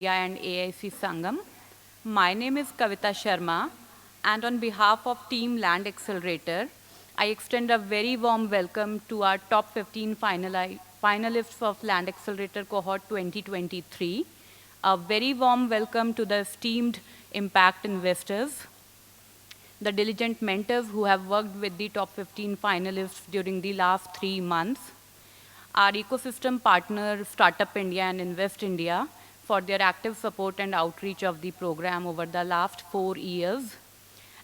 And AIC Sangam. My name is Kavita Sharma, and on behalf of Team Land Accelerator, I extend a very warm welcome to our top 15 finalists of Land Accelerator Cohort 2023. A very warm welcome to the esteemed impact investors, the diligent mentors who have worked with the top 15 finalists during the last 3 months, our ecosystem partner, Startup India and Invest India, for their active support and outreach of the program over the last 4 years,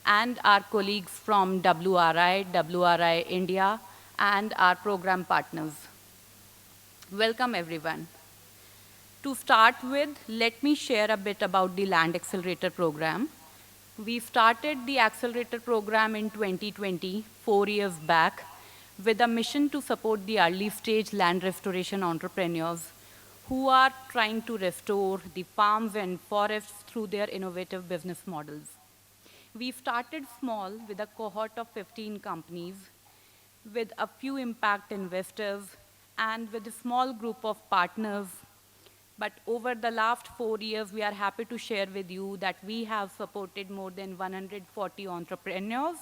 and our colleagues from WRI India, and our program partners. Welcome, everyone. To start with, let me share a bit about the Land Accelerator program. We started the Accelerator program in 2020, 4 years back, with a mission to support the early stage land restoration entrepreneurs who are trying to restore the farms and forests through their innovative business models. We started small with a cohort of 15 companies, with a few impact investors, and with a small group of partners. But over the last 4 years, we are happy to share with you that we have supported more than 140 entrepreneurs,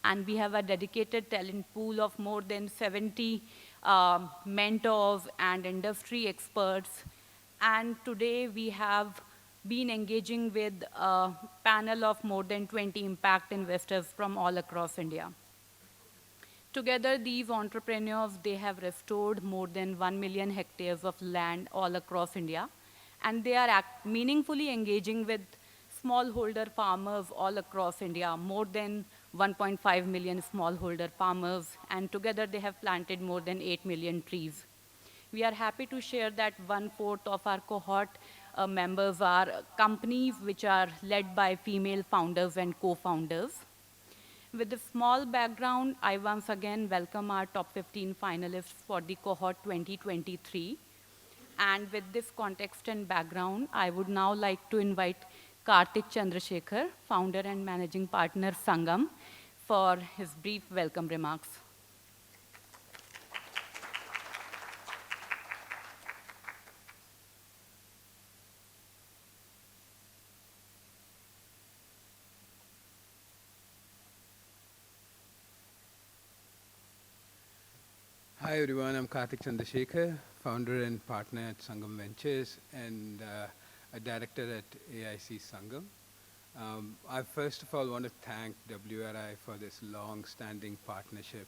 and we have a dedicated talent pool of more than 70 mentors and industry experts. And today we have been engaging with a panel of more than 20 impact investors from all across India. Together, these entrepreneurs, they have restored more than 1 million hectares of land all across India, and they are meaningfully engaging with smallholder farmers all across India, more than 1.5 million smallholder farmers, and together they have planted more than 8 million trees. We are happy to share that 1/4 of our cohort members are companies which are led by female founders and co-founders. With a small background, I once again welcome our top 15 finalists for the cohort 2023. And with this context and background, I would now like to invite Karthik Chandrasekhar, founder and managing partner Sangam, for his brief welcome remarks. Hi everyone, I'm Karthik Chandrasekhar, founder and partner at Sangam Ventures and a director at AIC Sangam. I first of all want to thank WRI for this long-standing partnership.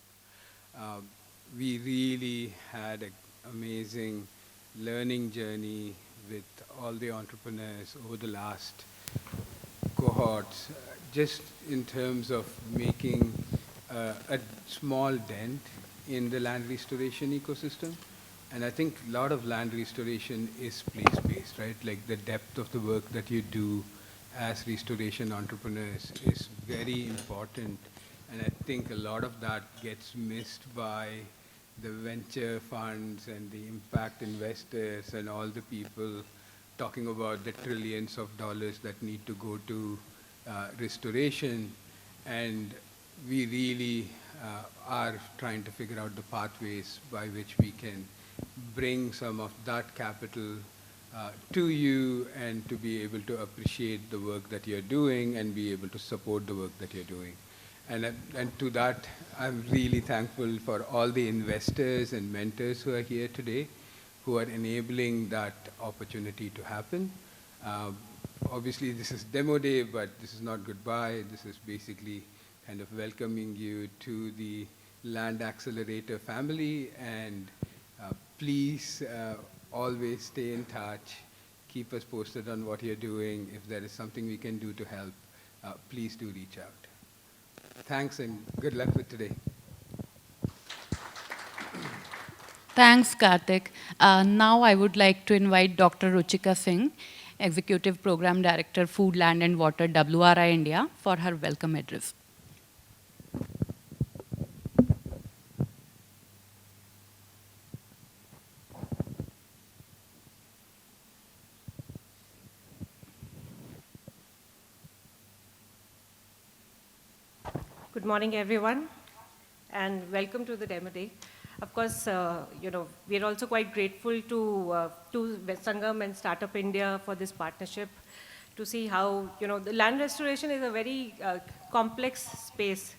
We really had an amazing learning journey with all the entrepreneurs over the last cohorts, just in terms of making a small dent in the land restoration ecosystem. And I think a lot of land restoration is place-based, right? Like the depth of the work that you do as restoration entrepreneurs is very important. And I think a lot of that gets missed by the venture funds and the impact investors and all the people talking about the trillions of dollars that need to go to restoration. And we really are trying to figure out the pathways by which we can bring some of that capital to you and to be able to appreciate the work that you're doing and be able to support the work that you're doing. And to that, I'm really thankful for all the investors and mentors who are here today, who are enabling that opportunity to happen. Obviously, this is demo day, but this is not goodbye. This is basically kind of welcoming you to the Land Accelerator family, and please always stay in touch. Keep us posted on what you're doing. If there is something we can do to help, please do reach out. Thanks and good luck with today. Thanks, Karthik. Now I would like to invite Dr. Ruchika Singh, Executive Program Director, Food, Land and Water, WRI India, for her welcome address. Good morning, everyone, and welcome to the demo day. Of course, we're also quite grateful to Sangam and Startup India for this partnership to see how, the land restoration is a very complex space.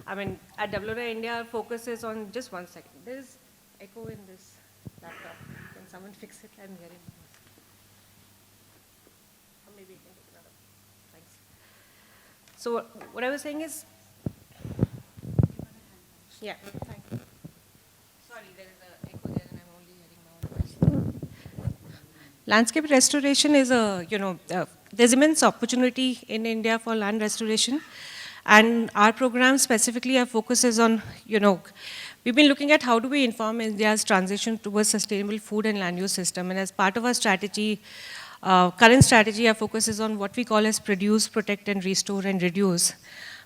I mean, at WRI India, our focus is on, just one second, there's echo in this laptop. Can someone fix it? I'm hearing noise. Or maybe you can take another. Thanks. So what I was saying is, yeah, thank you. Sorry, there is an echo there and I'm only hearing my own voice. Landscape restoration is there's immense opportunity in India for land restoration. And our program specifically, our focus is on, we've been looking at how do we inform India's transition towards sustainable food and land use system. And as part of our strategy, current strategy, our focus is on what we call as produce, protect, and restore and reduce,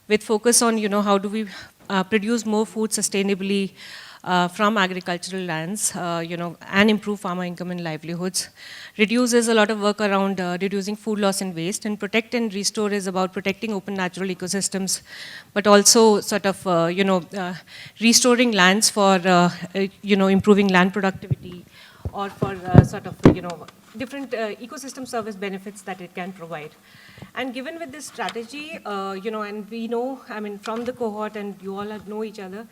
with focus on, how do we produce more food sustainably from agricultural lands, and improve farmer income and livelihoods. Reduce is a lot of work around reducing food loss and waste, and protect and restore is about protecting open natural ecosystems, but also sort of, restoring lands for, improving land productivity, or for different ecosystem service benefits that it can provide. And given with this strategy, and we know, I mean, from the cohort, and you all know each other,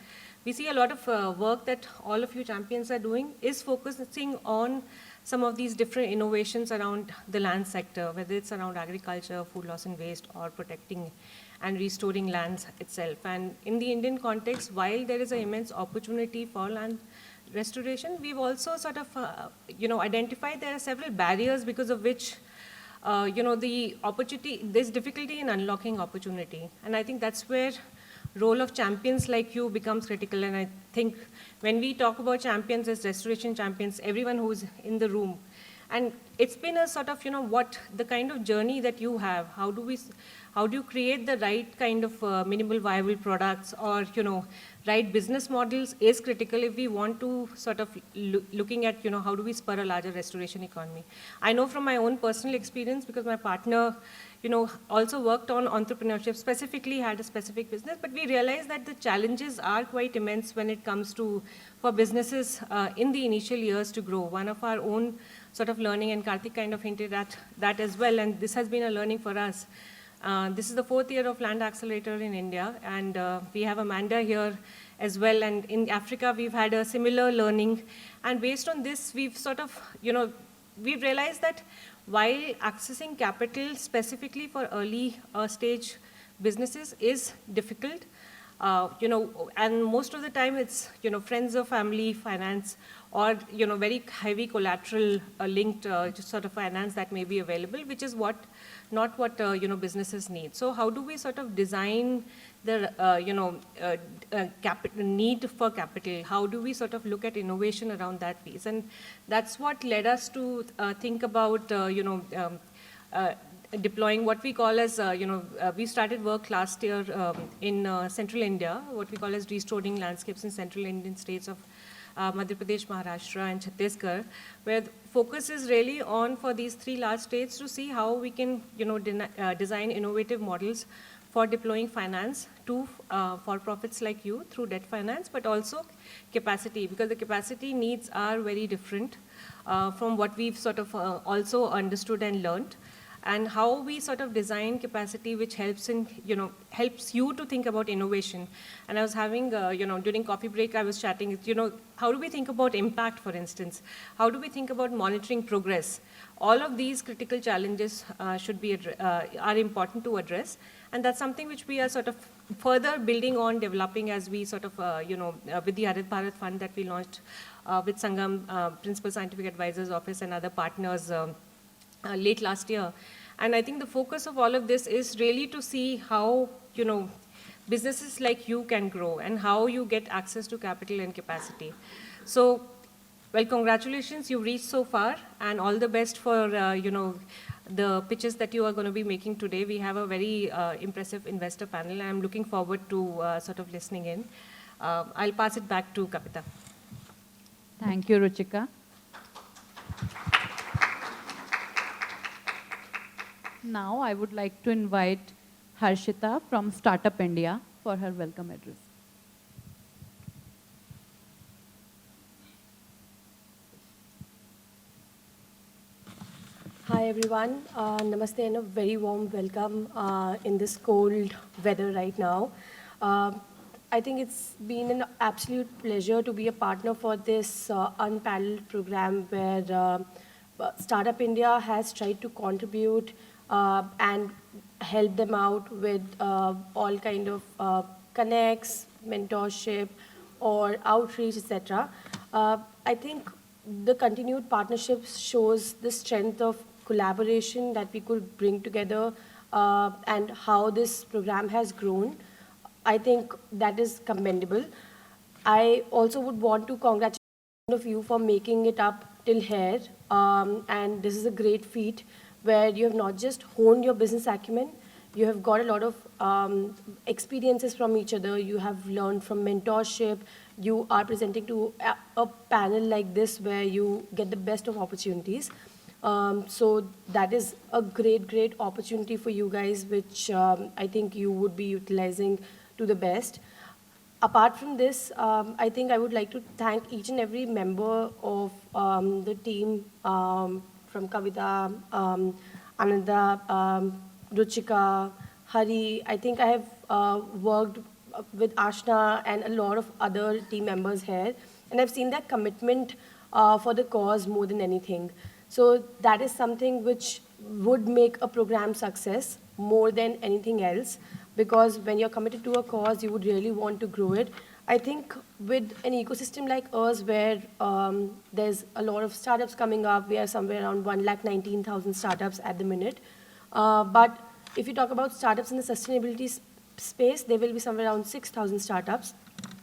we see a lot of work that all of you champions are doing is focusing on some of these different innovations around the land sector, whether it's around agriculture, food loss and waste, or protecting and restoring lands itself. And in the Indian context, while there is an immense opportunity for land restoration, we've also sort of, identified there are several barriers because of which, the opportunity, there's difficulty in unlocking opportunity. And I think that's where role of champions like you becomes critical. And I think when we talk about champions as restoration champions, everyone who's in the room, and it's been a sort of, what the kind of journey that you have, how do you create the right kind of minimal viable products, or, right business models is critical if we want to sort of looking at, how do we spur a larger restoration economy. I know from my own personal experience, because my partner, also worked on entrepreneurship, specifically had a specific business, but we realized that the challenges are quite immense when it comes to, for businesses in the initial years to grow. One of our own sort of learning, and Karthik kind of hinted at that as well, and this has been a learning for us. This is the 4th year of Land Accelerator in India, and we have Amanda here as well, and in Africa we've had a similar learning. And based on this, we've sort of, we've realized that while accessing capital specifically for early stage businesses is difficult, and most of the time it's, friends or family finance, or, very heavy collateral linked sort of finance that may be available, which is not what businesses need. So how do we sort of design the, need for capital? How do we sort of look at innovation around that piece? And that's what led us to think about, deploying what we call as, we started work last year in central India, what we call as restoring landscapes in central Indian states of Madhya Pradesh, Maharashtra, and Chhattisgarh, where the focus is really on for these 3 large states to see how we can, design innovative models for deploying finance to for-profits like you through debt finance, but also capacity, because the capacity needs are very different from what we've sort of also understood and learned. And how we sort of design capacity which helps in, helps you to think about innovation. And I was having, during coffee break, I was chatting, how do we think about impact, for instance? How do we think about monitoring progress? All of these critical challenges should be, are important to address. And that's something which we are sort of further building on, developing as we sort of, with the Harit Bharat Fund that we launched with Sangam, Principal Scientific Advisors Office and other partners, late last year. And I think the focus of all of this is really to see how, businesses like you can grow and how you get access to capital and capacity. So, well, congratulations, you've reached so far, and all the best for, the pitches that you are going to be making today. We have a very impressive investor panel, and I'm looking forward to sort of listening in. I'll pass it back to Kapita. Thank you, Ruchika. Now I would like to invite Harshita from Startup India for her welcome address. Hi everyone, Namaste and a very warm welcome in this cold weather right now. Uh, I think it's been an absolute pleasure to be a partner for this unparalleled program where Startup India has tried to contribute and help them out with all kind of connects, mentorship, or outreach, etc. I think the continued partnerships shows the strength of collaboration that we could bring together and how this program has grown. I think that is commendable. I also would want to congratulate all of you for making it up till here. And this is a great feat where you have not just honed your business acumen, you have got a lot of experiences from each other. You have learned from mentorship. You are presenting to a panel like this where you get the best of opportunities. So that is a great, great opportunity for you guys, which I think you would be utilizing to the best. Apart from this, I think I would like to thank each and every member of the team from Kavita, Ananda, Ruchika, Hari. I think I have worked with Ashna and a lot of other team members here, and I've seen their commitment for the cause more than anything. So that is something which would make a program success more than anything else, because when you're committed to a cause, you would really want to grow it. I think with an ecosystem like ours, where there's a lot of startups coming up, we are somewhere around 119,000 startups at the minute. But if you talk about startups in the sustainability space, there will be somewhere around 6,000 startups,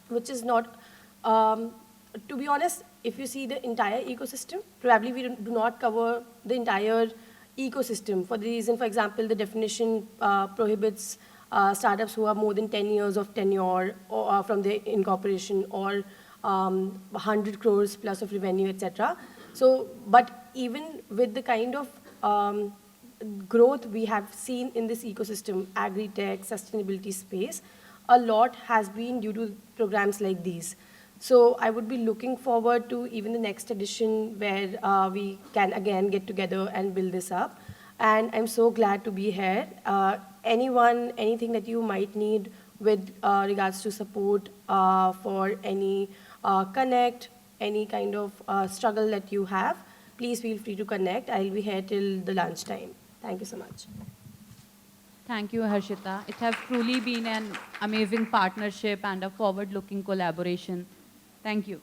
which is not, to be honest, if you see the entire ecosystem, probably we do not cover the entire ecosystem. For the reason, for example, the definition prohibits startups who have more than 10 years of tenure or, from their incorporation, or 100 crores plus of revenue, etc. So, but even with the kind of growth we have seen in this ecosystem, agri-tech, sustainability space, a lot has been due to programs like these. So I would be looking forward to even the next edition where we can again get together and build this up. And I'm so glad to be here. Anyone, anything that you might need with regards to support for any connect, any kind of struggle that you have, please feel free to connect. I'll be here till the lunchtime. Thank you so much. Thank you, Harshita. It has truly been an amazing partnership and a forward-looking collaboration. Thank you.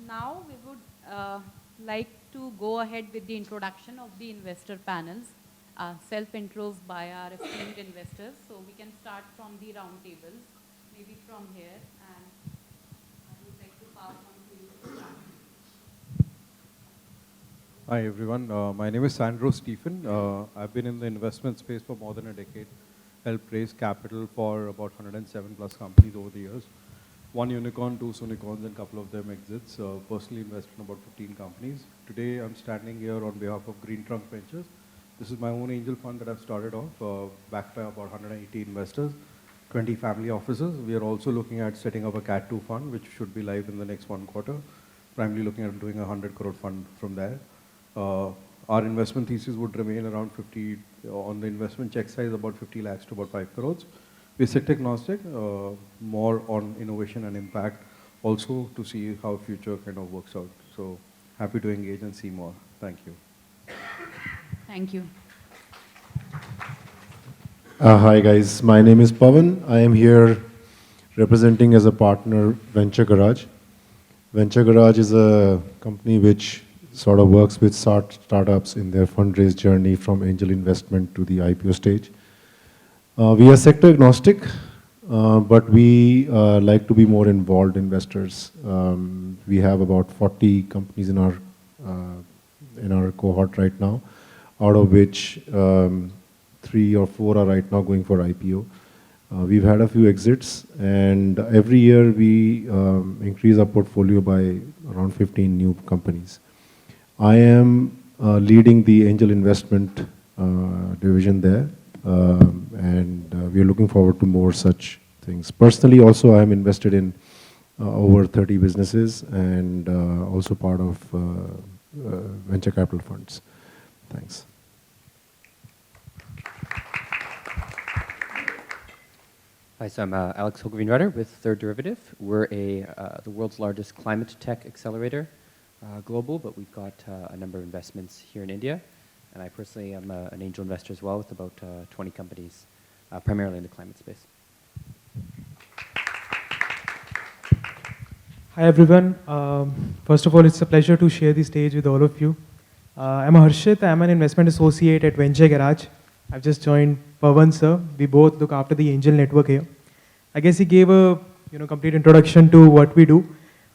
Now we would like to go ahead with the introduction of the investor panels, self-intros by our esteemed investors. So we can start from the round tables, maybe from here, and I would like to pass on to you to start. Hi everyone, my name is Sandro Stephen. I've been in the investment space for more than a decade, helped raise capital for about 107 plus companies over the years. One unicorn, two unicorns, and a couple of them exits. Personally invested in about 15 companies. Today I'm standing here on behalf of Green Trunk Ventures. This is my own angel fund that I've started off, backed by about 180 investors, 20 family offices. We are also looking at setting up a Cat 2 fund, which should be live in the next 1 quarter. Primarily looking at doing a 100 crore fund from there. Our investment thesis would remain around 50, on the investment check size about 50 lakhs to about 5 crores. We're sector agnostic, more on innovation and impact, also to see how future kind of works out. So happy to engage and see more. Thank you. Thank you. Hi guys, my name is Pavan. I am here representing as a partner Venture Garage. Venture Garage is a company which sort of works with startups in their fundraise journey from angel investment to the IPO stage. We are sector agnostic, but we like to be more involved investors. We have about 40 companies in our cohort right now, out of which 3 or 4 are right now going for IPO. We've had a few exits, and every year we increase our portfolio by around 15 new companies. I am leading the angel investment division there, and we are looking forward to more such things. Personally, also, I am invested in over 30 businesses and also part of venture capital funds. Thanks. Hi, so I'm Alex Hogovin-Rutter with Third Derivative. We're the world's largest climate tech accelerator, global, but we've got a number of investments here in India. And I personally am an angel investor as well with about 20 companies, primarily in the climate space. Hi everyone. First of all, it's a pleasure to share the stage with all of you. I'm Harshit. I'm an investment associate at Venture Garage. I've just joined Pawan sir. We both look after the angel network here. I guess he gave a complete introduction to what we do.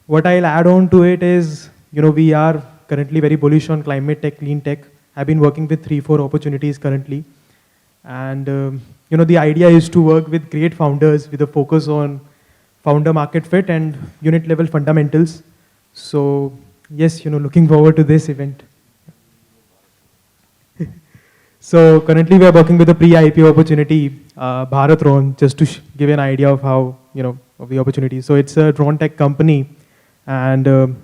What I'll add on to it is, we are currently very bullish on climate tech, clean tech. I've been working with 3-4 opportunities currently. And the idea is to work with great founders with a focus on founder market fit and unit level fundamentals. So yes, looking forward to this event. So currently we are working with a pre-IPO opportunity, Bharat Drone, just to give you an idea of how, of the opportunity. So it's a drone tech company and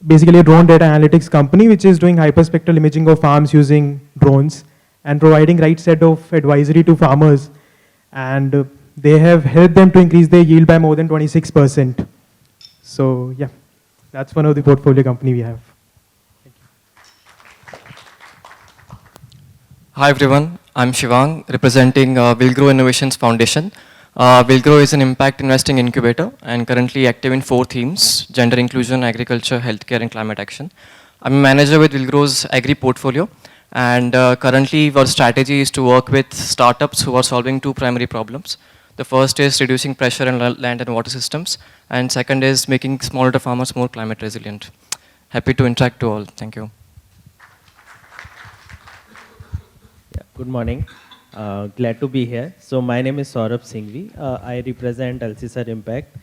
basically a drone data analytics company which is doing hyperspectral imaging of farms using drones and providing right set of advisory to farmers. And they have helped them to increase their yield by more than 26%. So yeah, that's one of the portfolio company we have. Hi everyone, I'm Shivang, representing Will Innovations Foundation. Will is an impact investing incubator and currently active in 4 themes: gender inclusion, agriculture, healthcare, and climate action. I'm a manager with Will agri portfolio, and currently our strategy is to work with startups who are solving 2 primary problems. The first is reducing pressure in land and water systems, and second is making smallholder farmers more climate resilient. Happy to interact to all. Thank you. Good morning. Glad to be here. So my name is Saurabh Singhvi. I represent Alcisar Impact.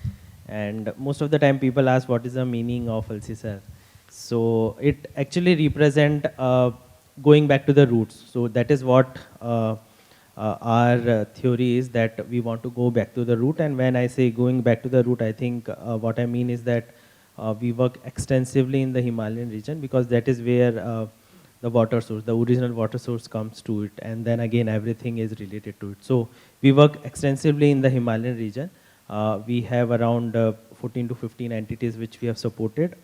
And most of the time people ask what is the meaning of Alcisar. So it actually represents going back to the roots. So that is what our theory is, that we want to go back to the root. And when I say going back to the root, I think what I mean is that we work extensively in the Himalayan region because that is where the water source, the original water source comes to it, and then again everything is related to it. So we work extensively in the Himalayan region. We have around 14 to 15 entities which we have supported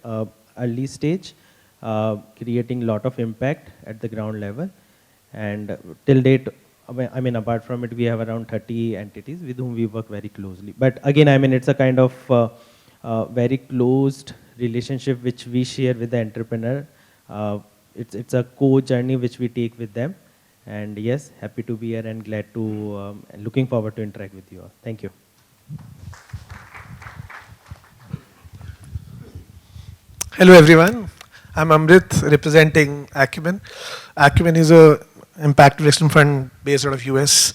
early stage, creating a lot of impact at the ground level. And till date, I mean apart from it, we have around 30 entities with whom we work very closely. But again, I mean it's a kind of very closed relationship which we share with the entrepreneur. It's a co-journey which we take with them. And yes, happy to be here and glad to, looking forward to interact with you all. Thank you. Hello everyone. I'm Amrit, representing Acumen. Acumen is a impact investment fund based out of US.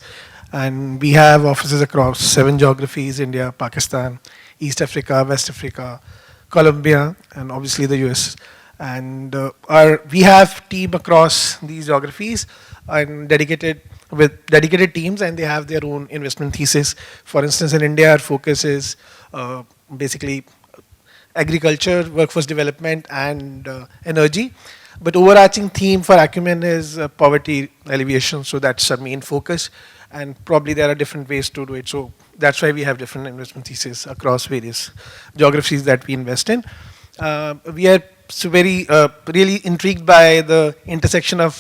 And we have offices across 7 geographies: India, Pakistan, East Africa, West Africa, Colombia, and obviously the US. And we have team across these geographies and dedicated teams, and they have their own investment thesis. For instance, in India, our focus is basically agriculture, workforce development, and energy. But overarching theme for Acumen is poverty alleviation, so that's our main focus. And probably there are different ways to do it. So that's why we have different investment theses across various geographies that we invest in. We are really intrigued by the intersection of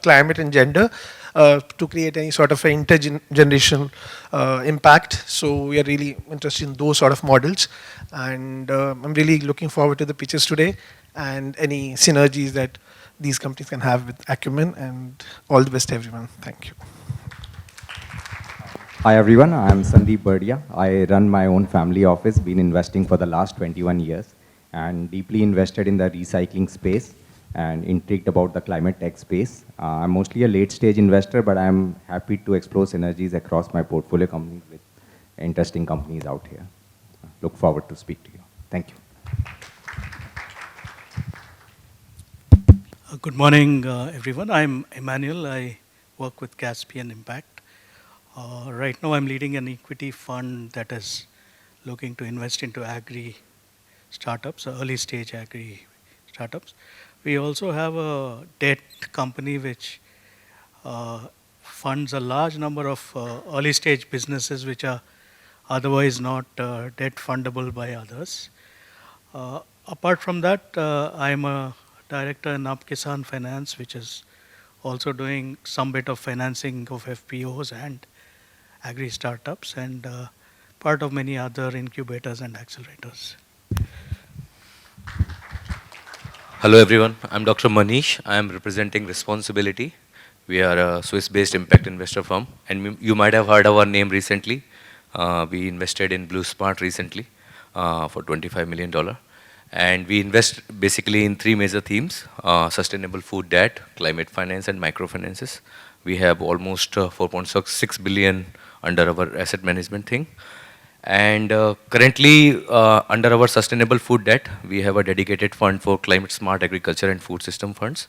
climate and gender to create any sort of an intergenerational impact. So we are really interested in those sort of models. And I'm really looking forward to the pitches today and any synergies that these companies can have with Acumen. And all the best to everyone. Thank you. Hi everyone, I'm Sandeep Bardia. I run my own family office, been investing for the last 21 years. And deeply invested in the recycling space and intrigued about the climate tech space. I'm mostly a late stage investor, but I'm happy to explore synergies across my portfolio companies with interesting companies out here. Look forward to speak to you. Thank you. Good morning, everyone. I'm Emmanuel. I work with Caspian Impact. Right now I'm leading an equity fund that is looking to invest into agri startups, early stage agri startups. We also have a debt company which funds a large number of early stage businesses which are otherwise not debt fundable by others. Apart from that, I am a director in Up Kisan Finance, which is also doing some bit of financing of FPOs and agri startups, and part of many other incubators and accelerators. Hello everyone, I'm Dr. Manish. I am representing Responsibility. We are a Swiss-based impact investor firm, and you might have heard our name recently. We invested in Blue Smart recently for $25 million. And we invest basically in three major themes: sustainable food debt, climate finance, and microfinances. We have almost 4.6 billion under our asset management thing. And currently, under our sustainable food debt, we have a dedicated fund for climate smart agriculture and food system funds.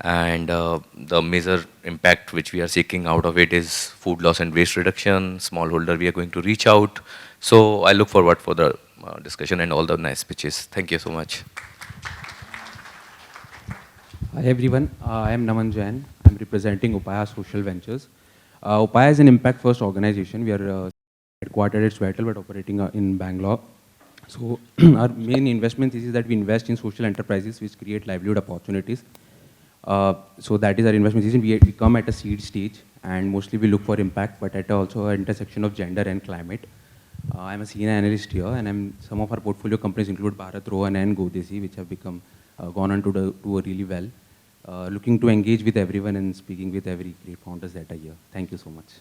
And the major impact which we are seeking out of it is food loss and waste reduction. Smallholder, we are going to reach out. So I look forward for the discussion and all the nice speeches. Thank you so much. Hi everyone, I am Naman Jain. I'm representing Upaya Social Ventures. Upaya is an impact-first organization. We are headquartered at Seattle but operating in Bangalore. So our main investment thesis is that we invest in social enterprises which create livelihood opportunities. So that is our investment thesis. We come at a seed stage and mostly we look for impact, but at also an intersection of gender and climate. I'm a senior analyst here, and some of our portfolio companies include Bharat Rohan and Godesi, which have become gone on to do really well. Looking to engage with everyone and speaking with every great founders that are here. Thank you so much.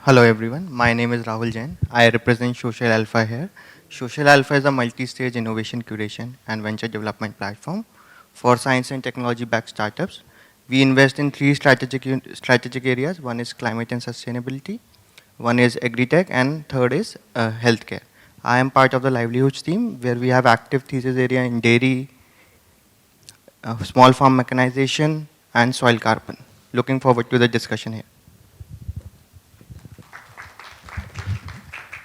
Hello everyone, my name is Rahul Jain. I represent Social Alpha here. Social Alpha is a multi-stage innovation curation and venture development platform for science and technology-backed startups. We invest in three strategic areas. One is climate and sustainability, one is agri-tech, and third is healthcare. I am part of the livelihoods team where we have active thesis area in dairy, small farm mechanization, and soil carbon. Looking forward to the discussion here.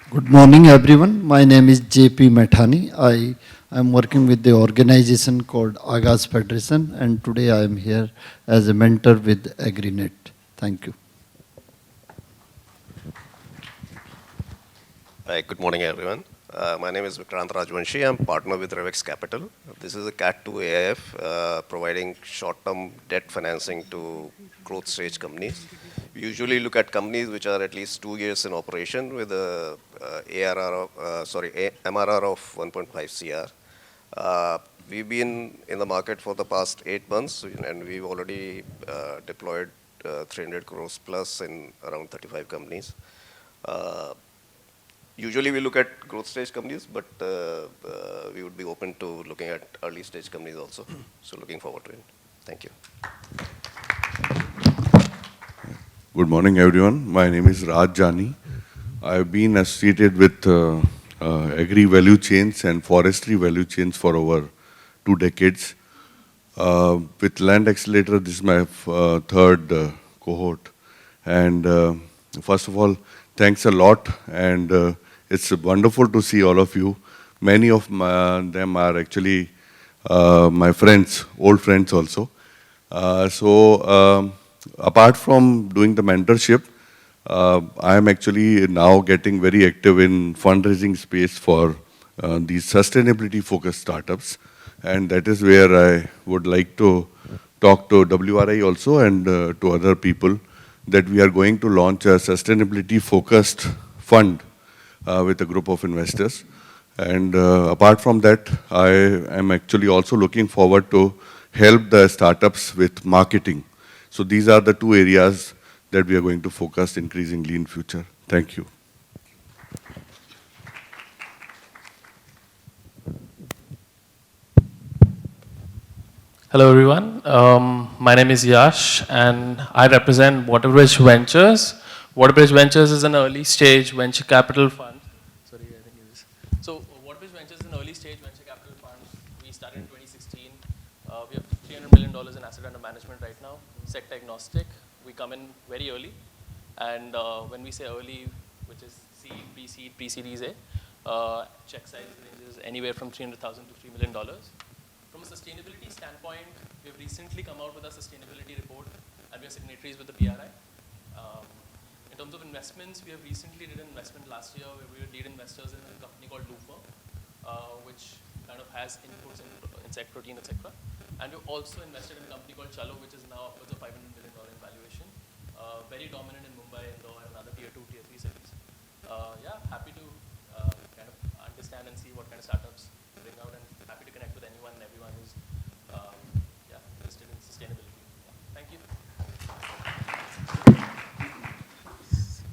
Good morning, everyone. My name is JP Methani. I am working with the organization called Agas Federation, and today I am here as a mentor with AgriNet. Thank you. Hi, good morning, everyone. My name is Vikrant Rajvanshi. I'm partner with Revex Capital. This is a Cat 2 AIF providing short-term debt financing to growth stage companies. We usually look at companies which are at least 2 years in operation with a MRR of 1.5 CR. We've been in the market for the past 8 months, and we've already deployed 300 crores plus in around 35 companies. Usually we look at growth stage companies, but we would be open to looking at early stage companies also. So looking forward to it. Thank you. Good morning, everyone. My name is Raj Jani. I've been associated with agri value chains and forestry value chains for over 2 decades. With Land Accelerator, this is my third cohort. And first of all, thanks a lot. And it's wonderful to see all of you. Many of them are actually my friends, old friends also. Apart from doing the mentorship, I am actually now getting very active in fundraising space for these sustainability focused startups. And that is where I would like to talk to WRI also and to other people that we are going to launch a sustainability focused fund with a group of investors. And apart from that, I am actually also looking forward to help the startups with marketing. So these are the 2 areas that we are going to focus increasingly in future. Thank you. Hello everyone, my name is Yash and I represent Waterbridge Ventures. Waterbridge Ventures is an early stage venture capital fund. So Waterbridge Ventures is an early stage venture capital fund. We started in 2016. We have $300 million in asset under management right now, sector agnostic. We come in very early, and when we say early, which is seed, pre-seed, pre-series A, Check size ranges anywhere from $300,000 to $3 million. From a sustainability standpoint, we've recently come out with a sustainability report, and we are signatories with the WRI. In terms of investments, we have recently did an investment last year where we were lead investors in a company called Lufa, which kind of has inputs in insect protein, etc. And we've also invested in a company called Chalo, which is now upwards of $500 million in valuation. Very dominant in Mumbai, Indore, and other tier 2, tier 3 cities. Yeah, happy to kind of understand and see what kind of startups bring out, and happy to connect with anyone and everyone who's interested in sustainability. Yeah, thank you.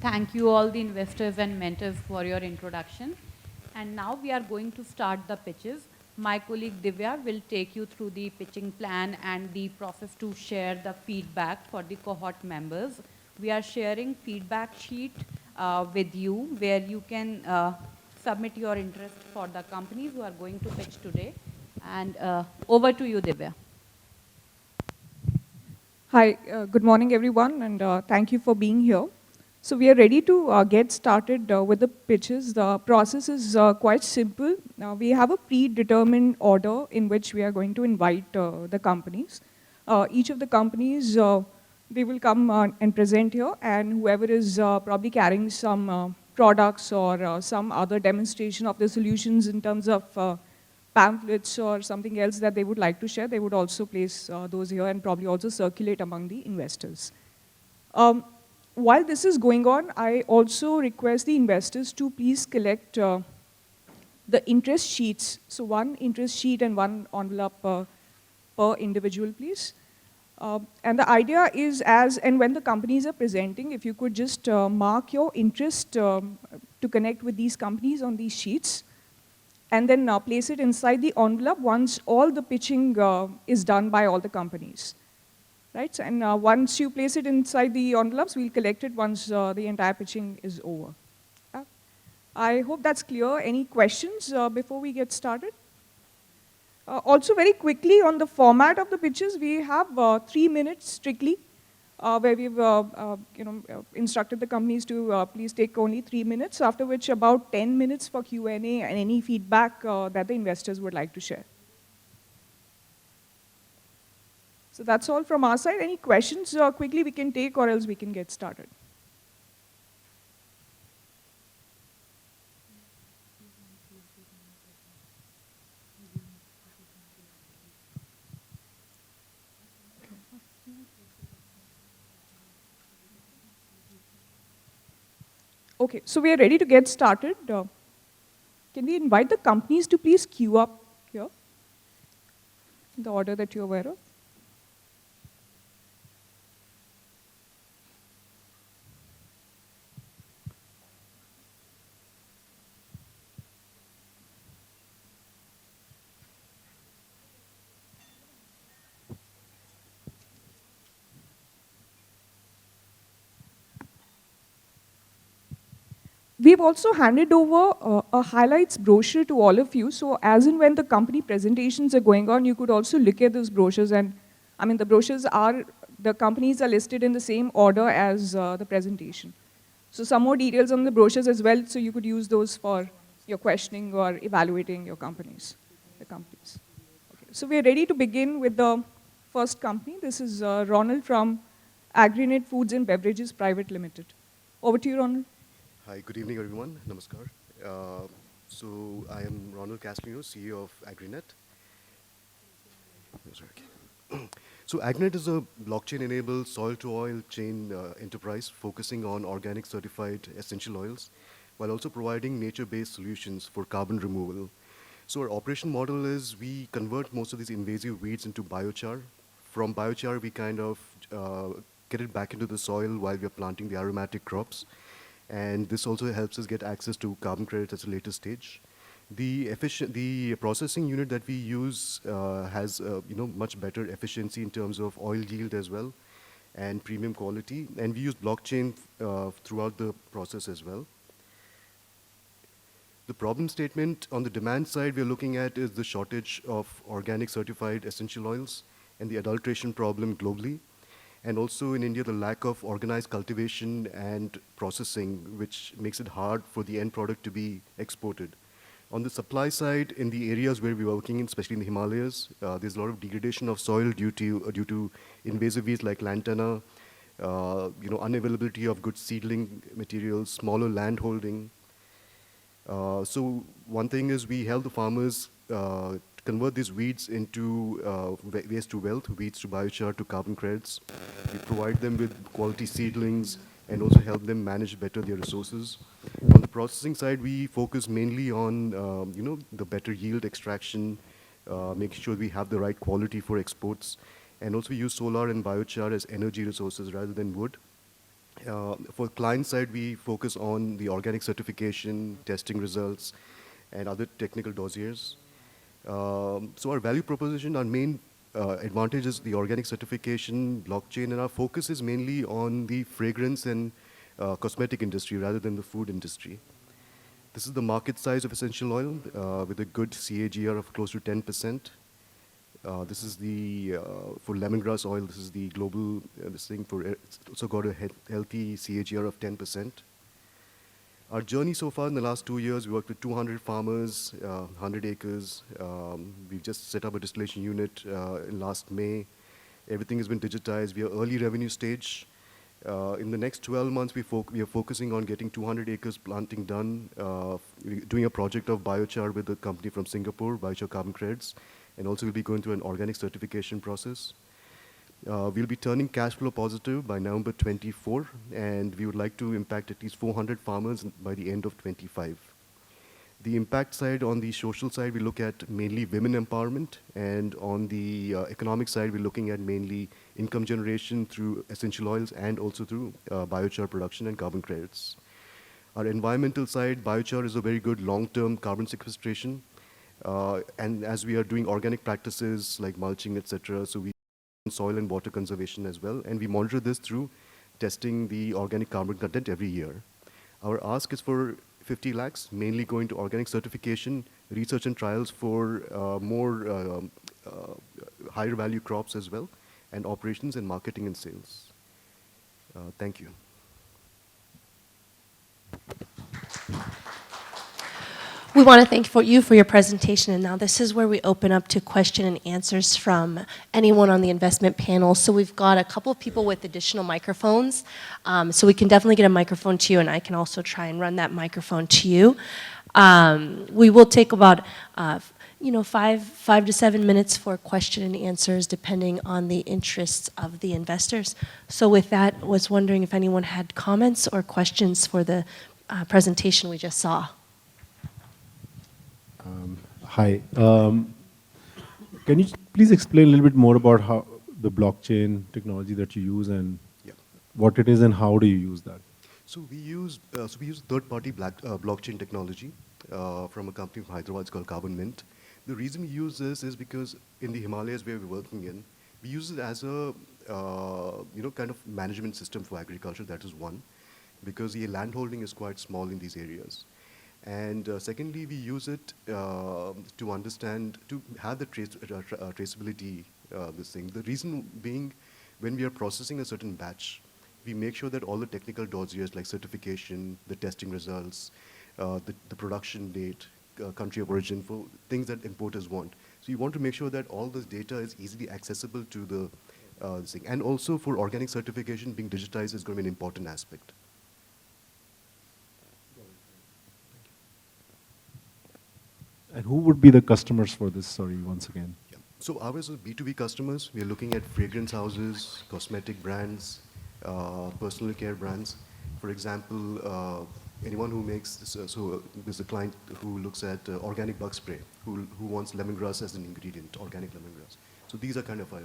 Thank you all the investors and mentors for your introduction. And now we are going to start the pitches. My colleague Divya will take you through the pitching plan and the process to share the feedback for the cohort members. We are sharing feedback sheet with you where you can submit your interest for the companies who are going to pitch today. And over to you, Divya. Hi, good morning everyone, and thank you for being here. So we are ready to get started with the pitches. The process is quite simple. We have a predetermined order in which we are going to invite the companies. Each of the companies, they will come and present here, and whoever is probably carrying some products or some other demonstration of the solutions in terms of pamphlets or something else that they would like to share, they would also place those here and probably also circulate among the investors. While this is going on, I also request the investors to please collect the interest sheets. So one interest sheet and one envelope per individual, please. And the idea is as and when the companies are presenting, if you could just mark your interest to connect with these companies on these sheets, and then place it inside the envelope once all the pitching is done by all the companies. Right? And once you place it inside the envelopes, we'll collect it once the entire pitching is over. I hope that's clear. Any questions before we get started? Also, very quickly on the format of the pitches, we have 3 minutes strictly, where we've instructed the companies to please take only 3 minutes, after which about 10 minutes for Q&A and any feedback that the investors would like to share. So that's all from our side. Any questions quickly we can take, or else we can get started. Okay, so we are ready to get started. Can we invite the companies to please queue up here in the order that you're aware of? We've also handed over a highlights brochure to all of you. So as and when the company presentations are going on, you could also look at those brochures. And I mean, the brochures are, the companies are listed in the same order as the presentation. So some more details on the brochures as well. So you could use those for your questioning or evaluating your companies, the companies. Okay. So we're ready to begin with the first company. This is Ronald from Agrinet Foods and Beverages Private Limited. Over to you, Ronald. Hi, good evening, everyone. Namaskar. So I am Ronald Castellino, CEO of Agrinet. So Agrinet is a blockchain-enabled soil-to-oil chain enterprise focusing on organic certified essential oils, while also providing nature-based solutions for carbon removal. So our operation model is we convert most of these invasive weeds into biochar. From biochar, we kind of get it back into the soil while we are planting the aromatic crops. And this also helps us get access to carbon credits at a later stage. The processing unit that we use has much better efficiency in terms of oil yield as well, and premium quality. And we use blockchain throughout the process as well. The problem statement on the demand side we're looking at is the shortage of organic certified essential oils and the adulteration problem globally. And also in India, the lack of organized cultivation and processing, which makes it hard for the end product to be exported. On the supply side, in the areas where we're working in, especially in the Himalayas, there's a lot of degradation of soil due to invasive weeds like lantana, unavailability of good seedling materials, smaller land holding. So one thing is we help the farmers convert these weeds into waste to wealth, weeds to biochar to carbon credits. We provide them with quality seedlings and also help them manage better their resources. On the processing side, we focus mainly on the better yield extraction, making sure we have the right quality for exports, and also we use solar and biochar as energy resources rather than wood. For client side, we focus on the organic certification, testing results, and other technical dossiers. So our value proposition, our main advantage is the organic certification, blockchain, and our focus is mainly on the fragrance and cosmetic industry rather than the food industry. This is the market size of essential oil with a good CAGR of close to 10%. This is the, for lemongrass oil, this is the global, this thing for, it's also got a healthy CAGR of 10%. Our journey so far in the last 2 years, we worked with 200 farmers, 100 acres. We've just set up a distillation unit in last May. Everything has been digitized. We are early revenue stage. In the next 12 months, we are focusing on getting 200 acres planting done, doing a project of biochar with a company from Singapore, biochar carbon credits, and also we'll be going through an organic certification process. We'll be turning cash flow positive by November 24, and we would like to impact at least 400 farmers by the end of 25. The impact side, on the social side, we look at mainly women empowerment, and on the economic side, we're looking at mainly income generation through essential oils and also through biochar production and carbon credits. Our environmental side, biochar is a very good long-term carbon sequestration, and as we are doing organic practices like mulching, etc., so we soil and water conservation as well, and we monitor this through testing the organic carbon content every year. Our ask is for 50 lakhs, mainly going to organic certification, research and trials for more higher value crops as well, and operations and marketing and sales. Thank you. We want to thank you for your presentation, and now this is where we open up to question and answers from anyone on the investment panel. So we've got a couple of people with additional microphones, so we can definitely get a microphone to you, and I can also try and run that microphone to you. We will take about 5 to 7 minutes for question and answers, depending on the interests of the investors. So with that, I was wondering if anyone had comments or questions for the presentation we just saw. Hi. Can you please explain a little bit more about how the blockchain technology that you use and what it is and how do you use that? So we use third-party blockchain technology from a company from Hyderabad. It's called Carbon Mint. The reason we use this is because in the Himalayas where we're working in, we use it as a kind of management system for agriculture. That is one, because the land holding is quite small in these areas. And secondly, we use it to understand, to have the traceability, this thing. The reason being, when we are processing a certain batch, we make sure that all the technical dossiers like certification, the testing results, the production date, country of origin, for things that importers want. So you want to make sure that all this data is easily accessible to the thing. And also for organic certification, being digitized is going to be an important aspect. And who would be the customers for this, sorry, once again? Yeah. So ours are B2B customers. We are looking at fragrance houses, cosmetic brands, personal care brands. For example, anyone who makes, so there's a client who looks at organic bug spray, who wants lemongrass as an ingredient, organic lemongrass. So these are kind of our...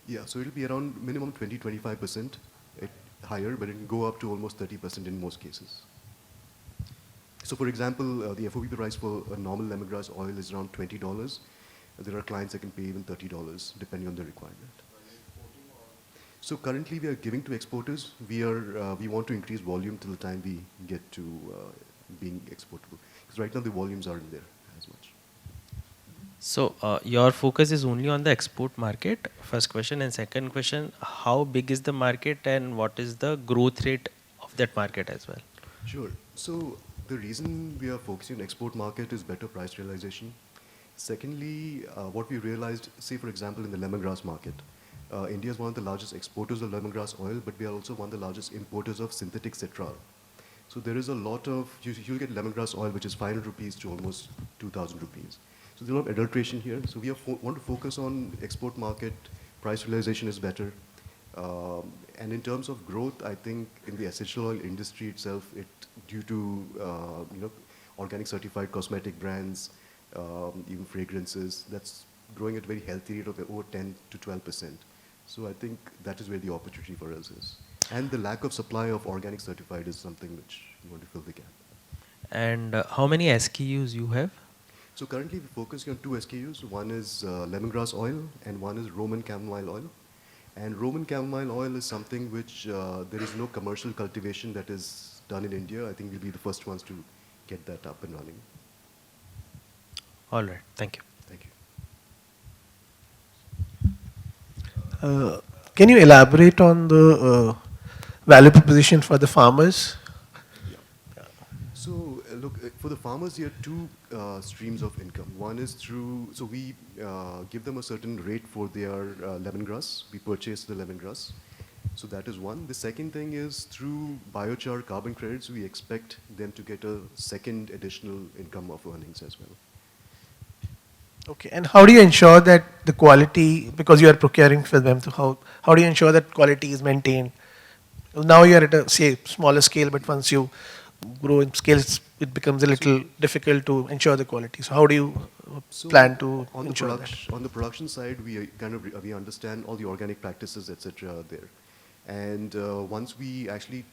Yeah, so it'll be around minimum 20-25%. Higher, but it can go up to almost 30% in most cases. So for example, the FOB price for a normal lemongrass oil is around $20. There are clients that can pay even $30, depending on the requirement. So currently we are giving to exporters. We want to increase volume till the time we get to being exportable. Because right now the volumes aren't there as much. So your focus is only on the export market, first question. And second question, how big is the market and what is the growth rate that market as well? Sure. So the reason we are focusing on export market is better price realization. Secondly, what we realized, say for example in the lemongrass market, India is one of the largest exporters of lemongrass oil, but we are also one of the largest importers of synthetic citral. So there is a lot of, you'll get lemongrass oil which is 500 rupees to almost 2,000 rupees. So there's a lot of adulteration here. So we want to focus on export market, price realization is better. And in terms of growth, I think in the essential oil industry itself, due to organic certified cosmetic brands, even fragrances, that's growing at a very healthy rate of over 10 to 12%. So I think that is where the opportunity for us is. And the lack of supply of organic certified is something which we want to fill the gap. And how many SKUs you have? So currently we're focusing on 2 SKUs. One is lemongrass oil and one is Roman chamomile oil. And Roman chamomile oil is something which there is no commercial cultivation that is done in India. I think we'll be the first ones to get that up and running. All right, thank you. Thank you. Can you elaborate on the value proposition for the farmers? So look, for the farmers here, 2 streams of income. One is through, so we give them a certain rate for their lemongrass. We purchase the lemongrass. So that is one. The second thing is through biochar carbon credits, we expect them to get a second additional income of earnings as well. Okay, and how do you ensure that the quality, because you are procuring for them, so how do you ensure that quality is maintained? Now you are at a, say, smaller scale, but once you grow in scales, it becomes a little difficult to ensure the quality. So how do you plan to ensure that? On the production side, we we understand all the organic practices, etc. are there. And once we actually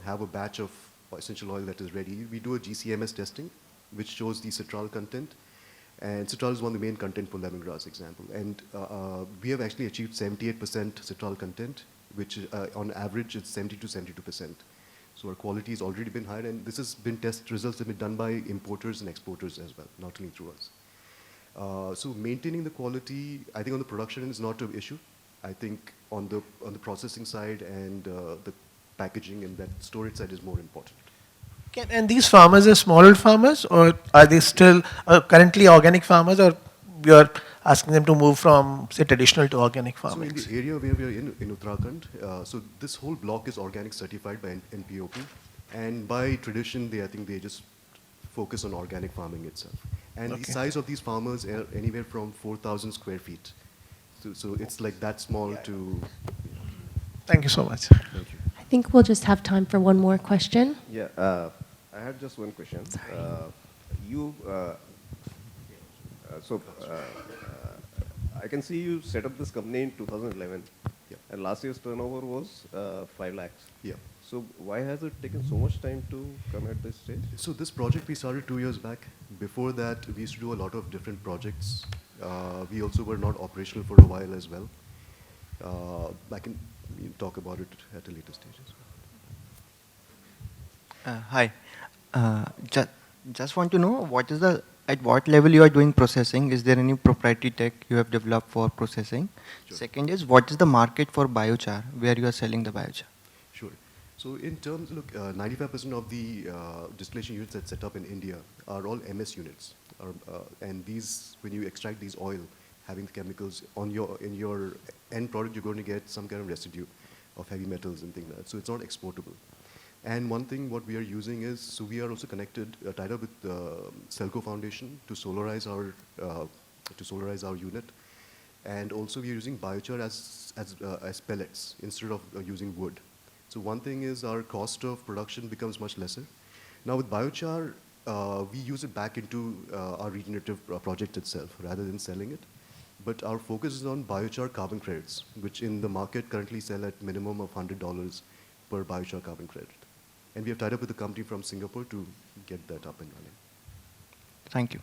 have a batch of essential oil that is ready, we do a GCMS testing, which shows the citral content. And citral is one of the main content for lemongrass example. And we have actually achieved 78% citral content, which on average it's 70 to 72%. So our quality has already been higher, and this has been test results have been done by importers and exporters as well, not only through us. So maintaining the quality, I think on the production is not an issue. I think on the processing side and the packaging and that storage side is more important. And these farmers are small farmers, or are they still currently organic farmers, or we are asking them to move from, say, traditional to organic farming? So in the area where we are in Uttarakhand, so this whole block is organic certified by NPOP, and by tradition, I think they just focus on organic farming itself. And the size of these farmers are anywhere from 4,000 square feet. So it's like that small to... Thank you so much. Thank you. I think we'll just have time for one more question. Yeah, I had just one question. I can see you set up this company in 2011, and last year's turnover was 5 lakhs. Yeah. So why has it taken so much time to come at this stage? So this project we started 2 years back. Before that, we used to do a lot of different projects. We also were not operational for a while as well. I can talk about it at a later stage as well. Hi. Just want to know at what level you are doing processing? Is there any proprietary tech you have developed for processing? Sure. Second is, what is the market for biochar, where you are selling the biochar? Sure. So in terms, look, 95% of the distillation units that set up in India are all MS units. And these, when you extract these oil, having the chemicals in your end product, you're going to get some kind of residue of heavy metals and things like that. So it's not exportable. And one thing what we are using is, so we are also connected, tied up with Selco Foundation to solarize our unit. And also we are using biochar as pellets instead of using wood. So one thing is our cost of production becomes much lesser. Now with biochar, we use it back into our regenerative project itself rather than selling it. But our focus is on biochar carbon credits, which in the market currently sell at minimum of $100 per biochar carbon credit. And we have tied up with a company from Singapore to get that up and running. Thank you.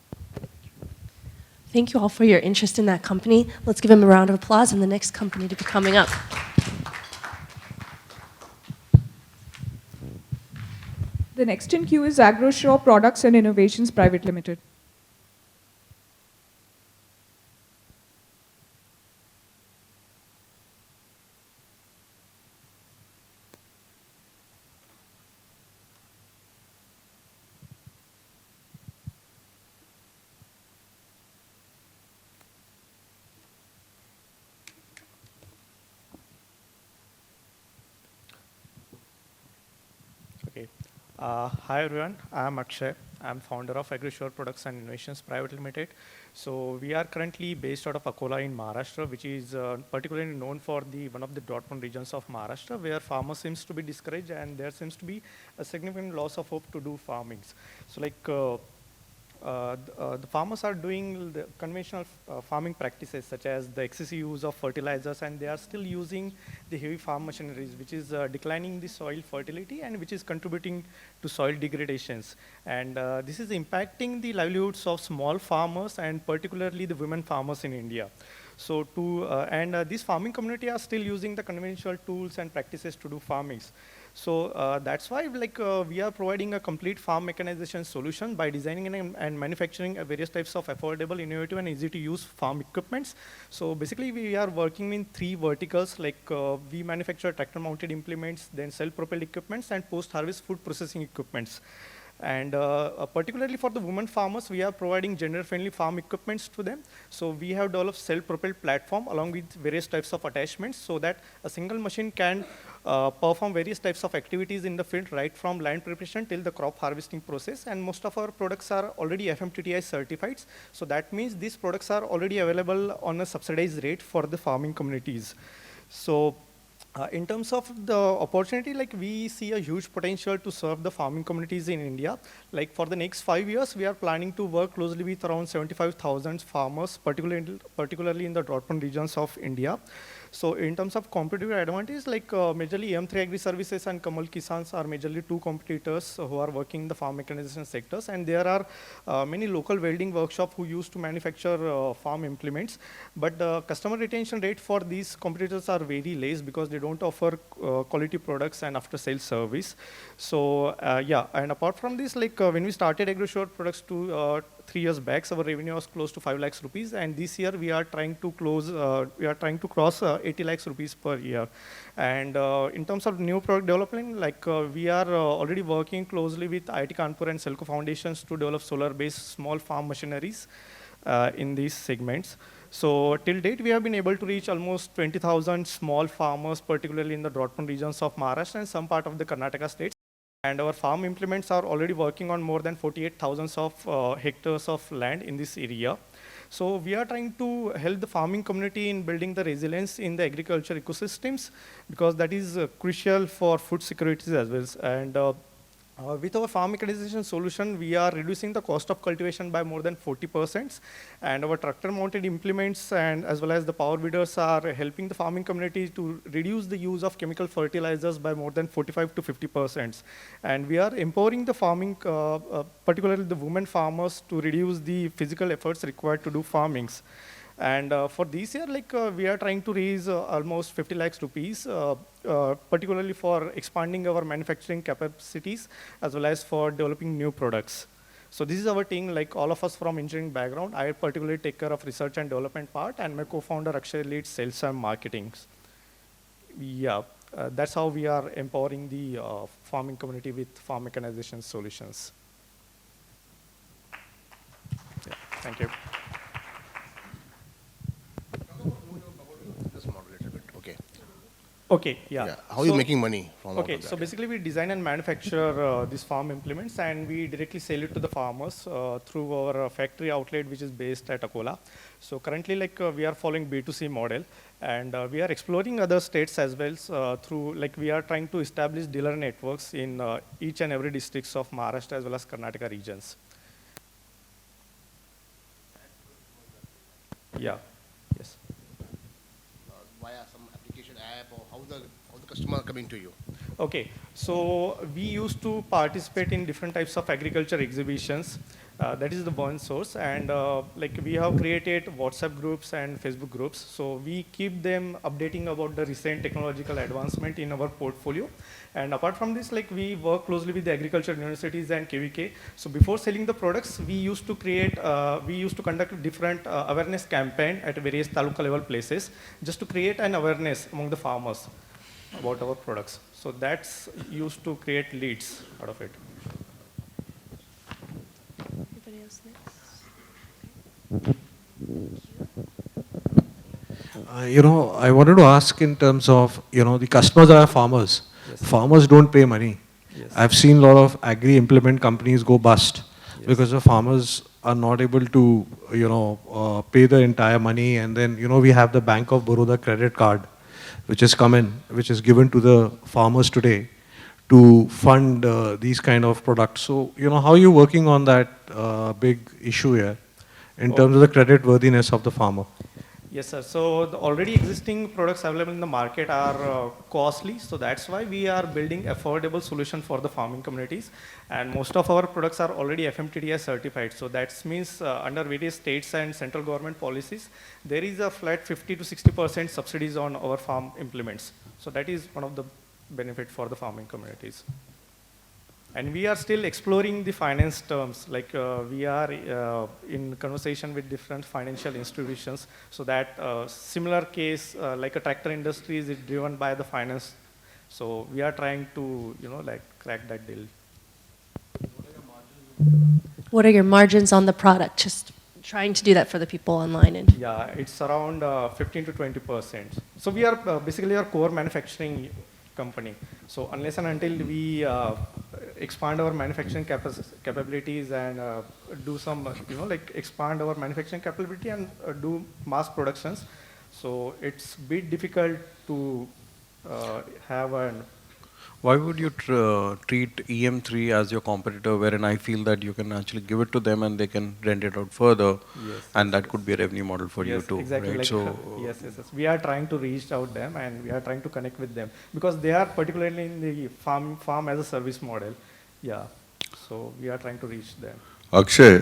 Thank you all for your interest in that company. Let's give them a round of applause and the next company to be coming up. The next in queue is AgroSure Products and Innovations Private Limited. Okay. Hi everyone, I'm Akshay. I'm founder of AgriSure Products and Innovations Private Limited. So we are currently based out of Akola in Maharashtra, which is particularly known for one of the drought-prone regions of Maharashtra, where farmers seems to be discouraged and there seems to be a significant loss of hope to do farmings. So the farmers are doing the conventional farming practices such as the excessive use of fertilizers, and they are still using the heavy farm machineries, which is declining the soil fertility and which is contributing to soil degradations. And this is impacting the livelihoods of small farmers and particularly the women farmers in India. So this farming community are still using the conventional tools and practices to do farmings. So that's why we are providing a complete farm mechanization solution by designing and manufacturing various types of affordable, innovative and easy to use farm equipments. So basically we are working in 3 verticals, we manufacture tractor mounted implements, then self-propelled equipments and post-harvest food processing equipments. And particularly for the women farmers, we are providing gender-friendly farm equipments to them. So we have developed self-propelled platform along with various types of attachments so that a single machine can perform various types of activities in the field, right from land preparation till the crop harvesting process. And most of our products are already FMTTI certified. So that means these products are already available on a subsidized rate for the farming communities. So in terms of the opportunity, we see a huge potential to serve the farming communities in India. For the next 5 years, we are planning to work closely with around 75,000 farmers, particularly in the drought-prone regions of India. So in terms of competitive advantage, majorly M3 Agri Services and Kamal Kisans are majorly 2 competitors who are working in the farm mechanization sectors. And there are many local welding workshops who used to manufacture farm implements. But the customer retention rate for these competitors are very less because they don't offer quality products and after-sales service. So and apart from this, when we started AgriSure Products 3 years back, our revenue was close to 5 lakhs rupees, and this year we are trying to cross 80 lakhs rupees per year. And in terms of new product development, we are already working closely with IIT Kanpur and Selco Foundations to develop solar-based small farm machineries in these segments. So till date, we have been able to reach almost 20,000 small farmers, particularly in the drought-prone regions of Maharashtra and some part of the Karnataka states. And our farm implements are already working on more than 48,000 hectares of land in this area. So we are trying to help the farming community in building the resilience in the agriculture ecosystems, because that is crucial for food security as well. And with our farm mechanization solution, we are reducing the cost of cultivation by more than 40%. And our tractor mounted implements and as well as the power weeders are helping the farming community to reduce the use of chemical fertilizers by more than 45 to 50%. And we are empowering the farming, particularly the women farmers, to reduce the physical efforts required to do farmings. And for this year, we are trying to raise almost 50 lakhs rupees, particularly for expanding our manufacturing capacities as well as for developing new products. So this is our team, all of us from engineering background. I particularly take care of research and development part, and my co-founder Akshay leads sales and marketing. That's how we are empowering the farming community with farm mechanization solutions. Thank you. Okay, How are you making money from Okay, so basically we design and manufacture these farm implements, and we directly sell it to the farmers through our factory outlet, which is based at Akola. So currently, we are following B2C model, and we are exploring other states as well through, we are trying to establish dealer networks in each and every districts of Maharashtra as well as Karnataka regions. Yes. Via some application app, or how the customer coming to you? Okay, so we used to participate in different types of agriculture exhibitions. That is the one source, and we have created WhatsApp groups and Facebook groups. So we keep them updating about the recent technological advancement in our portfolio. And apart from this, we work closely with the agriculture universities and KVK. So before selling the products, we used to conduct different awareness campaign at various taluka level places, just to create an awareness among the farmers about our products. So that's used to create leads out of it. Anybody else next? I wanted to ask in terms of, the customers are farmers. Yes. Farmers don't pay money. Yes. I've seen a lot of agri-implement companies go bust because the farmers are not able to, pay the entire money. And then, we have the Bank of Baroda credit card, which has come in, which is given to the farmers today to fund these kind of products. So, how are you working on that big issue here in terms of the credit worthiness of the farmer? Yes, sir. So the already existing products available in the market are costly. So that's why we are building affordable solution for the farming communities. And most of our products are already FMTDS certified. So that means under various states and central government policies, there is a flat 50 to 60% subsidies on our farm implements. So that is one of the benefit for the farming communities. And we are still exploring the finance terms, like we are in conversation with different financial institutions, so that similar case, like a tractor industry is driven by the finance. So we are trying to, crack that deal. What are your margins on the product? Just trying to do that for the people online. Yeah, it's around 15 to 20%. So we are basically a core manufacturing company. So unless and until we expand our manufacturing capabilities and do some, expand our manufacturing capability and do mass productions, so it's a bit difficult to have an. Why would you treat EM3 as your competitor, wherein I feel that you can actually give it to them and they can rent it out further, and that could be a revenue model for you too, exactly. right? Like, So yes. We are trying to reach out them and we are trying to connect with them because they are particularly in the farm as a service model. Yeah, so we are trying to reach them. Akshay,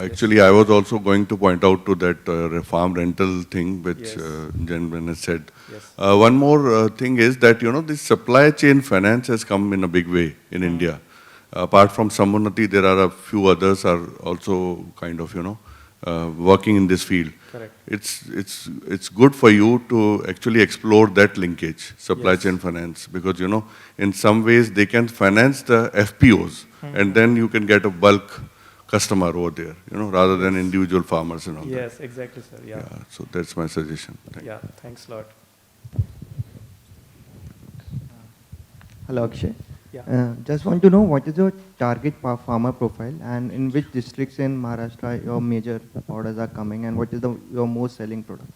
actually I was also going to point out to that farm rental thing which gentleman has said. One more thing is that, this supply chain finance has come in a big way in India. Apart from Samunati, there are a few others are also kind of, working in this field. Correct. It's good for you to actually explore that linkage, supply chain finance, because, in some ways they can finance the FPOs and then you can get a bulk customer over there, rather than individual farmers and all that. Yes, exactly, sir. Yeah. So that's my suggestion. Thank you. Thanks a lot. Hello, Akshay. Yeah. Just want to know what is your target farmer profile and in which districts in Maharashtra your major orders are coming and what is your most selling product?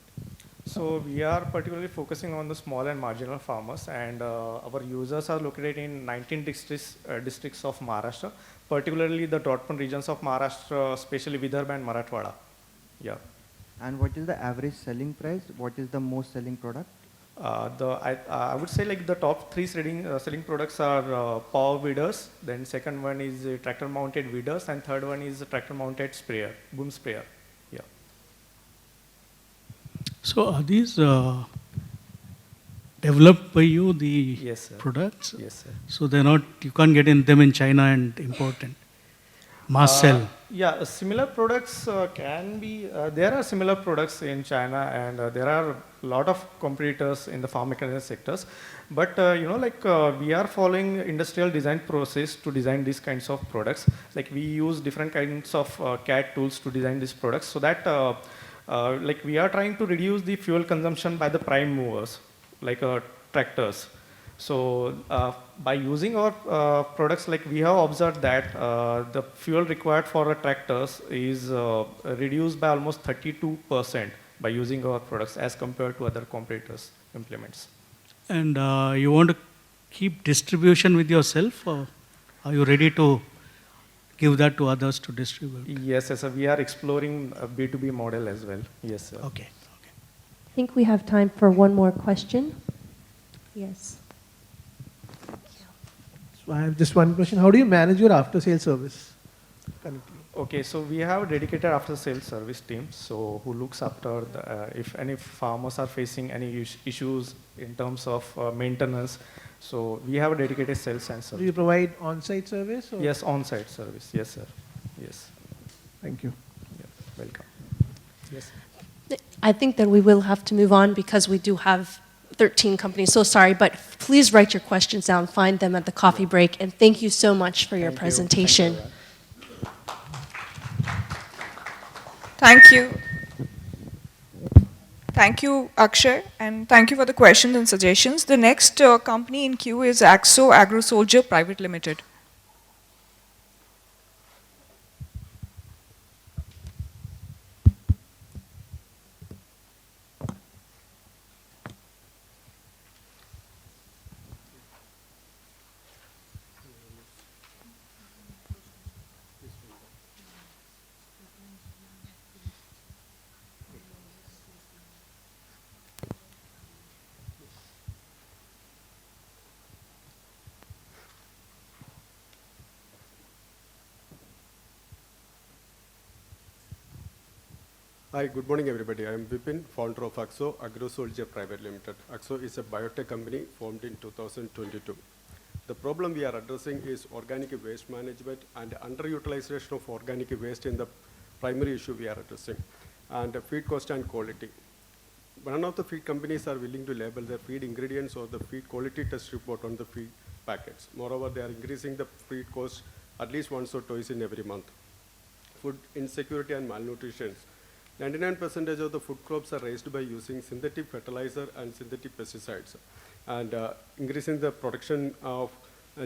So we are particularly focusing on the small and marginal farmers, and our users are located in 19 districts of Maharashtra, particularly the drought-prone regions of Maharashtra, especially Vidarbha and Marathwada. Yeah. And what is the average selling price? What is the most selling product? I would say like the top three selling products are power weeders, then second one is tractor mounted weeders, and third one is tractor mounted sprayer, boom sprayer. Yeah. So are these developed by you, the products? Yes, sir. So they're not, you can't get them in China and import and mass sell? Yeah, similar products can be, there are similar products in China and there are a lot of competitors in the farm machinery sectors. But, we are following industrial design process to design these kinds of products. Like we use different kinds of CAD tools to design these products so that we are trying to reduce the fuel consumption by the prime movers, like tractors. So by using our products, like we have observed that the fuel required for tractors is reduced by almost 32% by using our products as compared to other competitors' implements. And you want to keep distribution with yourself, or are you ready to give that to others to distribute? Yes, sir. We are exploring a B2B model as well. Yes, sir. Okay. I think we have time for one more question. Yes. So I have just one question. How do you manage your after-sales service currently? Okay, so we have a dedicated after-sales service team, so who looks after if any farmers are facing any issues in terms of maintenance. So we have a dedicated sales and service. Do you provide on-site service? Or? Yes, on-site service. Yes, sir. Yes. Thank you. Yeah, welcome. Yes. I think that we will have to move on because we do have 13 companies. So sorry, but please write your questions down, find them at the coffee break, and thank you so much for your presentation. Thank you. Thank you, Akshay, and thank you for the questions and suggestions. The next company in queue is Axo Agro Soldier Private Limited. Hi, good morning, everybody. I am Vipin, founder of Axo Agro Soldier Private Limited. Axo is a biotech company formed in 2022. The problem we are addressing is organic waste management and underutilization of organic waste in the primary issue we are addressing, and feed cost and quality. None of the feed companies are willing to label their feed ingredients or the feed quality test report on the feed packets. Moreover, they are increasing the feed cost at least once or twice in every month. Food insecurity and malnutrition. 99% of the food crops are raised by using synthetic fertilizer and synthetic pesticides, and increasing the production of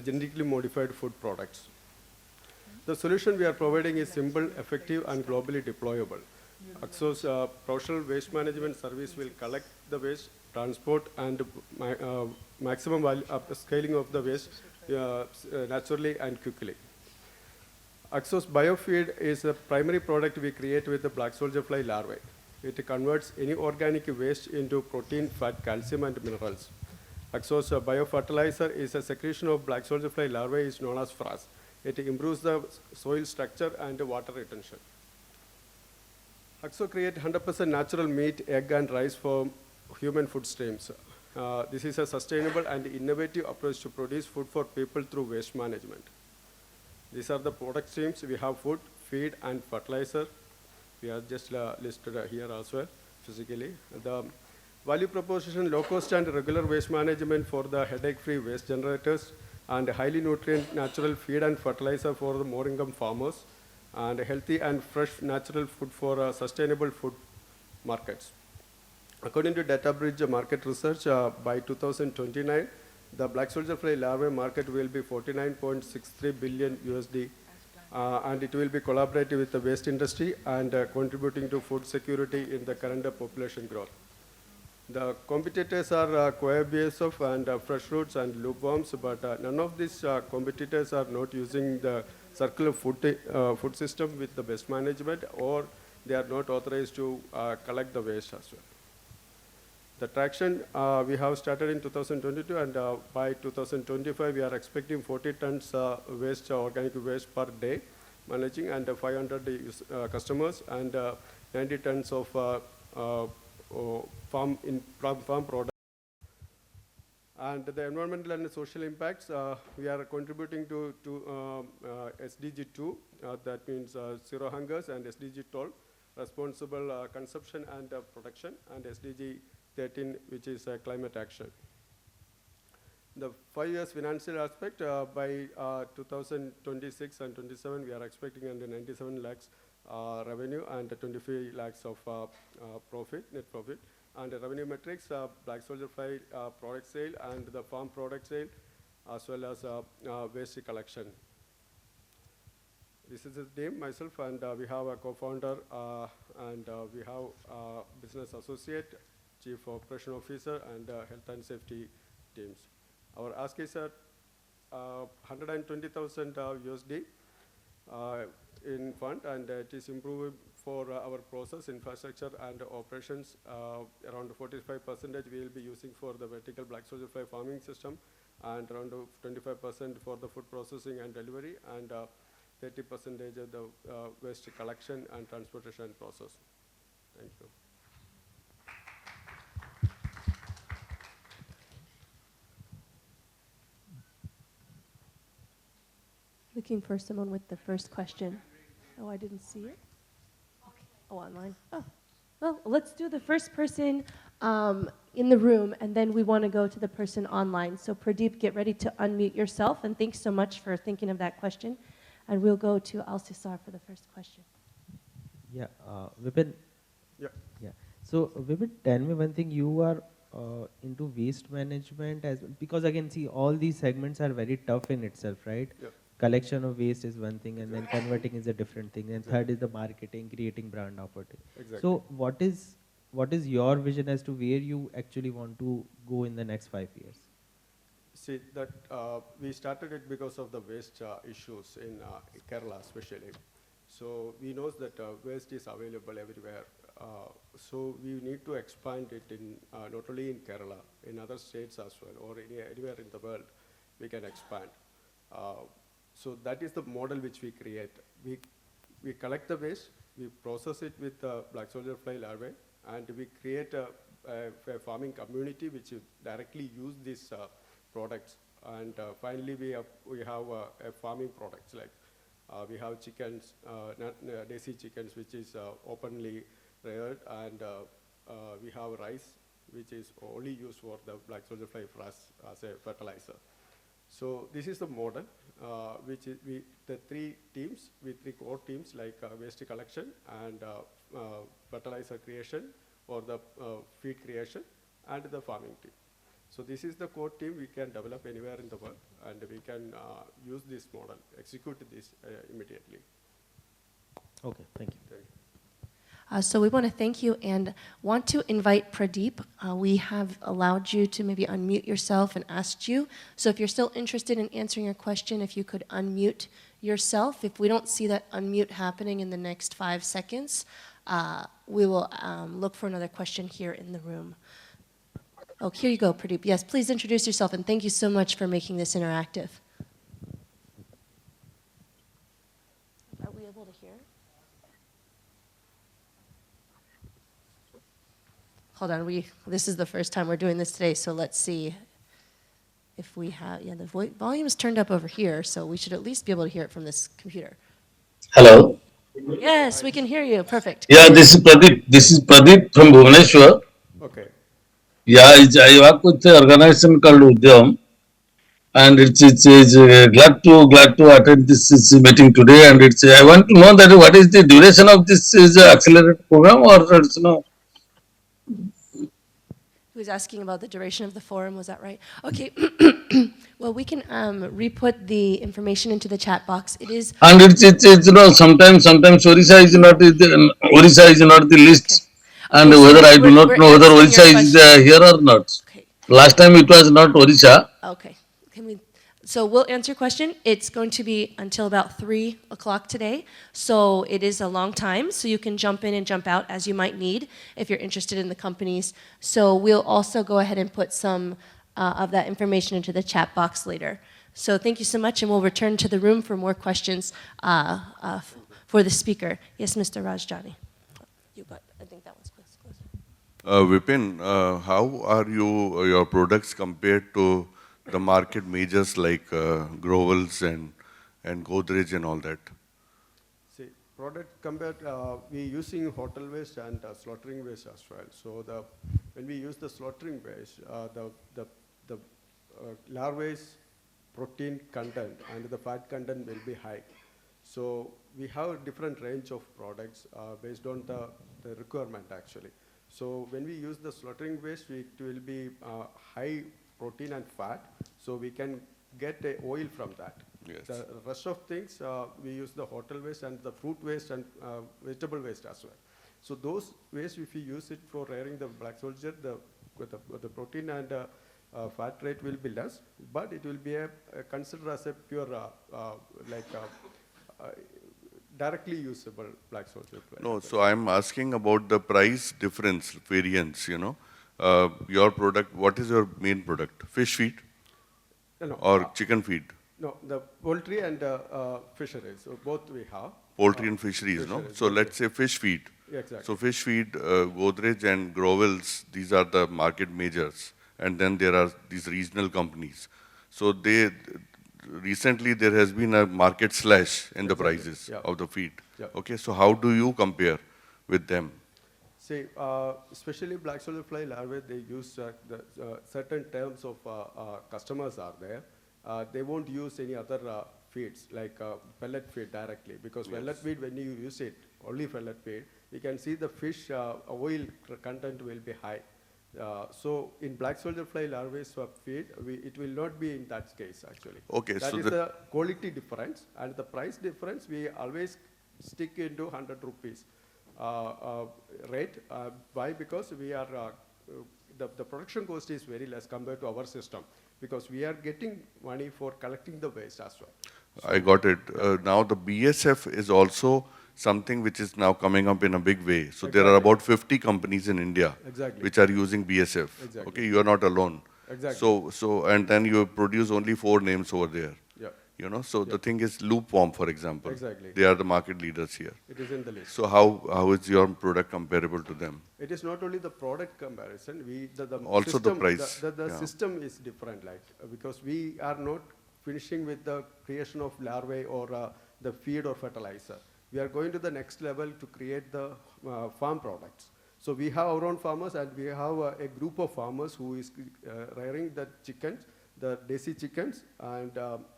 genetically modified food products. The solution we are providing is simple, effective, and globally deployable. Axo's professional waste management service will collect the waste, transport, and maximum scaling of the waste naturally and quickly. Axo's biofeed is a primary product we create with the black soldier fly larvae. It converts any organic waste into protein, fat, calcium, and minerals. Axo's biofertilizer is a secretion of black soldier fly larvae is known as frass. It improves the soil structure and water retention. Axo creates 100% natural meat, egg, and rice for human food streams. This is a sustainable and innovative approach to produce food for people through waste management. These are the product streams. We have food, feed, and fertilizer. We are just listed here as well, physically. The value proposition, low cost and regular waste management for the headache-free waste generators, and highly nutrient natural feed and fertilizer for the more income farmers, and healthy and fresh natural food for sustainable food markets. According to DataBridge market research, by 2029, the black soldier fly larvae market will be 49.63 billion USD, and it will be collaborative with the waste industry and contributing to food security in the current population growth. The competitors are BASF and fresh fruits and loopworms, but none of these competitors are not using the circular food system with the waste management, or they are not authorized to collect the waste as well. The traction we have started in 2022, and by 2025 we are expecting 40 tons waste, organic waste per day managing, and 500 customers, and 90 tons of farm products. And the environmental and social impacts, we are contributing to SDG 2, that means zero hungers, and SDG 12, responsible consumption and production, and SDG 13, which is climate action. The 5 years financial aspect, by 2026 and 27, we are expecting under 97 lakhs revenue and 25 lakhs of net profit. And the revenue metrics, black soldier fly product sale and the farm product sale, as well as waste collection. This is the team, myself, and we have a co-founder, and we have a business associate, Chief Operation Officer, and Health and Safety teams. Our ask is at 120,000 USD in fund, and it is improving for our process, infrastructure, and operations. Around 45% we will be using for the vertical black soldier fly farming system, and around 25% for the food processing and delivery, and 30% of the waste collection and transportation process. Thank you. Looking for someone with the first question. Oh, I didn't see it. Okay. Oh, online. Oh, well, let's do the first person in the room, and then we want to go to the person online. So Pradeep, get ready to unmute yourself, and thanks so much for thinking of that question. And we'll go to Al-Sisar for the first question. Yeah, Vipin. Yeah. Yeah. So, Vivek, tell me one thing. You are into waste management as well, because again, see, all these segments are very tough in itself, right? Yep. Collection of waste is one thing, and then Exactly. converting is a different thing. And third is the marketing, creating brand opportunity. Exactly. So, what is your vision as to where you actually want to go in the next 5 years? See, that we started it because of the waste issues in Kerala especially. So we know that waste is available everywhere. So we need to expand it in not only in Kerala, in other states as well, or anywhere in the world, we can expand. So that is the model which we create. We collect the waste, we process it with black soldier fly larvae, and we create a farming community which directly use these products. And finally, we have a farming products like we have chickens, desi chickens, which is openly reared, and we have rice, which is only used for the black soldier fly as a fertilizer. So this is the model, which is the three core teams like waste collection and fertilizer creation or the feed creation and the farming team. So this is the core team we can develop anywhere in the world, and we can use this model, execute this immediately. Okay, thank you. Thank you. So we want to thank you and want to invite Pradeep. We have allowed you to maybe unmute yourself and asked you. So if you're still interested in answering your question, if you could unmute yourself. If we don't see that unmute happening in the next 5 seconds, we will look for another question here in the room. Oh, here you go, Pradeep. Yes, please introduce yourself, and thank you so much for making this interactive. Are we able to hear? Hold on, this is the first time we're doing this today, so let's see if we have, the volume is turned up over here, so we should at least be able to hear it from this computer. Hello. Yes, we can hear you, perfect. Yeah, this is Pradeep. This is Pradeep from Bhubaneswar. Okay. Yeah, I work with the organization called Udyam, and it's glad to attend this meeting today. And I want to know that what is the duration of this is accelerated program, or it's no. Who's asking about the duration of the forum, was that right? Okay, well, we can re-put the information into the chat box. It is... And it's sometimes Orissa is not the list, Okay. and Okay, so whether I do not we're know whether answering Orissa your is question. here or not. Okay. Last time it was not Orissa. Okay. So we'll answer your question. It's going to be until about 3 o'clock today. So it is a long time, so you can jump in and jump out as you might need if you're interested in the companies. So we'll also go ahead and put some of that information into the chat box later. So thank you so much, and we'll return to the room for more questions for the speaker. Yes, Mr. Rajjani. You got, I think that one's close. Vipin, how are your products compared to the market majors like Grovels and Godrej and all that? See, product compared, we using hotel waste and slaughtering waste as well. So when we use the slaughtering waste, the larvae's protein content and the fat content will be high. So we have a different range of products based on the requirement actually. So when we use the slaughtering waste, it will be high protein and fat, so we can get a oil from that. Yes. The rest of things, we use the hotel waste and the fruit waste and vegetable waste as well. So those waste, if you use it for rearing the black soldier, the protein and fat rate will be less, but it will be considered as a pure, directly usable black soldier. No, so I'm asking about the price difference, variance, your product, what is your main product? Fish feed or chicken feed? No, the poultry and fisheries, so both we have. Poultry and fisheries, no? So let's say fish feed. Yeah, exactly. So fish feed, Godrej and Grovels, these are the market majors. And then there are these regional companies. So recently there has been a market slash in the prices of the feed. Yeah. Okay, so how do you compare with them? See, especially black soldier fly larvae, they use certain terms of customers are there. They won't use any other feeds, like pellet feed directly, because pellet feed, when you use it, only pellet feed, we can see the fish oil content will be high. So in black soldier fly larvae feed, it will not be in that case actually. Okay, That so is the quality difference, and the price difference we always stick into 100 rupees rate. Why? Because we are the production cost is very less compared to our system, because we are getting money for collecting the waste as well. So I got it. Now the BSF is also something which is now coming up in a big way. So there are about 50 companies in India which are using BSF. Okay, you are not alone. So and then you produce only 4 names over there. Yeah. You know, so the thing is Loopworm, for example. Exactly. They are the market leaders here. It is in the list. So how is your product comparable to them? It is not only the product comparison, the Also system, the price. The Yeah. system is different, like, because we are not finishing with the creation of larvae or the feed or fertilizer. We are going to the next level to create the farm products. So we have our own farmers, and we have a group of farmers who is rearing the chickens, the desi chickens, and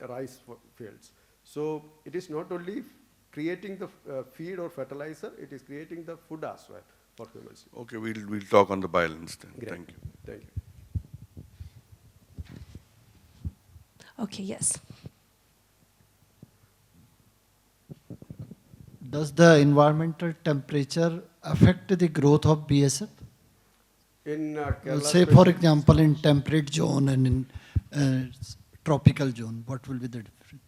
rice fields. So it is not only creating the feed or fertilizer, it is creating the food as well for humans. Okay, we'll talk on the balance then. Great. Thank you. Thank you. Okay, yes. Does the environmental temperature affect the growth of BSF? In Kerala, Say, for example, in temperate zone and in tropical zone, what will be the difference?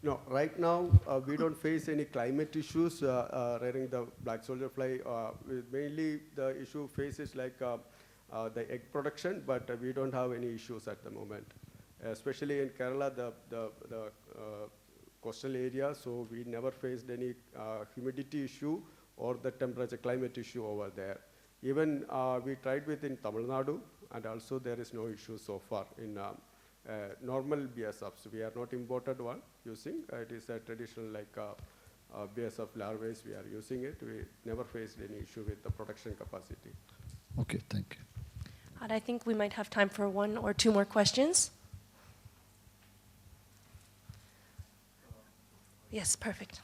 No, right now we don't face any climate issues rearing the black soldier fly. Mainly the issue faces like the egg production, but we don't have any issues at the moment. Especially in Kerala, the coastal area, so we never faced any humidity issue or the temperature climate issue over there. Even we tried with in Tamil Nadu, and also there is no issue so far in normal BSFs. We are not imported one using. It is a traditional like BSF larvae. We are using it. We never faced any issue with the production capacity. Okay, thank you. And I think we might have time for 1 or 2 more questions. Yes, perfect.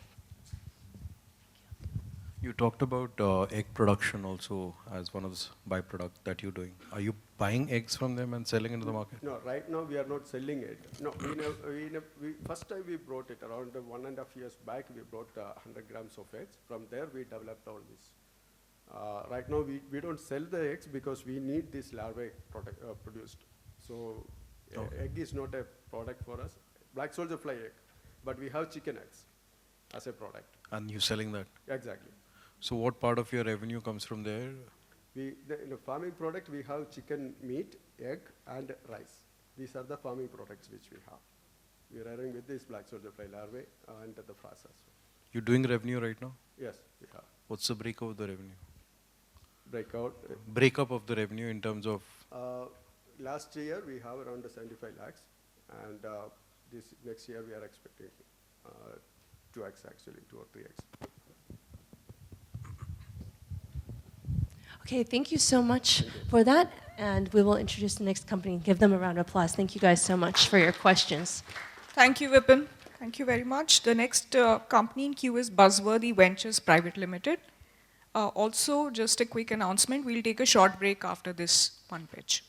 You talked about egg production also as one of the byproducts that you're doing. Are you buying eggs from them and selling into the market? No, right now we are not selling it. No, first time we brought it around 1.5 years back. We brought 100 grams of eggs. From there we developed all this. Right now we don't sell the eggs because we need this larvae produced. So egg is not a product for us. Black soldier fly egg, but we have chicken eggs as a product. And you're selling that? Exactly. So what part of your revenue comes from there? In the farming product, we have chicken meat, egg, and rice. These are the farming products which we have. We are rearing with this black soldier fly larvae and the frass as well. You're doing revenue right now? Yes, we have. What's the breakup of the revenue? Breakup of the revenue in terms of? Last year we have around 75 lakhs, and this next year we are expecting 2x actually, 2 or 3x. Okay, thank you so much for that. And we will introduce the next company. Give them a round of applause. Thank you guys so much for your questions. Thank you, Vipin. Thank you very much. The next company in queue is Buzzworthy Ventures Private Limited. Also, just a quick announcement, we'll take a short break after this one pitch.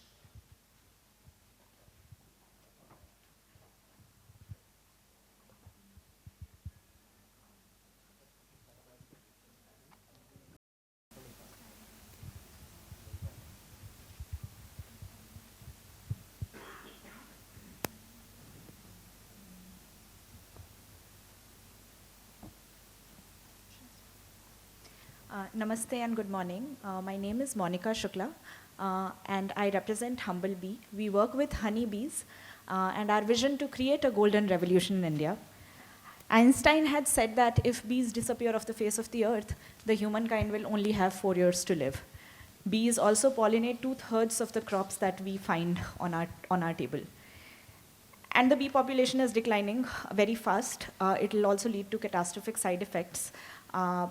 Namaste and good morning. My name is Monica Shukla and I represent Humble Bee. We work with honeybees and our vision to create a golden revolution in India. Einstein had said that if bees disappear off the face of the earth, the humankind will only have 4 years to live. Bees also pollinate 2/3 of the crops that we find on our table. And the bee population is declining very fast. It will also lead to catastrophic side effects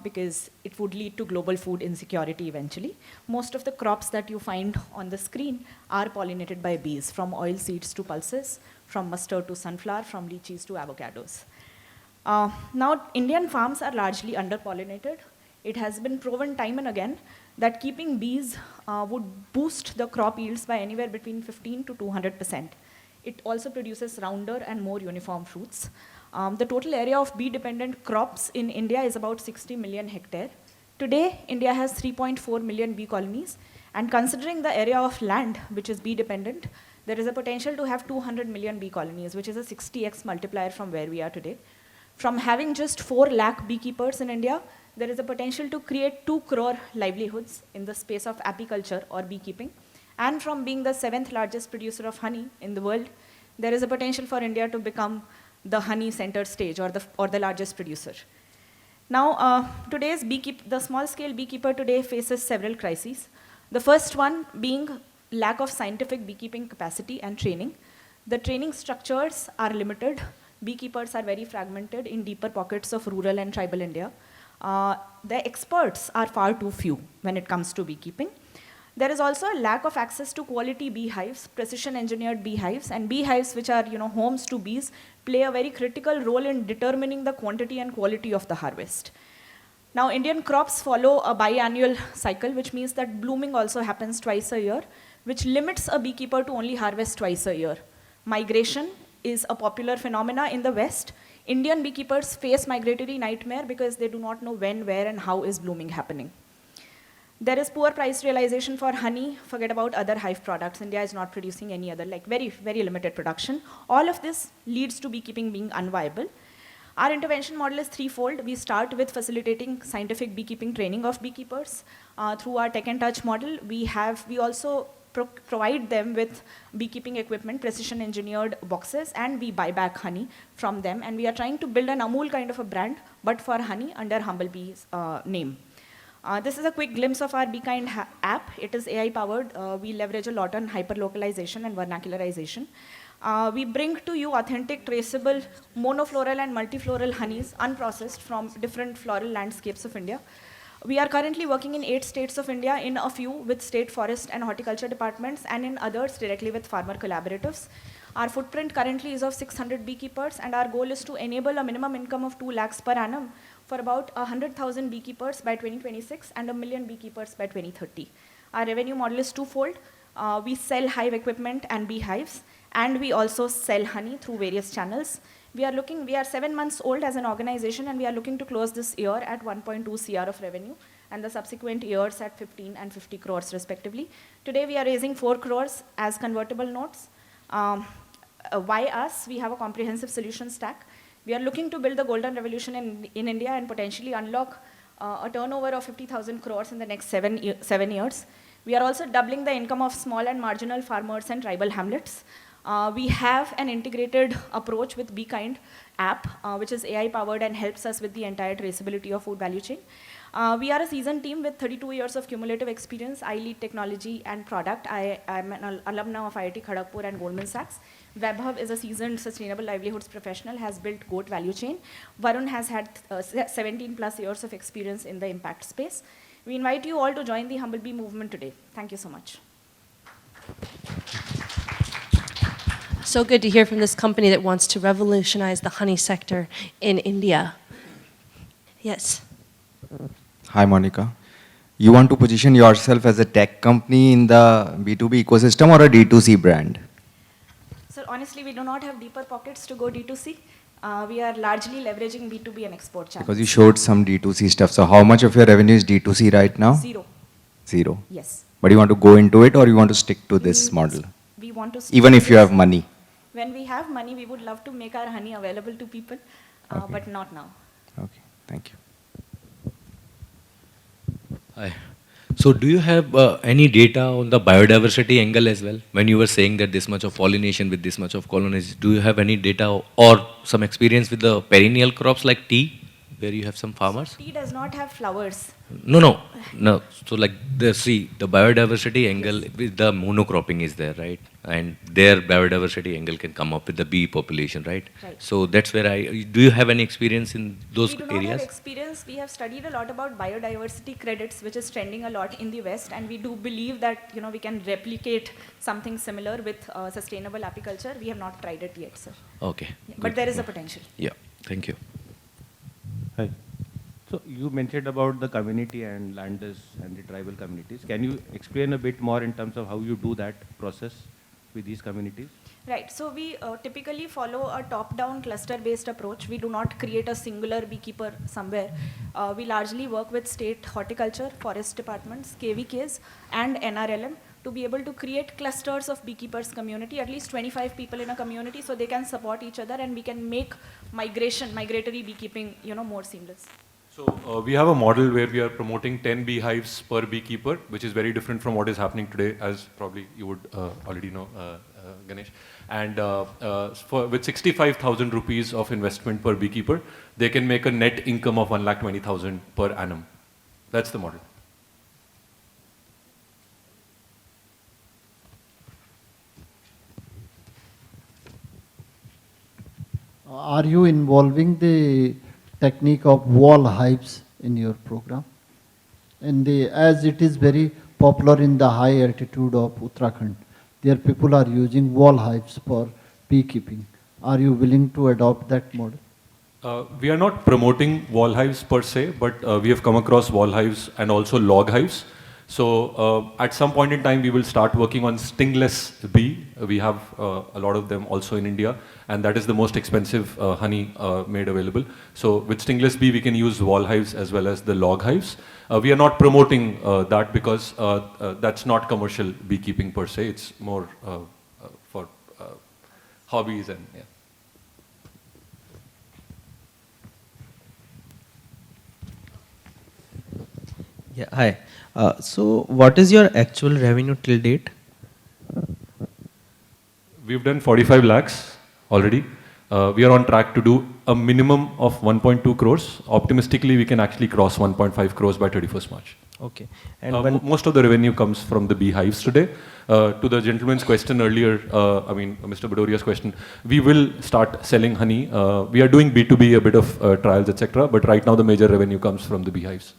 because it would lead to global food insecurity eventually. Most of the crops that you find on the screen are pollinated by bees, from oil seeds to pulses, from mustard to sunflower, from lychees to avocados. Now, Indian farms are largely underpollinated. It has been proven time and again that keeping bees would boost the crop yields by anywhere between 15 to 200%. It also produces rounder and more uniform fruits. The total area of bee-dependent crops in India is about 60 million hectare. Today, India has 3.4 million bee colonies, and considering the area of land which is bee-dependent, there is a potential to have 200 million bee colonies, which is a 60x multiplier from where we are today. From having just 4 lakh beekeepers in India, there is a potential to create 2 crore livelihoods in the space of apiculture or beekeeping. And from being the 7th largest producer of honey in the world, there is a potential for India to become the honey center stage or the largest producer. Now, the small-scale beekeeper today faces several crises. The first one being lack of scientific beekeeping capacity and training. The training structures are limited. Beekeepers are very fragmented in deeper pockets of rural and tribal India. The experts are far too few when it comes to beekeeping. There is also a lack of access to quality beehives, precision-engineered beehives, and beehives which are homes to bees play a very critical role in determining the quantity and quality of the harvest. Now, Indian crops follow a biannual cycle, which means that blooming also happens twice a year, which limits a beekeeper to only harvest twice a year. Migration is a popular phenomena in the West. Indian beekeepers face migratory nightmare because they do not know when, where, and how is blooming happening. There is poor price realization for honey. Forget about other hive products. India is not producing any other, like very, very limited production. All of this leads to beekeeping being unviable. Our intervention model is threefold. We start with facilitating scientific beekeeping training of beekeepers. Through our Tech and Touch model, we also provide them with beekeeping equipment, precision engineered boxes, and we buy back honey from them. And we are trying to build an Amul kind of a brand, but for honey under Humblebee's name. This is a quick glimpse of our BeeKind app. It is AI powered. We leverage a lot on hyperlocalization and vernacularization. We bring to you authentic, traceable, monofloral and multifloral honeys, unprocessed from different floral landscapes of India. We are currently working in 8 states of India, in a few with state forest and horticulture departments, and in others directly with farmer collaboratives. Our footprint currently is of 600 beekeepers, and our goal is to enable a minimum income of 2 lakhs per annum for about 100,000 beekeepers by 2026 and 1 million beekeepers by 2030. Our revenue model is twofold. We sell hive equipment and beehives, and we also sell honey through various channels. We are 7 months old as an organization, and we are looking to close this year at 1.2 CR of revenue, and the subsequent years at 15 and 50 crores respectively. Today we are raising 4 crores as convertible notes. Why us? We have a comprehensive solution stack. We are looking to build the golden revolution in India and potentially unlock a turnover of 50,000 crores in the next 7 years. We are also doubling the income of small and marginal farmers and tribal hamlets. We have an integrated approach with BeeKind app, which is AI powered and helps us with the entire traceability of food value chain. We are a seasoned team with 32 years of cumulative experience. I lead technology and product. I am an alumna of IIT Kharagpur and Goldman Sachs. Vaibhav is a seasoned sustainable livelihoods professional, has built goat value chain. Varun has had 17 plus years of experience in the impact space. We invite you all to join the Humblebee movement today. Thank you so much. So good to hear from this company that wants to revolutionize the honey sector in India. Yes. Hi, Monica. You want to position yourself as a tech company in the B2B ecosystem or a D2C brand? So honestly, we do not have deeper pockets to go D2C. We are largely leveraging B2B and export channels. Because you showed some D2C stuff. So how much of your revenue is D2C right now? Zero. Zero? Yes. But you want to go into it or you want to stick to this model? We want to even if you have money? When we have money, we would love to make our honey available to people, but not now. Okay, thank you. Hi. So do you have any data on the biodiversity angle as well? When you were saying that this much of pollination with this much of colonization, do you have any data or some experience with the perennial crops like tea, where you have some farmers? Tea does not have flowers. No. So like the biodiversity angle with the monocropping is there, right? And their biodiversity angle can come up with the bee population, right? Right. So that's where do you have any experience in those We do areas? not have experience. We have studied a lot about biodiversity credits, which is trending a lot in the West, and we do believe that we can replicate something similar with sustainable apiculture. We have not tried it yet, sir. Okay. Yeah, but there is a potential. Yeah. Thank you. Hi. So you mentioned about the community and landers and the tribal communities. Can you explain a bit more in terms of how you do that process with these communities? Right, so we typically follow a top-down cluster-based approach. We do not create a singular beekeeper somewhere. We largely work with state horticulture, forest departments, KVKs, and NRLM to be able to create clusters of beekeepers community, at least 25 people in a community, so they can support each other and we can make migratory beekeeping, more seamless. So we have a model where we are promoting 10 beehives per beekeeper, which is very different from what is happening today, as probably you would already know, Ganesh. And with 65,000 rupees of investment per beekeeper, they can make a net income of 1,20,000 per annum. That's the model. Are you involving the technique of wall hives in your program? And as it is very popular in the high altitude of Uttarakhand, there people are using wall hives for beekeeping. Are you willing to adopt that model? We are not promoting wall hives per se, but we have come across wall hives and also log hives. So at some point in time, we will start working on stingless bee. We have a lot of them also in India, and that is the most expensive honey made available. So with stingless bee, we can use wall hives as well as the log hives. We are not promoting that because that's not commercial beekeeping per se. It's more for hobbies and yeah. Yeah, hi. So what is your actual revenue till date? We've done 45 lakhs already. We are on track to do a minimum of 1.2 crores. Optimistically, we can actually cross 1.5 crores by 31st March. Okay. And most of the revenue comes from the beehives today. To the gentleman's question earlier, Mr. Badoria's question, we will start selling honey. We are doing B2B, a bit of trials, etc. But right now, the major revenue comes from the beehives.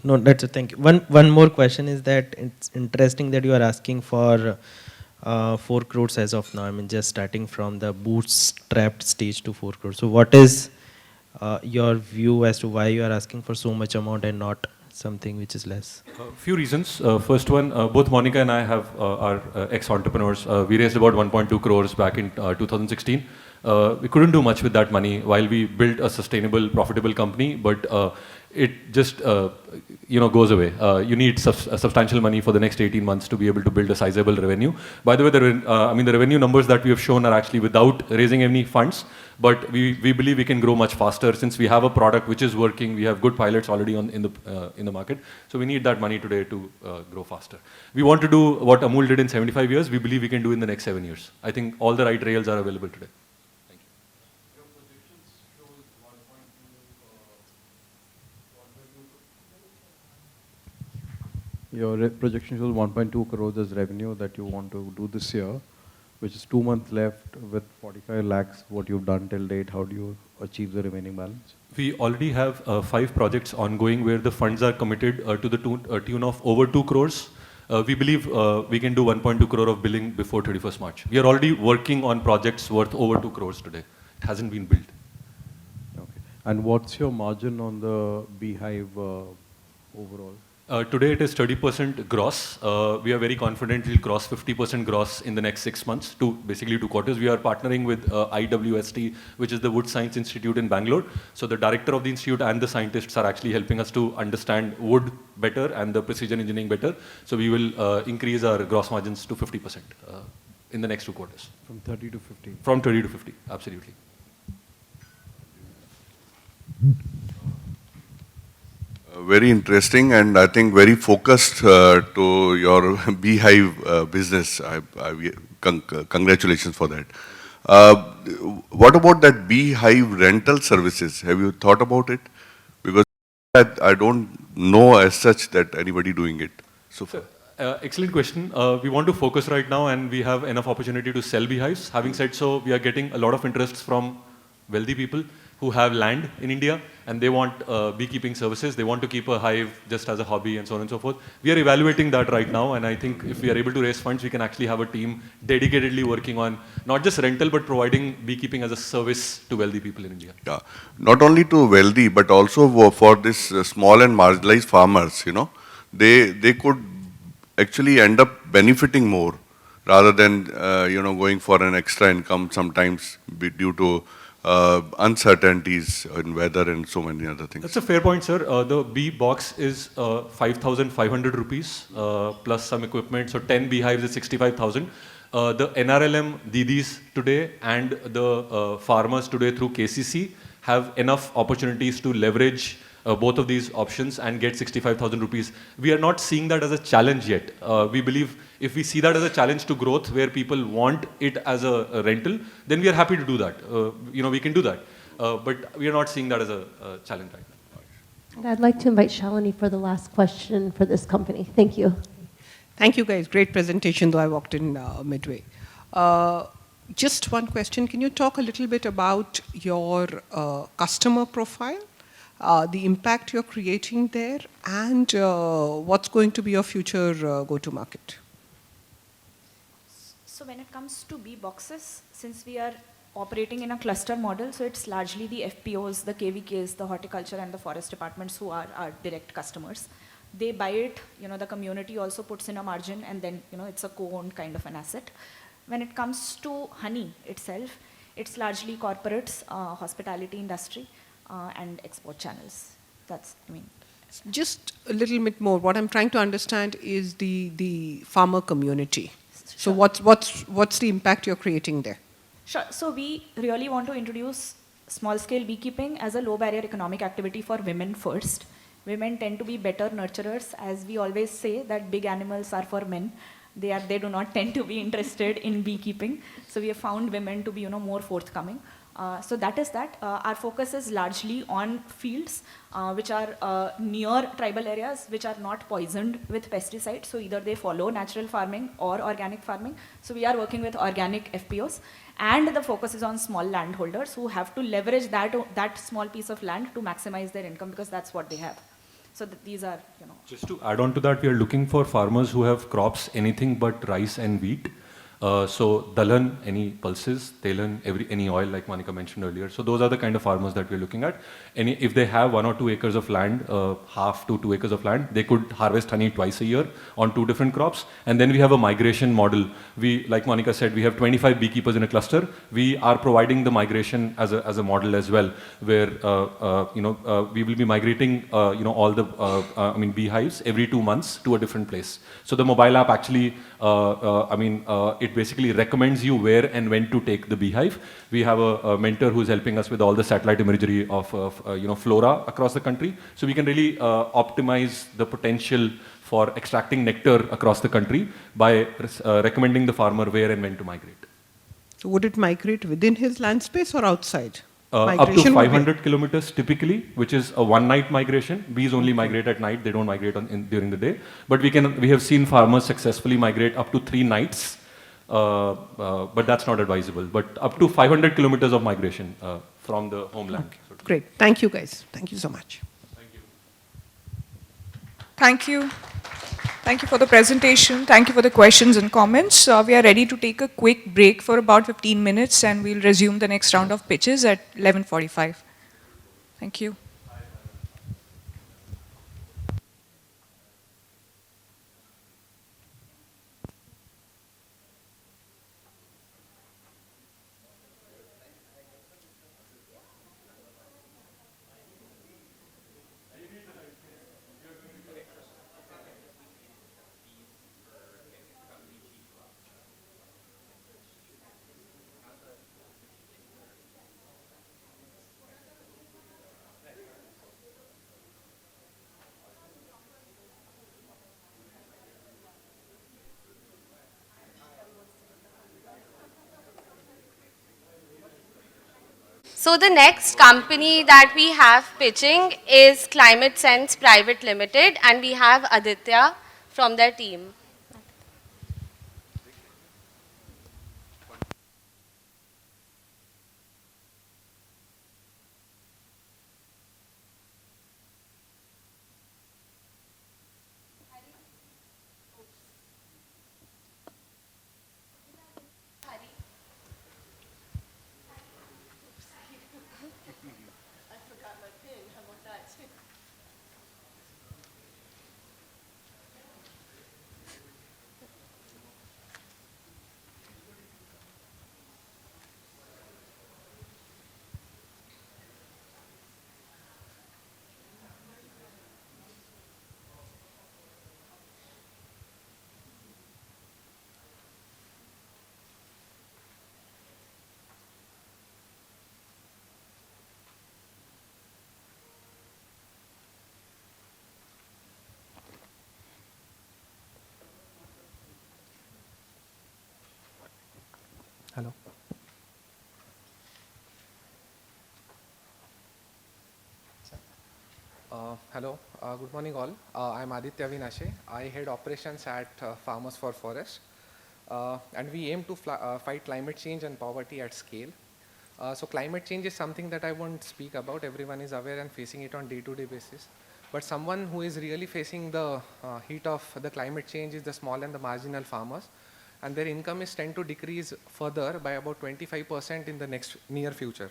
No, that's a thank you. One more question is that it's interesting that you are asking for 4 crores as of now. I mean, just starting from the bootstrapped stage to 4 crores. So what is your view as to why you are asking for so much amount and not something which is less? Few reasons. First one, both Monica and I are ex-entrepreneurs. We raised about 1.2 crores back in 2016. We couldn't do much with that money while we built a sustainable, profitable company, but it just goes away. You need substantial money for the next 18 months to be able to build a sizable revenue. By the way, the revenue numbers that we have shown are actually without raising any funds, but we believe we can grow much faster since we have a product which is working. We have good pilots already in the market, so we need that money today to grow faster. We want to do what Amul did in 75 years. We believe we can do in the next 7 years. I think all the right rails are available today. Your projection shows 1.2 crores as revenue that you want to do this year, which is 2 months left with 45 lakhs. What you've done till date, how do you achieve the remaining balance? We already have 5 projects ongoing where the funds are committed to the tune of over 2 crores. We believe we can do 1.2 crore of billing before 31st March. We are already working on projects worth over 2 crores today. It hasn't been built. Okay. And what's your margin on the beehive overall? Today it is 30% gross. We are very confident we'll cross 50% gross in the next 6 months, basically 2 quarters. We are partnering with IWST, which is the Wood Science Institute in Bangalore. So the director of the institute and the scientists are actually helping us to understand wood better and the precision engineering better. So we will increase our gross margins to 50% in the next 2 quarters. From 30 to 50? From 30 to 50, absolutely. Very interesting, and I think very focused to your beehive business. Congratulations for that. What about that beehive rental services? Have you thought about it? Because I don't know as such that anybody doing it so far. Excellent question. We want to focus right now, and we have enough opportunity to sell beehives. Having said so, we are getting a lot of interest from wealthy people. who have land in India and they want beekeeping services. They want to keep a hive just as a hobby and so on and so forth. We are evaluating that right now, and I think if we are able to raise funds, we can actually have a team dedicatedly working on not just rental, but providing beekeeping as a service to wealthy people in India. Yeah, not only to wealthy, but also for this small and marginalized farmers, you know, they could actually end up benefiting more rather than, you know, going for an extra income sometimes due to uncertainties in weather and so many other things. That's a fair point, sir. The bee box is 5,500 rupees plus some equipment. So 10 beehives is 65,000. The NRLM Didis today and the farmers today through KCC have enough opportunities to leverage both of these options and get 65,000 rupees. We are not seeing that as a challenge yet. We believe if we see that as a challenge to growth where people want it as a rental, then we are happy to do that. You know, we can do that. But we are not seeing that as a challenge right now. And I'd like to invite Shalini for the last question for this company. Thank you. Thank you, guys. Great presentation, though I walked in midway. Just one question. Can you talk a little bit about your customer profile, the impact you're creating there, and what's going to be your future go-to-market? So when it comes to bee boxes, since we are operating in a cluster model, so it's largely the FPOs, the KVKs, the horticulture and the forest departments who are our direct customers. They buy it, you know, the community also puts in a margin, and then, you know, it's a co-owned kind of an asset. When it comes to honey itself, it's largely corporates, hospitality industry, and export channels. That's, I mean. Just a little bit more. What I'm trying to understand is the farmer community. So what's the impact you're creating there? Sure. So we really want to introduce small-scale beekeeping as a low-barrier economic activity for women first. Women tend to be better nurturers, as we always say that big animals are for men. They do not tend to be interested in beekeeping. So we have found women to be, you know, more forthcoming. So that is that. Our focus is largely on fields which are near tribal areas, which are not poisoned with pesticides. So either they follow natural farming or organic farming. So we are working with organic FPOs. And the focus is on small landholders who have to leverage that small piece of land to maximize their income, because that's what they have. So these are, you know. Just to add on to that, we are looking for farmers who have crops anything but rice and wheat. So dalan, any pulses, telan, any oil like Monica mentioned earlier. So those are the kind of farmers that we're looking at. If they have 1 or 2 acres of land, half to 2 acres of land, they could harvest honey twice a year on 2 different crops. And then we have a migration model. Like Monica said, we have 25 beekeepers in a cluster. We are providing the migration as a model as well, where we will be migrating all the beehives every 2 months to a different place. So the mobile app actually it basically recommends you where and when to take the beehive. We have a mentor who's helping us with all the satellite imagery of flora across the country. So we can really optimize the potential for extracting nectar across the country by recommending the farmer where and when to migrate. So would it migrate within his land space or outside? Up to 500 kilometers typically, which is a one-night migration. Bees only migrate at night; they don't migrate during the day. But we have seen farmers successfully migrate up to 3 nights, but that's not advisable. But up to 500 kilometers of migration from the homeland. Okay. Great. Thank you, guys. Thank you so much. Thank you. Thank you. Thank you for the presentation. Thank you for the questions and comments. We are ready to take a quick break for about 15 minutes, and we'll resume the next round of pitches at 11:45. Thank you. So the next company that we have pitching is Climate Sense Private Limited, and we have Aditya from their team. Hello, good morning all. I'm Aditya Vinashe. I head operations at Farmers for Forest. And we aim to fight climate change and poverty at scale. So climate change is something that I won't speak about. Everyone is aware and facing it on day-to-day basis. But someone who is really facing the heat of the climate change is the small and the marginal farmers. And their income is tend to decrease further by about 25% in the next near future.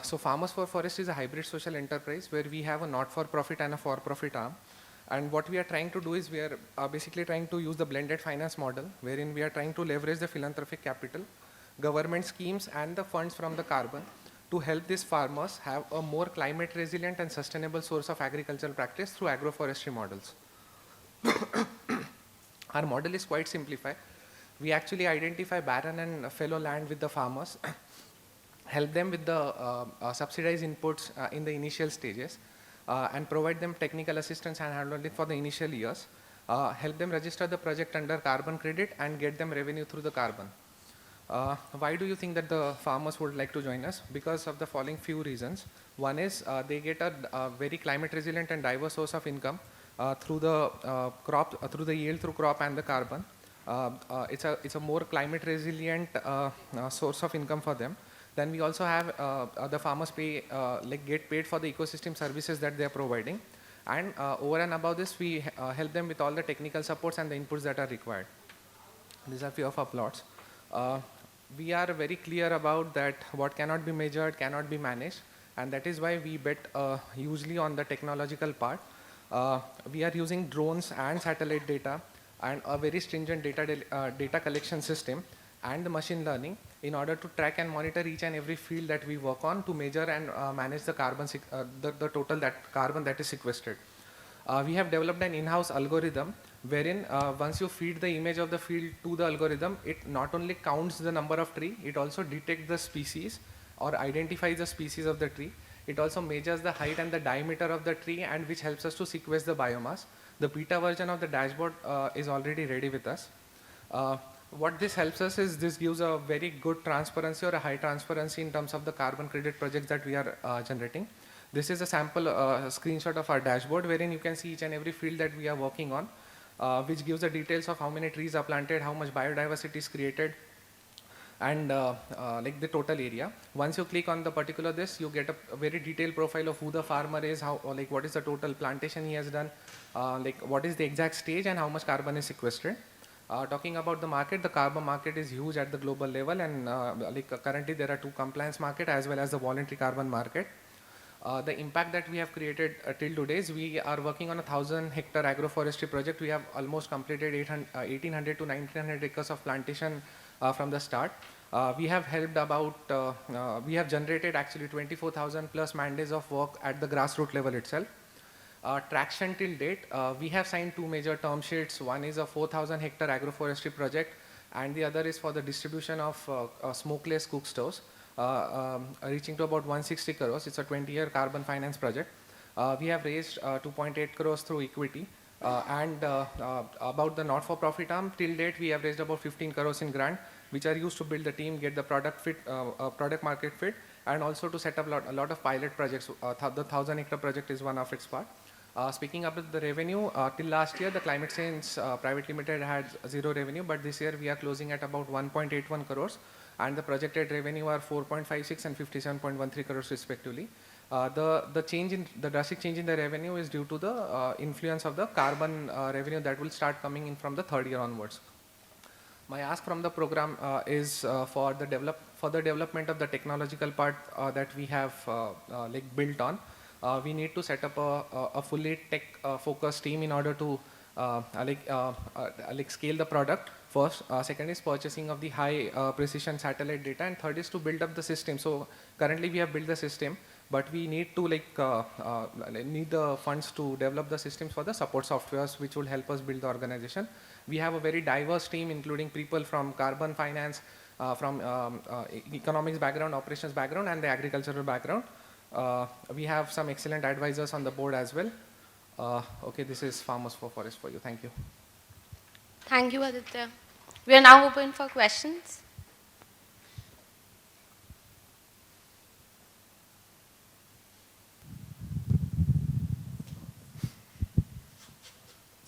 So Farmers for Forest is a hybrid social enterprise where we have a not-for-profit and a for-profit arm. And what we are trying to do is we are basically trying to use the blended finance model, wherein we are trying to leverage the philanthropic capital, government schemes and the funds from the carbon to help these farmers have a more climate resilient and sustainable source of agricultural practice through agroforestry models. Our model is quite simplified. We actually identify barren and fallow land with the farmers, help them with the subsidized inputs in the initial stages, and provide them technical assistance and handholding for the initial years, help them register the project under carbon credit and get them revenue through the carbon. Why do you think that the farmers would like to join us? Because of the following few reasons. One is they get a very climate resilient and diverse source of income through the crop, through the yield through crop and the carbon. It's a more climate resilient source of income for them. Then we also have the farmers get paid for the ecosystem services that they are providing. And over and above this, we help them with all the technical supports and the inputs that are required. These are few of our plots. We are very clear about that what cannot be measured cannot be managed, and that is why we bet hugely on the technological part. We are using drones and satellite data and a very stringent data collection system and the machine learning in order to track and monitor each and every field that we work on to measure and manage the carbon, the total carbon that is sequestered. We have developed an in-house algorithm wherein once you feed the image of the field to the algorithm, it not only counts the number of tree, it also detects the species or identifies the species of the tree. It also measures the height and the diameter of the tree, and which helps us to sequester the biomass. The beta version of the dashboard is already ready with us. What this helps us is this gives a very good transparency or a high transparency in terms of the carbon credit projects that we are generating. This is a sample screenshot of our dashboard wherein you can see each and every field that we are working on, which gives the details of how many trees are planted, how much biodiversity is created, and like the total area. Once you click on the particular this, you get a very detailed profile of who the farmer is, how like what is the total plantation he has done, like what is the exact stage and how much carbon is sequestered. Talking about the market, the carbon market is huge at the global level, and currently there are two compliance market as well as the voluntary carbon market. The impact that we have created till today is we are working on a 1,000-hectare agroforestry project. We have almost completed 1,800 to 1,900 acres of plantation from the start. We have helped about, we have generated actually 24,000 plus man days of work at the grassroots level itself. Traction till date, we have signed two major term sheets. One is a 4,000-hectare agroforestry project, and the other is for the distribution of smokeless cook stoves, reaching to about 160 crores. It's a 20-year carbon finance project. We have raised 2.8 crores through equity. And about the not-for-profit arm, till date we have raised about 15 crores in grant, which are used to build the team, get the product fit, product market fit, and also to set up a lot of pilot projects. The 1,000-hectare project is one of its part. Speaking about the revenue, till last year the Climate Change Private Limited had zero revenue, but this year we are closing at about 1.81 crores, and the projected revenue are 4.56 and 57.13 crores respectively. The drastic change in the revenue is due to the influence of the carbon revenue that will start coming in from the third year onwards. My ask from the program is for the development of the technological part that we have built on. We need to set up a fully tech focused team in order to scale the product. First, second is purchasing of the high precision satellite data, and third is to build up the system. So currently we have built the system, but we need to need the funds to develop the systems for the support softwares which will help us build the organization. We have a very diverse team, including people from carbon finance, from economics background, operations background, and the agricultural background. We have some excellent advisors on the board as well. Okay, this is Farmers for Forest for you. Thank you. Thank you, Aditya. We are now open for questions.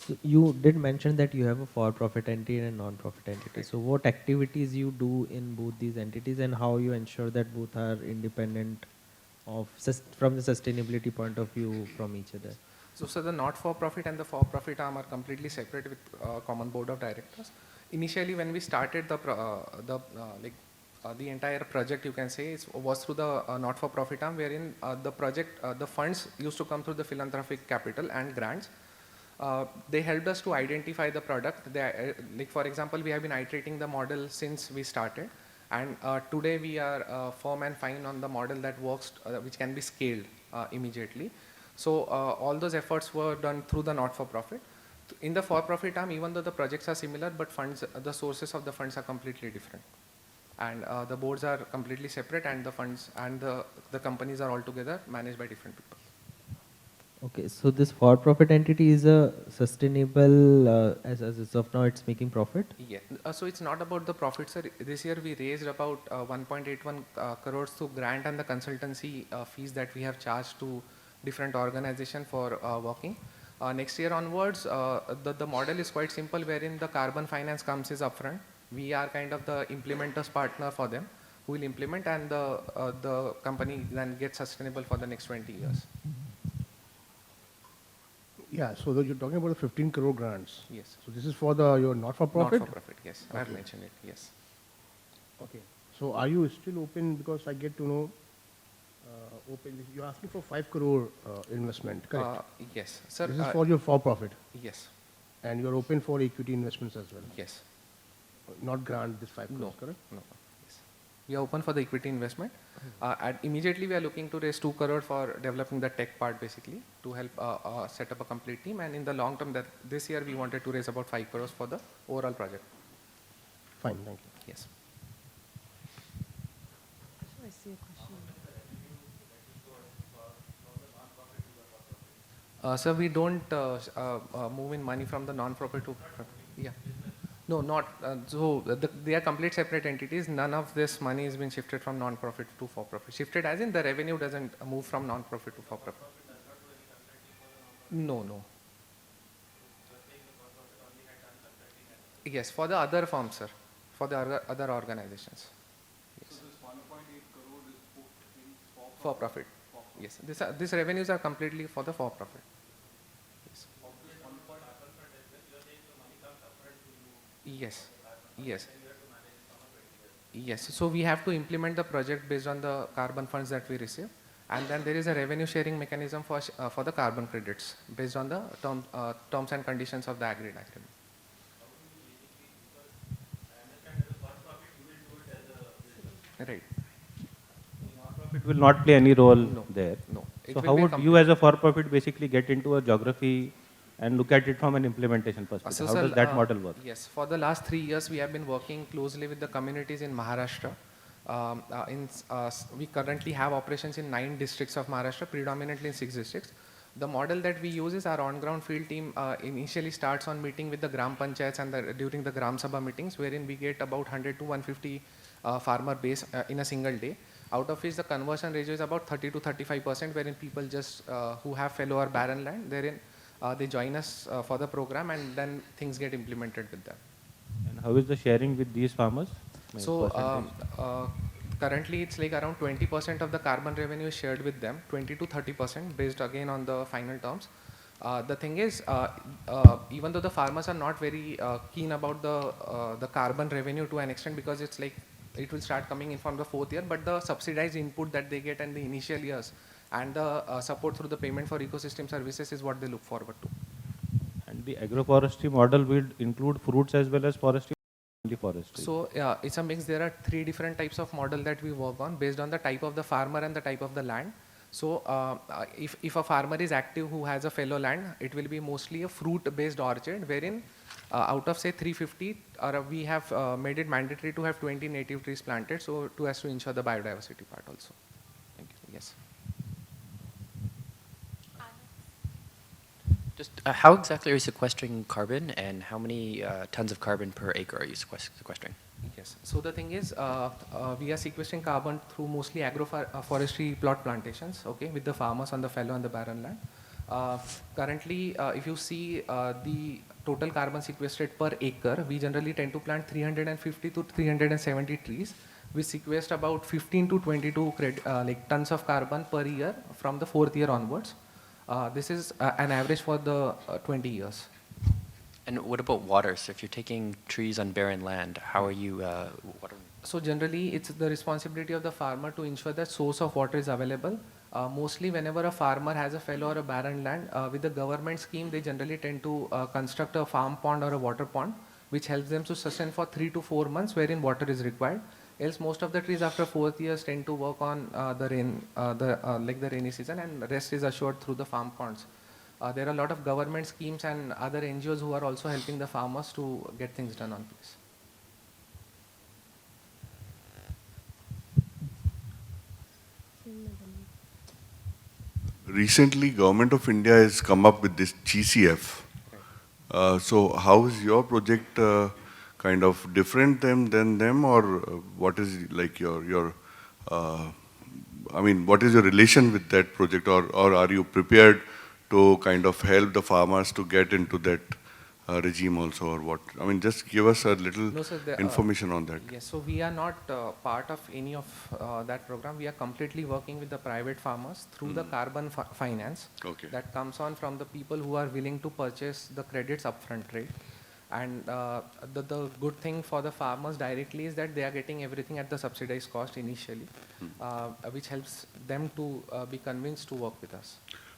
So you did mention that you have a for-profit entity and a non-profit entity. So what activities you do in both these entities and how you ensure that both are independent of from the sustainability point of view from each other? So the not-for-profit and the for-profit arm are completely separate with common board of directors. Initially, when we started the entire project, you can say, was through the not-for-profit arm, wherein the funds used to come through the philanthropic capital and grants. They helped us to identify the product. Like for example, we have been iterating the model since we started, and today we are firm and fine on the model that works, which can be scaled immediately. So all those efforts were done through the not-for-profit. In the for-profit arm, even though the projects are similar, but the sources of the funds are completely different. And the boards are completely separate, and the funds and the companies are altogether managed by different people. Okay, so this for-profit entity is a sustainable, as of now it's making profit? Yeah, so it's not about the profit, sir. This year we raised about 1.81 crores through grant and the consultancy fees that we have charged to different organizations for working. Next year onwards, the model is quite simple, wherein the carbon finance comes is upfront. We are kind of the implementers partner for them, who will implement, and the company then gets sustainable for the next 20 years. Yeah, so you're talking about the 15 crore grants. Yes. So this is for your not-for-profit? Not-for-profit, yes. Okay. I have mentioned it, yes. Okay. So are you still open, because I get to know, you're asking for 5 crore investment, correct? Yes, sir. This is for your for-profit? Yes. And you're open for equity investments as well? Yes. Not grant this 5 crores, no, correct? No. Yes. We are open for the equity investment. Immediately we are looking to raise 2 crore for developing the tech part, basically, to help set up a complete team. And in the long term, this year we wanted to raise about 5 crores for the overall project. Fine, thank you. Yes. I see a question. Sir, we don't move in money from the non-profit to profit. Yeah. No, not. They are complete separate entities. None of this money has been shifted from non-profit to for-profit. Shifted as in the revenue doesn't move from non-profit to for-profit. No. Yes, for the other firms, sir. For the other organizations. Yes. So this 1.8 crore is for-profit. Yes. These revenues are completely for the for-profit. Yes. Yes. Yes. So we have to implement the project based on the carbon funds that we receive, and then there is a revenue sharing mechanism for the carbon credits based on the terms and conditions of the agreed agreement. Right. It will not play any role there. No. So how would you as a for-profit basically get into a geography and look at it from an implementation perspective? How does that model work? Yes, for the last 3 years, we have been working closely with the communities in Maharashtra. We currently have operations in 9 districts of Maharashtra, predominantly in 6 districts. The model that we use is our on-ground field team initially starts on meeting with the Gram Panchayats and during the Gram Sabha meetings, wherein we get about 100 to 150 farmer base in a single day, out of which the conversion ratio is about 30 to 35%, wherein people just who have fallow or barren land, they join us for the program, and then things get implemented with them. And how is the sharing with these farmers? So currently it's like around 20% of the carbon revenue is shared with them, 20 to 30% based again on the final terms. The thing is, even though the farmers are not very keen about the carbon revenue to an extent, because it's like it will start coming in from the 4th year, but the subsidized input that they get in the initial years and the support through the payment for ecosystem services is what they look forward to. And the agroforestry model will include fruits as well as forestry? Only forestry? So it's a mix. There are 3 different types of model that we work on based on the type of the farmer and the type of the land. So if a farmer is active who has a fallow land, it will be mostly a fruit-based orchard, wherein out of say 350, we have made it mandatory to have 20 native trees planted, so as to ensure the biodiversity part also. Thank you. Yes. Just how exactly are you sequestering carbon, and how many tons of carbon per acre are you sequestering? Yes. So the thing is, we are sequestering carbon through mostly agroforestry plot plantations, okay, with the farmers on the fallow and the barren land. Currently, if you see the total carbon sequestrated per acre, we generally tend to plant 350 to 370 trees. We sequester about 15 to 22 like tons of carbon per year from the 4th year onwards. This is an average for the 20 years. And what about water? So if you're taking trees on barren land, how are you watering? So generally, it's the responsibility of the farmer to ensure that source of water is available. Mostly whenever a farmer has a fallow or a barren land, with the government scheme, they generally tend to construct a farm pond or a water pond, which helps them to sustain for 3 to 4 months wherein water is required. Else most of the trees after 4th years tend to work on the rainy season, and rest is assured through the farm ponds. There are a lot of government schemes and other NGOs who are also helping the farmers to get things done on place. Recently, Government of India has come up with this GCF. So how is your project kind of different than them, or what is like your I mean, what is your relation with that project, or are you prepared to kind of help the farmers to get into that regime also, or what? I mean, just give us a little information on that. Yes, so we are not part of any of that program. We are completely working with the private farmers through the carbon finance that comes on from the people who are willing to purchase the credits upfront rate. And the good thing for the farmers directly is that they are getting everything at the subsidized cost initially, which helps them to be convinced to work with us.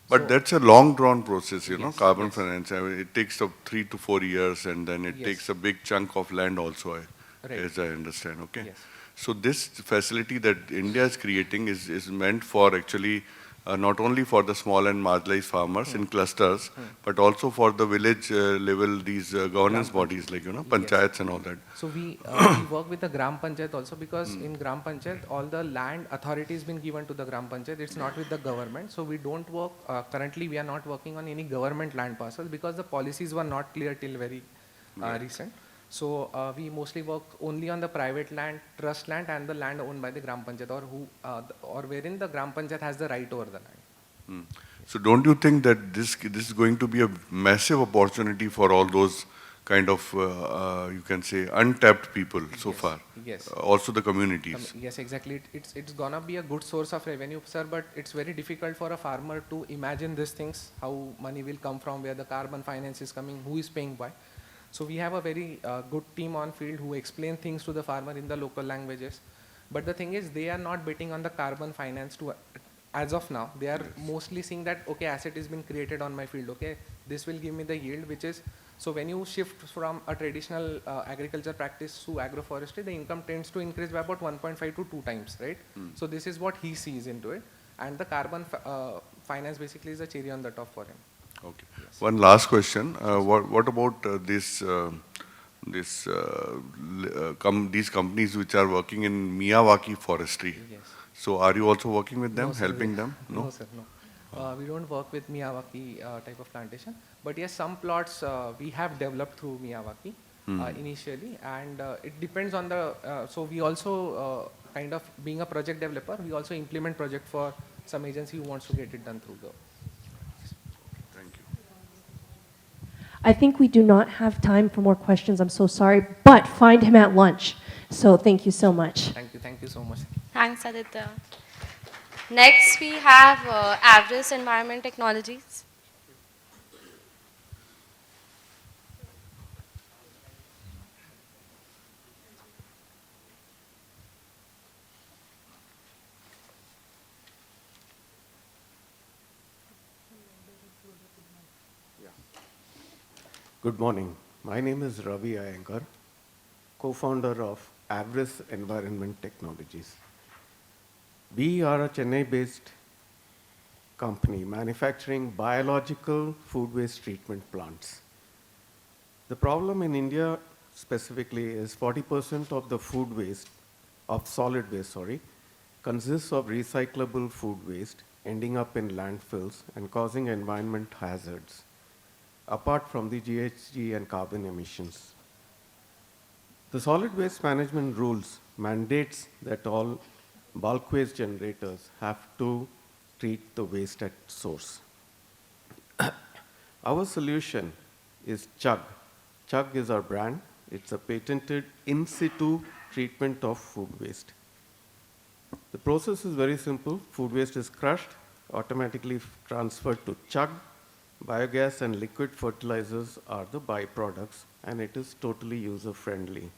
But So that's a long drawn process, you know, Yes, carbon yes. finance. I mean, it takes 3 to 4 years, and then it Yes. takes a big chunk of land also, Right. as I understand, okay? Yes. So this facility that India is creating is meant for actually not only for the small and marginalized farmers in clusters, but also for the village level, these governance bodies like, you know, panchayats and all that. So we work with the Gram Panchayat also, because in Gram Panchayat, all the land authority has been given to the Gram Panchayat. It's not with the government. So we don't work, currently we are not working on any government land parcels because the policies were not clear till very recent. So we mostly work only on the private land, trust land, and the land owned by the Gram Panchayat, or wherein the Gram Panchayat has the right over the land. So don't you think that this is going to be a massive opportunity for all those kind of, you can say, untapped people so far? Yes. Also the communities. Yes, exactly. It's gonna be a good source of revenue, sir, but it's very difficult for a farmer to imagine these things, how money will come from, where the carbon finance is coming, who is paying why. So we have a very good team on field who explain things to the farmer in the local languages. But the thing is, they are not betting on the carbon finance as of now. They are mostly seeing that, okay, asset has been created on my field, okay, this will give me the yield, which is, so when you shift from a traditional agriculture practice to agroforestry, the income tends to increase by about 1.5 to 2 times, right? So this is what he sees into it. And the carbon finance basically is a cherry on the top for him. Okay. Yes. One last question. What about these companies which are working in Miyawaki forestry? Yes. So are you also working with them, No, sir, helping them? No, sir, no. We don't work with Miyawaki type of plantation. But yes, some plots we have developed through Miyawaki initially. And it depends on the, so we also kind of, being a project developer, we also implement project for some agency who wants to get it done through the. I think we do not have time for more questions. I'm so sorry, but find him at lunch. So thank you so much. Thank you so much. Thanks, Aditya. Next, we have Avris Environment Technologies. Good morning. My name is Ravi Iyengar, co-founder of Avris Environment Technologies. We are a Chennai-based company manufacturing biological food waste treatment plants. The problem in India specifically is 40% of the food waste, of solid waste, consists of recyclable food waste ending up in landfills and causing environment hazards, apart from the GHG and carbon emissions. The solid waste management rules mandates that all bulk waste generators have to treat the waste at source. Our solution is Chug. Chug is our brand. It's a patented in situ treatment of food waste. The process is very simple. Food waste is crushed, automatically transferred to Chug. Biogas and liquid fertilizers are the byproducts, and it is totally user-friendly.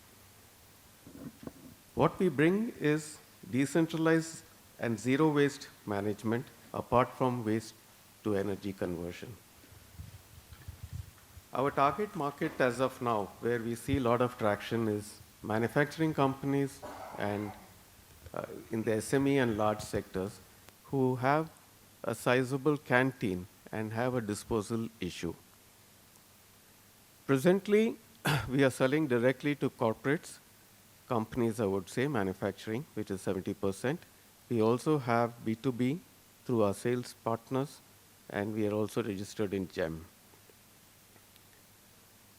What we bring is decentralized and zero waste management apart from waste to energy conversion. Our target market as of now, where we see a lot of traction, is manufacturing companies and in the SME and large sectors who have a sizable canteen and have a disposal issue. Presently, we are selling directly to corporates, companies, I would say, manufacturing, which is 70%. We also have B2B through our sales partners, and we are also registered in GEM.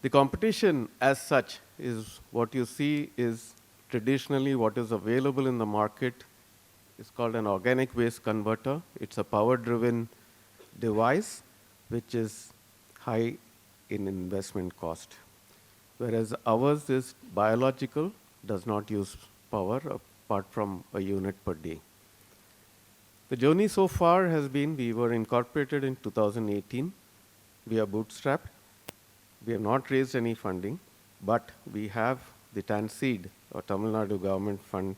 The competition as such is what you see is traditionally what is available in the market. It's called an organic waste converter. It's a power-driven device which is high in investment cost. Whereas ours is biological, does not use power apart from a unit per day. The journey so far has been, we were incorporated in 2018. We are bootstrapped. We have not raised any funding, but we have the TANSEED, or Tamil Nadu Government Fund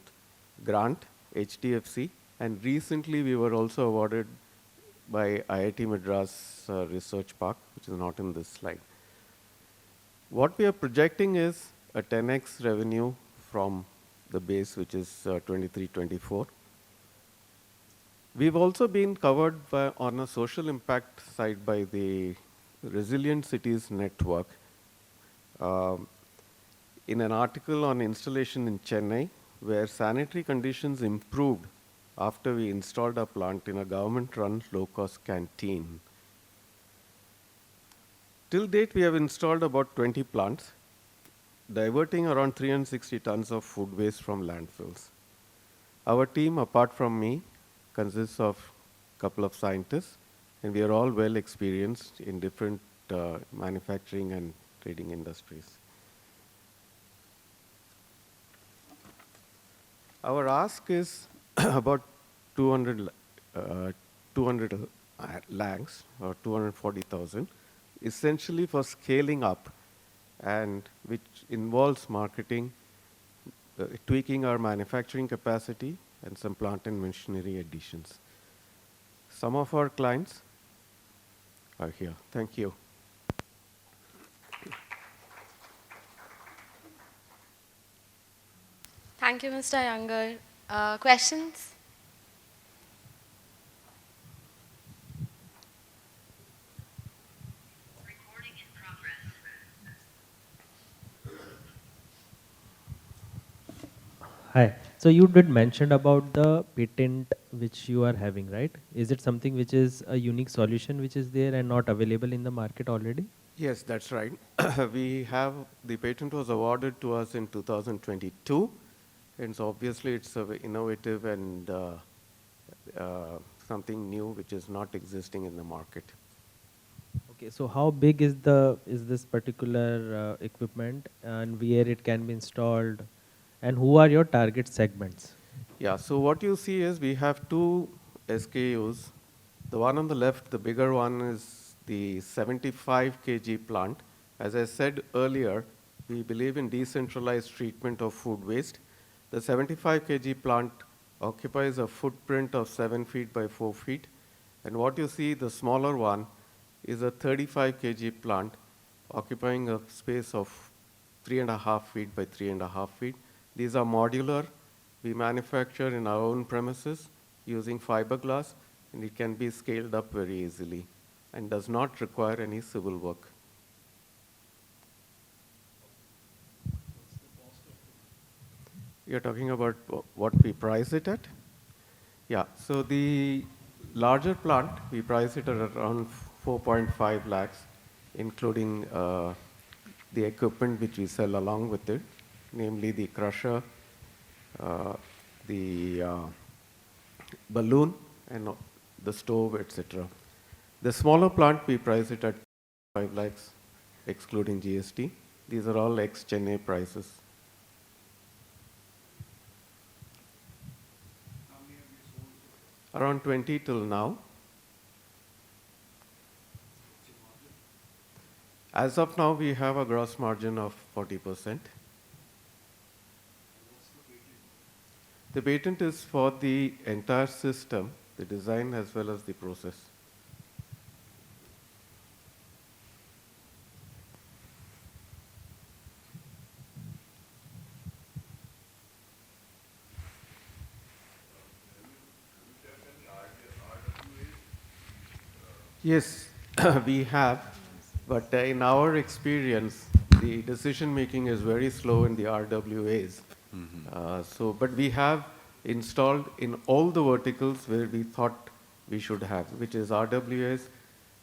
grant, HDFC, and recently we were also awarded by IIT Madras Research Park, which is not in this slide. What we are projecting is a 10x revenue from the base, which is 23-24. We've also been covered on a social impact side by the Resilient Cities Network. In an article on installation in Chennai, where sanitary conditions improved after we installed a plant in a government-run low-cost canteen. Till date, we have installed about 20 plants, diverting around 360 tons of food waste from landfills. Our team, apart from me, consists of a couple of scientists, and we are all well experienced in different manufacturing and trading industries. Our ask is about 200 lakhs or 240,000, essentially for scaling up, and which involves marketing, tweaking our manufacturing capacity, and some plant and machinery additions. Some of our clients are here. Thank you. Thank you, Mr. Younger. Questions? Hi. So you did mention about the patent which you are having, right? Is it something which is a unique solution which is there and not available in the market already? Yes, that's right. We have, the patent was awarded to us in 2022, and so obviously it's innovative and something new which is not existing in the market. Okay, so how big is this particular equipment, and where it can be installed, and who are your target segments? Yeah, so what you see is we have two SKUs. The one on the left, the bigger one, is the 75 kg plant. As I said earlier, we believe in decentralized treatment of food waste. The 75 kg plant occupies a footprint of 7 feet by 4 feet. And what you see, the smaller one, is a 35 kg plant occupying a space of 3.5 feet by 3.5 feet. These are modular. We manufacture in our own premises using fiberglass, and it can be scaled up very easily and does not require any civil work. You're talking about what we price it at? Yeah, so the larger plant, we price it at around 4.5 lakhs, including the equipment which we sell along with it, namely the crusher, the balloon, and the stove, etc. The smaller plant, we price it at 5 lakhs, excluding GST. These are all ex-Chennai prices. Around 20 till now. As of now, we have a gross margin of 40%. The patent is for the entire system, the design as well as the process. Yes, we have, but in our experience, the decision making is very slow in the RWAs. But we have installed in all the verticals where we thought we should have, which is RWAs,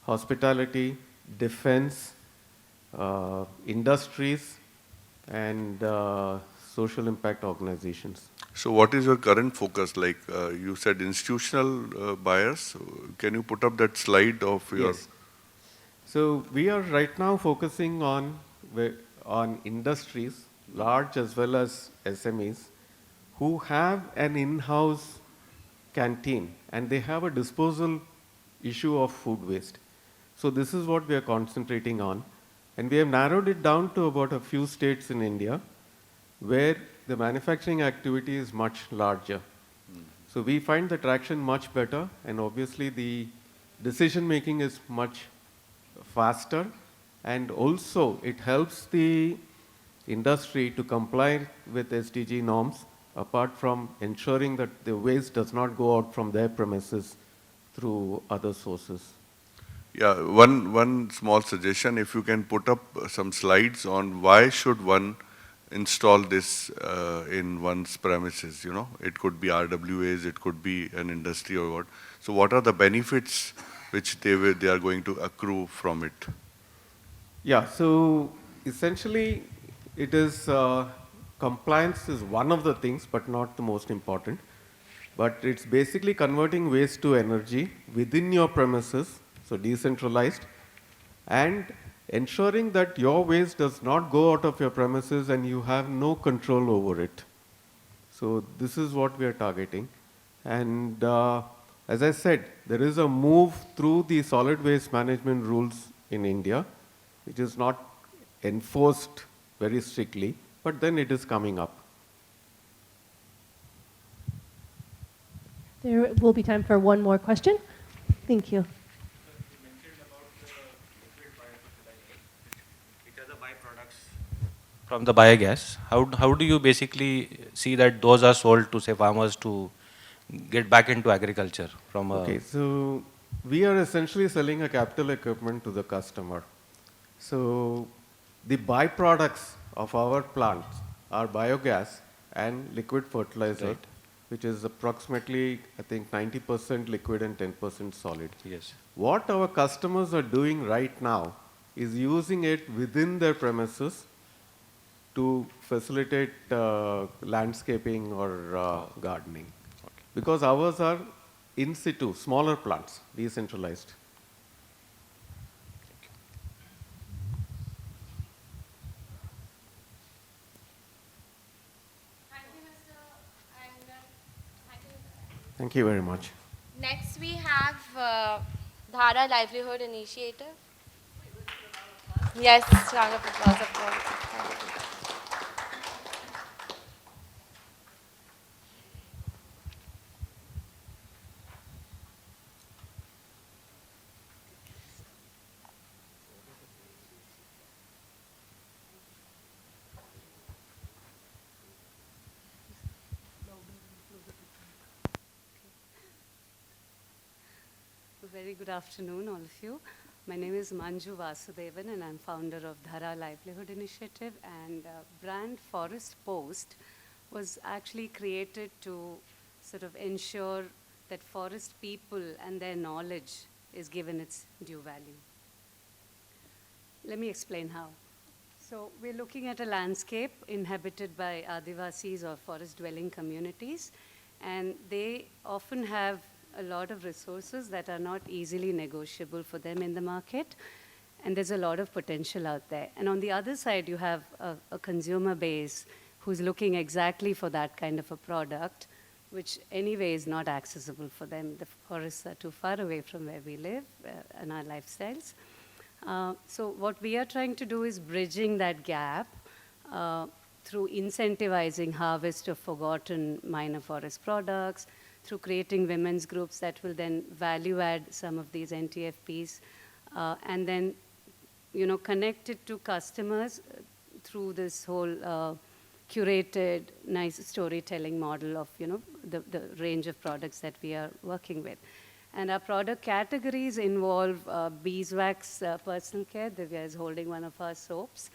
hospitality, defense, industries, and social impact organizations. So what is your current focus? Like you said, institutional buyers. Can you put up that slide of your? Yes. So we are right now focusing on industries, large as well as SMEs, who have an in-house canteen and they have a disposal issue of food waste. So this is what we are concentrating on. And we have narrowed it down to about a few states in India where the manufacturing activity is much larger. So we find the traction much better, and obviously the decision making is much faster, and also it helps the industry to comply with SDG norms, apart from ensuring that the waste does not go out from their premises through other sources. Yeah, one small suggestion, if you can put up some slides on why should one install this in one's premises, you know. It could be RWAs, it could be an industry or what. So what are the benefits which they are going to accrue from it? Yeah, so essentially it is compliance is one of the things, but not the most important. But it's basically converting waste to energy within your premises, so decentralized, and ensuring that your waste does not go out of your premises and you have no control over it. So this is what we are targeting. And as I said, there is a move through the solid waste management rules in India, which is not enforced very strictly, but then it is coming up. There will be time for one more question. Thank you. From the biogas, how do you basically see that those are sold to, say, farmers to get back into agriculture from a... Okay, so we are essentially selling a capital equipment to the customer. So the byproducts of our plants are biogas and liquid fertilizer, Right. which is approximately, I think, 90% liquid and 10% solid. Yes. What our customers are doing right now is using it within their premises to facilitate landscaping or gardening. Okay. Because ours are in situ, smaller plants, decentralized. Thank you very much. Next, we have Dhara Livelihood Initiative. Yes, round of applause, of course. Thank you. Very good afternoon, all of you. My name is Manju Vasudevan, and I'm founder of Dhara Livelihood Initiative. And brand Forest Post was actually created to sort of ensure that forest people and their knowledge is given its due value. Let me explain how. So we're looking at a landscape inhabited by Adivasis or forest-dwelling communities, and they often have a lot of resources that are not easily negotiable for them in the market. And there's a lot of potential out there. And on the other side, you have a consumer base who's looking exactly for that kind of a product, which anyway is not accessible for them. The forests are too far away from where we live and our lifestyles. So what we are trying to do is bridging that gap through incentivizing harvest of forgotten minor forest products, through creating women's groups that will then value add some of these NTFPs, and then connect it to customers through this whole curated, nice storytelling model of the range of products that we are working with. And our product categories involve beeswax personal care. Divya is holding one of our soaps.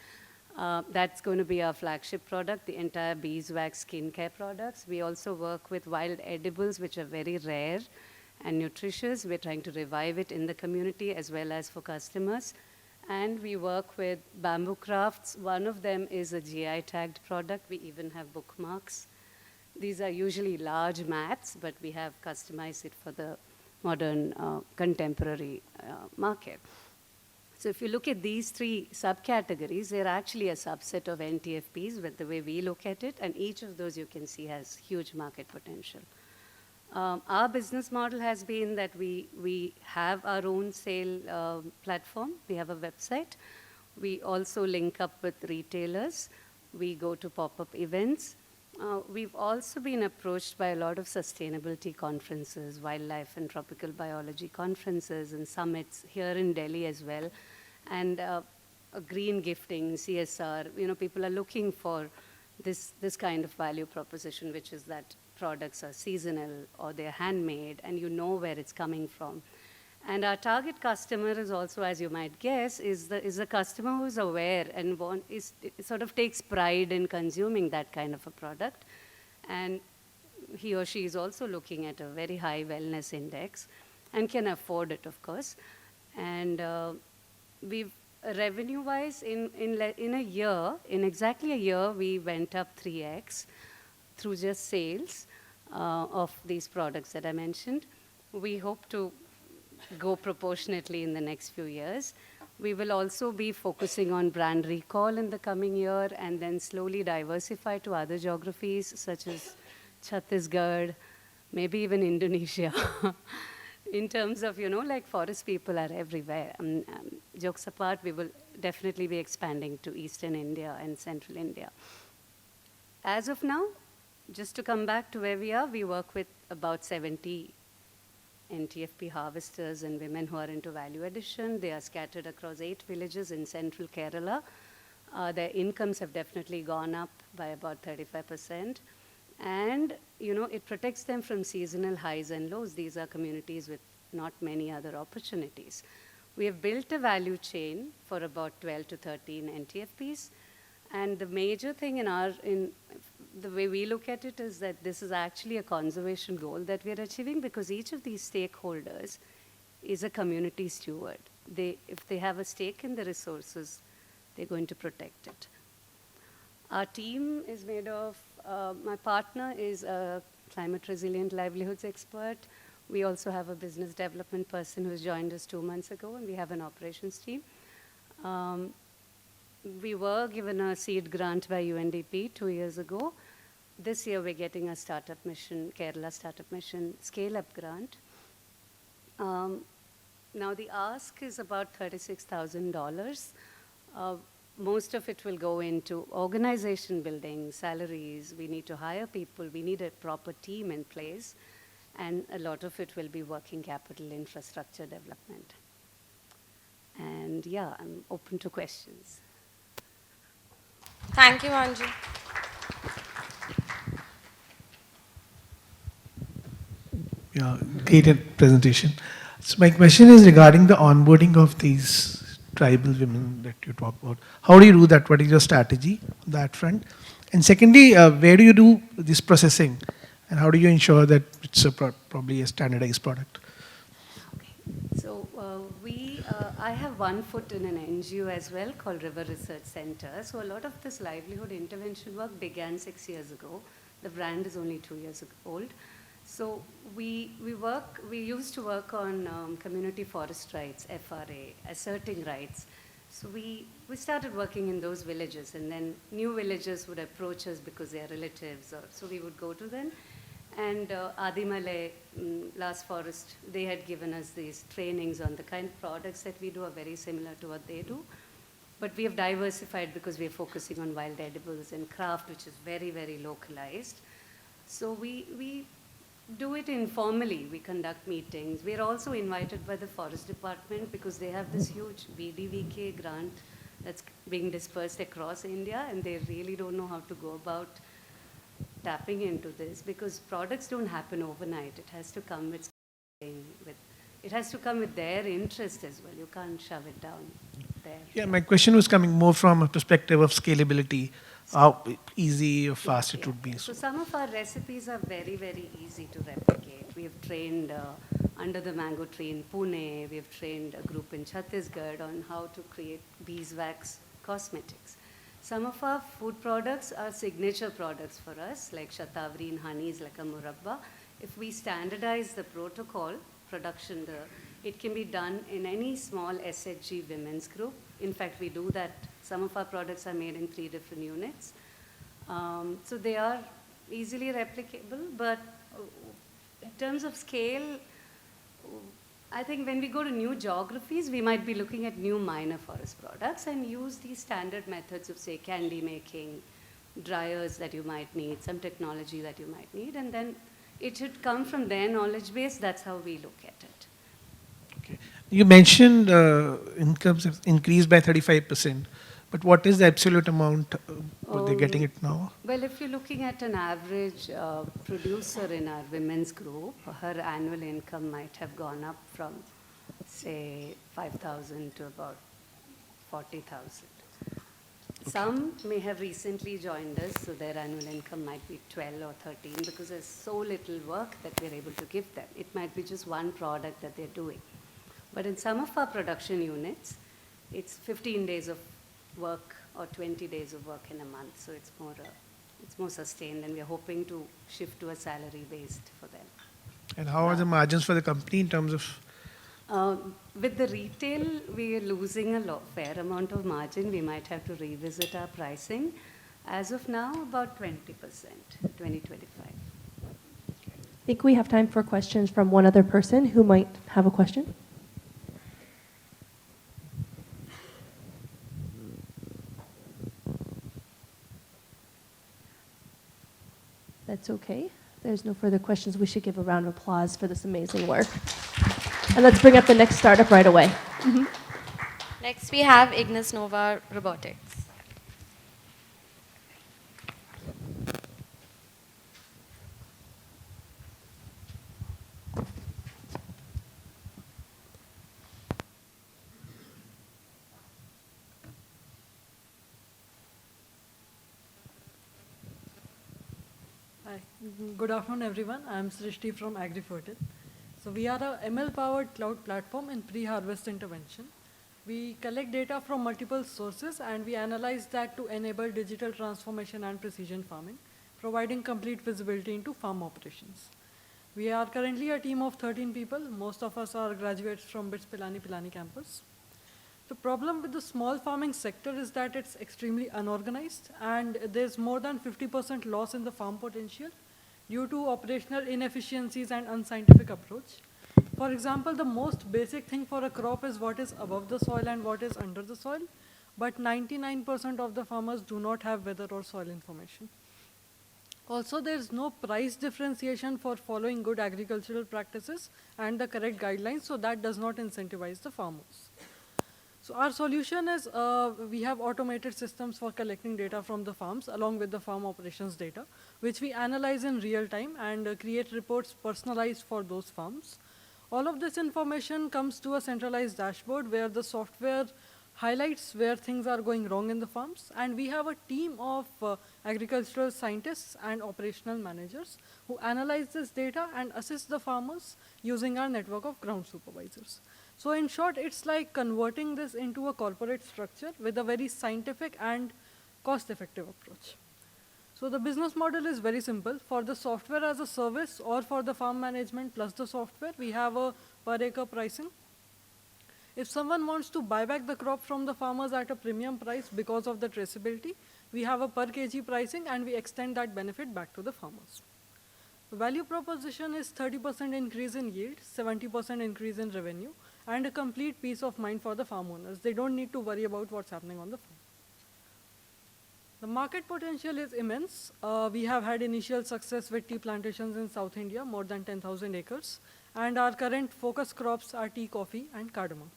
That's going to be our flagship product, the entire beeswax skincare products. We also work with wild edibles, which are very rare and nutritious. We're trying to revive it in the community as well as for customers. And we work with bamboo crafts. One of them is a GI tagged product. We even have bookmarks. These are usually large mats, but we have customized it for the modern contemporary market. So if you look at these three subcategories, they're actually a subset of NTFPs with the way we look at it, and each of those you can see has huge market potential. Our business model has been that we have our own sale platform. We have a website. We also link up with retailers. We go to pop-up events. We've also been approached by a lot of sustainability conferences, wildlife and tropical biology conferences and summits here in Delhi as well. And green gifting, CSR, people are looking for this kind of value proposition, which is that products are seasonal or they're handmade and you know where it's coming from. And our target customer is also, as you might guess, is a customer who's aware and sort of takes pride in consuming that kind of a product. And he or she is also looking at a very high wellness index and can afford it, of course. And we've, revenue-wise, in exactly a year, we went up 3x through just sales of these products that I mentioned. We hope to go proportionately in the next few years. We will also be focusing on brand recall in the coming year and then slowly diversify to other geographies such as Chhattisgarh, maybe even Indonesia. In terms of, like forest people are everywhere. Jokes apart, we will definitely be expanding to Eastern India and Central India. As of now, just to come back to where we are, we work with about 70 NTFP harvesters and women who are into value addition. They are scattered across 8 villages in central Kerala. Their incomes have definitely gone up by about 35%. And, it protects them from seasonal highs and lows. These are communities with not many other opportunities. We have built a value chain for about 12 to 13 NTFPs. And the major thing in the way we look at it is that this is actually a conservation goal that we are achieving because each of these stakeholders is a community steward. If they have a stake in the resources, they're going to protect it. Our team is made of, my partner is a climate resilient livelihoods expert. We also have a business development person who's joined us 2 months ago, and we have an operations team. We were given a seed grant by UNDP 2 years ago. This year we're getting a startup mission, Kerala Startup Mission scale-up grant. Now the ask is about $36,000. Most of it will go into organization building, salaries. We need to hire people. We need a proper team in place. And a lot of it will be working capital infrastructure development. And yeah, I'm open to questions. Thank you, Manju. Yeah, great presentation. So my question is regarding the onboarding of these tribal women that you talk about. How do you do that? What is your strategy on that front? And secondly, where do you do this processing? And how do you ensure that it's probably a standardized product? Okay. So I have one foot in an NGO as well called River Research Center. So a lot of this livelihood intervention work began 6 years ago. The brand is only 2 years old. So we used to work on community forest rights, FRA, asserting rights. So we started working in those villages, and then new villagers would approach us because they are relatives, so we would go to them. And Adimale, Last Forest, they had given us these trainings on the kind of products that we do are very similar to what they do. But we have diversified because we are focusing on wild edibles and craft, which is very, very localized. So we do it informally. We conduct meetings. We are also invited by the Forest Department because they have this huge VDVK grant that's being dispersed across India, and they really don't know how to go about tapping into this because products don't happen overnight. It has to come with their interest as well. You can't shove it down there. Yeah, my question was coming more from a perspective of scalability, how easy or fast it would be. So some of our recipes are very, very easy to replicate. We have trained under the mango tree in Pune. We have trained a group in Chhattisgarh on how to create beeswax cosmetics. Some of our food products are signature products for us, like Shatavari in honey is like a murabba. If we standardize the protocol, production, it can be done in any small SHG women's group. In fact, we do that. Some of our products are made in 3 different units. So they are easily replicable, but in terms of scale, I think when we go to new geographies, we might be looking at new minor forest products and use these standard methods of, say, candy making, dryers that you might need, some technology that you might need, and then it should come from their knowledge base. That's how we look at it. Okay. You mentioned incomes have increased by 35%, but what is the absolute amount what they're getting it now? Well, if you're looking at an average producer in our women's group, her annual income might have gone up from, say, 5,000 to about 40,000. Okay. Some may have recently joined us, so their annual income might be 12 or 13 because there's so little work that we're able to give them. It might be just one product that they're doing. But in some of our production units, it's 15 days of work or 20 days of work in a month. So it's more sustained, and we're hoping to shift to a salary based for them. And how are the margins for the company in terms of? With the retail, we are losing a fair amount of margin. We might have to revisit our pricing. As of now, about 20%, 20-25%. I think we have time for questions from one other person who might have a question. That's okay. There's no further questions. We should give a round of applause for this amazing work. And let's bring up the next startup right away. Mm-hmm. Next, we have Ignis Nova Robotics. Hi, good afternoon everyone. I am Srishti from AgriFertile. So we are a ML-powered cloud platform in pre-harvest intervention. We collect data from multiple sources and we analyze that to enable digital transformation and precision farming, providing complete visibility into farm operations. We are currently a team of 13 people. Most of us are graduates from BITS Pilani campus. The problem with the small farming sector is that it's extremely unorganized and there's more than 50% loss in the farm potential due to operational inefficiencies and unscientific approach. For example, the most basic thing for a crop is what is above the soil and what is under the soil, but 99% of the farmers do not have weather or soil information. Also, there's no price differentiation for following good agricultural practices and the correct guidelines, so that does not incentivize the farmers. So our solution is we have automated systems for collecting data from the farms along with the farm operations data, which we analyze in real time and create reports personalized for those farms. All of this information comes to a centralized dashboard where the software highlights where things are going wrong in the farms, and we have a team of agricultural scientists and operational managers who analyze this data and assist the farmers using our network of ground supervisors. So in short, it's like converting this into a corporate structure with a very scientific and cost-effective approach. So the business model is very simple. For the software as a service or for the farm management plus the software, we have a per acre pricing. If someone wants to buy back the crop from the farmers at a premium price because of the traceability, we have a per kg pricing and we extend that benefit back to the farmers. The value proposition is 30% increase in yield, 70% increase in revenue, and a complete peace of mind for the farm owners. They don't need to worry about what's happening on the farm. The market potential is immense. We have had initial success with tea plantations in South India, more than 10,000 acres, and our current focus crops are tea, coffee, and cardamom.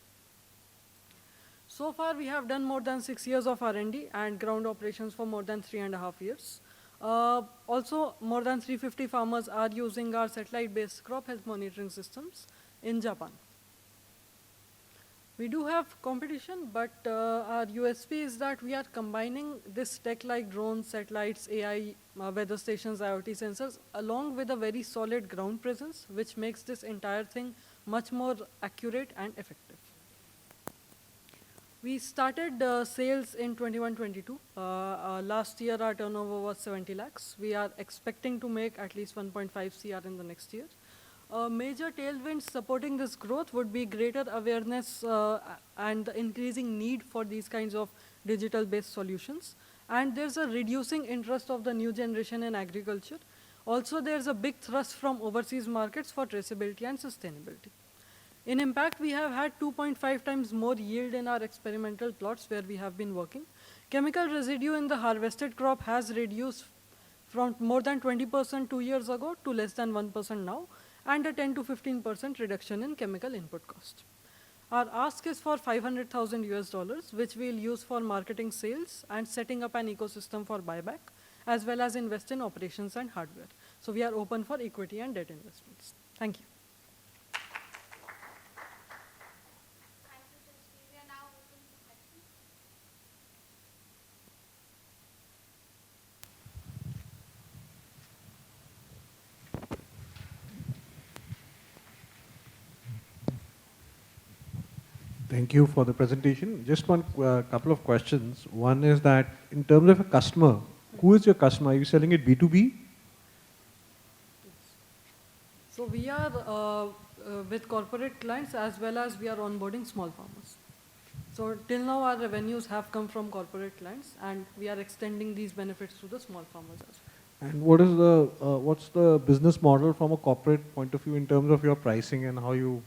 So far, we have done more than 6 years of R&D and ground operations for more than 3.5 years. Also, more than 350 farmers are using our satellite-based crop health monitoring systems in Japan. We do have competition, but our USP is that we are combining this tech like drones, satellites, AI, weather stations, IoT sensors, along with a very solid ground presence, which makes this entire thing much more accurate and effective. We started sales in 21-22. Last year, our turnover was 70 lakhs. We are expecting to make at least 1.5 CR in the next year. Major tailwinds supporting this growth would be greater awareness and the increasing need for these kinds of digital-based solutions. And there's a reducing interest of the new generation in agriculture. Also, there's a big thrust from overseas markets for traceability and sustainability. In impact, we have had 2.5 times more yield in our experimental plots where we have been working. Chemical residue in the harvested crop has reduced from more than 20% 2 years ago to less than 1% now, and a 10 to 15% reduction in chemical input cost. Our ask is for $500,000 US, which we'll use for marketing, sales, and setting up an ecosystem for buyback, as well as invest in operations and hardware. So we are open for equity and debt investments. Thank you. Thank you for the presentation. Just one couple of questions. One is that in terms of a customer, who is your customer? Are you selling it B2B? So we are with corporate clients as well as we are onboarding small farmers. So till now our revenues have come from corporate clients and we are extending these benefits to the small farmers as well. And what is the what's the business model from a corporate point of view in terms of your pricing and how you?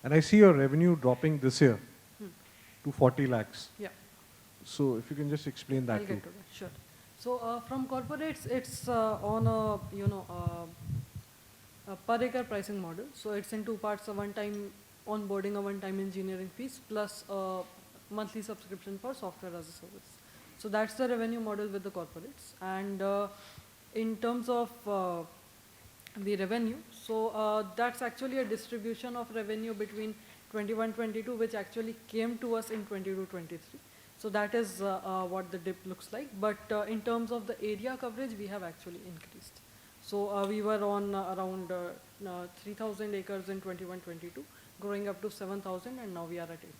And I see your revenue dropping this year to 40 lakhs. Yeah. So if you can just explain that I'll get to that. Sure. So from corporates, it's on a a per acre pricing model. So it's in 2 parts: a one-time onboarding, a one-time engineering fees, plus a monthly subscription for software as a service. So that's the revenue model with the corporates. And in terms of the revenue, so that's actually a distribution of revenue between 21-22, which actually came to us in 22-23. So that is what the dip looks like. But in terms of the area coverage, we have actually increased. So we were on around 3,000 acres in 21-22, growing up to 7,000, and now we are at 8,000.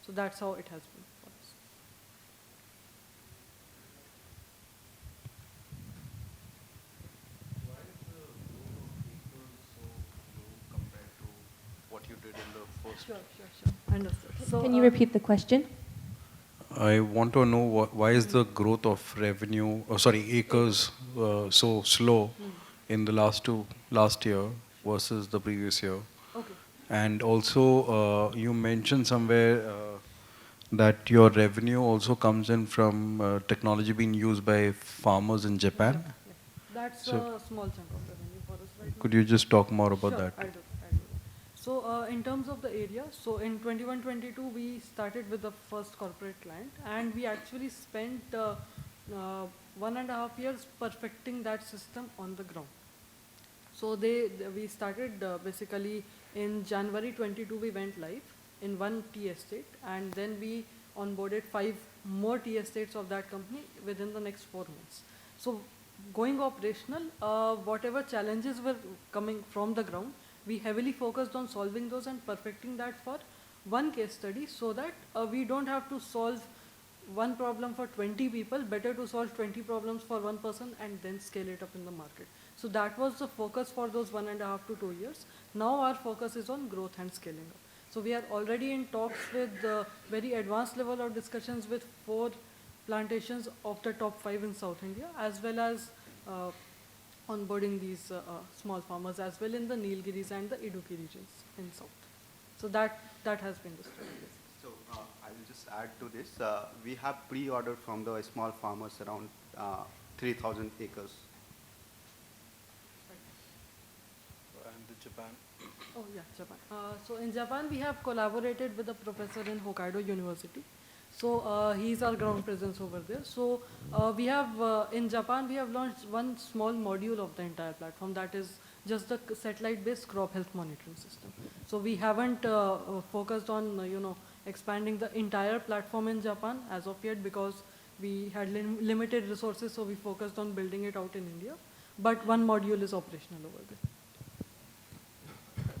So that's how it has been for us. What you did in the first. Sure. Understood. So, can you repeat the question? I want to know why is the growth of revenue, acres so slow in the last year versus the previous year. Okay. And also you mentioned somewhere that your revenue also comes in from technology being used by farmers in Japan. Yeah. That's a small chunk of revenue for us right now. Could you just talk more about Sure, that? I'll do that. So in terms of the area, so in 21-22 we started with the first corporate client, and we actually spent 1.5 years perfecting that system on the ground. So we started basically in January 22 we went live in one tea estate, and then we onboarded 5 more tea estates of that company within the next 4 months. So going operational, whatever challenges were coming from the ground, we heavily focused on solving those and perfecting that for one case study, so that we don't have to solve one problem for 20 people, better to solve 20 problems for one person and then scale it up in the market. So that was the focus for those 1.5 to 2 years. Now our focus is on growth and scaling up. So we are already in talks with very advanced level of discussions with 4 plantations of the top 5 in South India, as well as onboarding these small farmers as well in the Nilgiris and the Idukki regions in South. So that has been the strategy. So I will just add to this. We have pre-ordered from the small farmers around 3,000 acres. And Japan? Oh yeah, Japan. So in Japan, we have collaborated with a professor in Hokkaido University. So he's our ground presence over there. So we have, in Japan, we have launched one small module of the entire platform, that is just the satellite-based crop health monitoring system. So we haven't focused on, expanding the entire platform in Japan as of yet, because we had limited resources, so we focused on building it out in India. But one module is operational over there.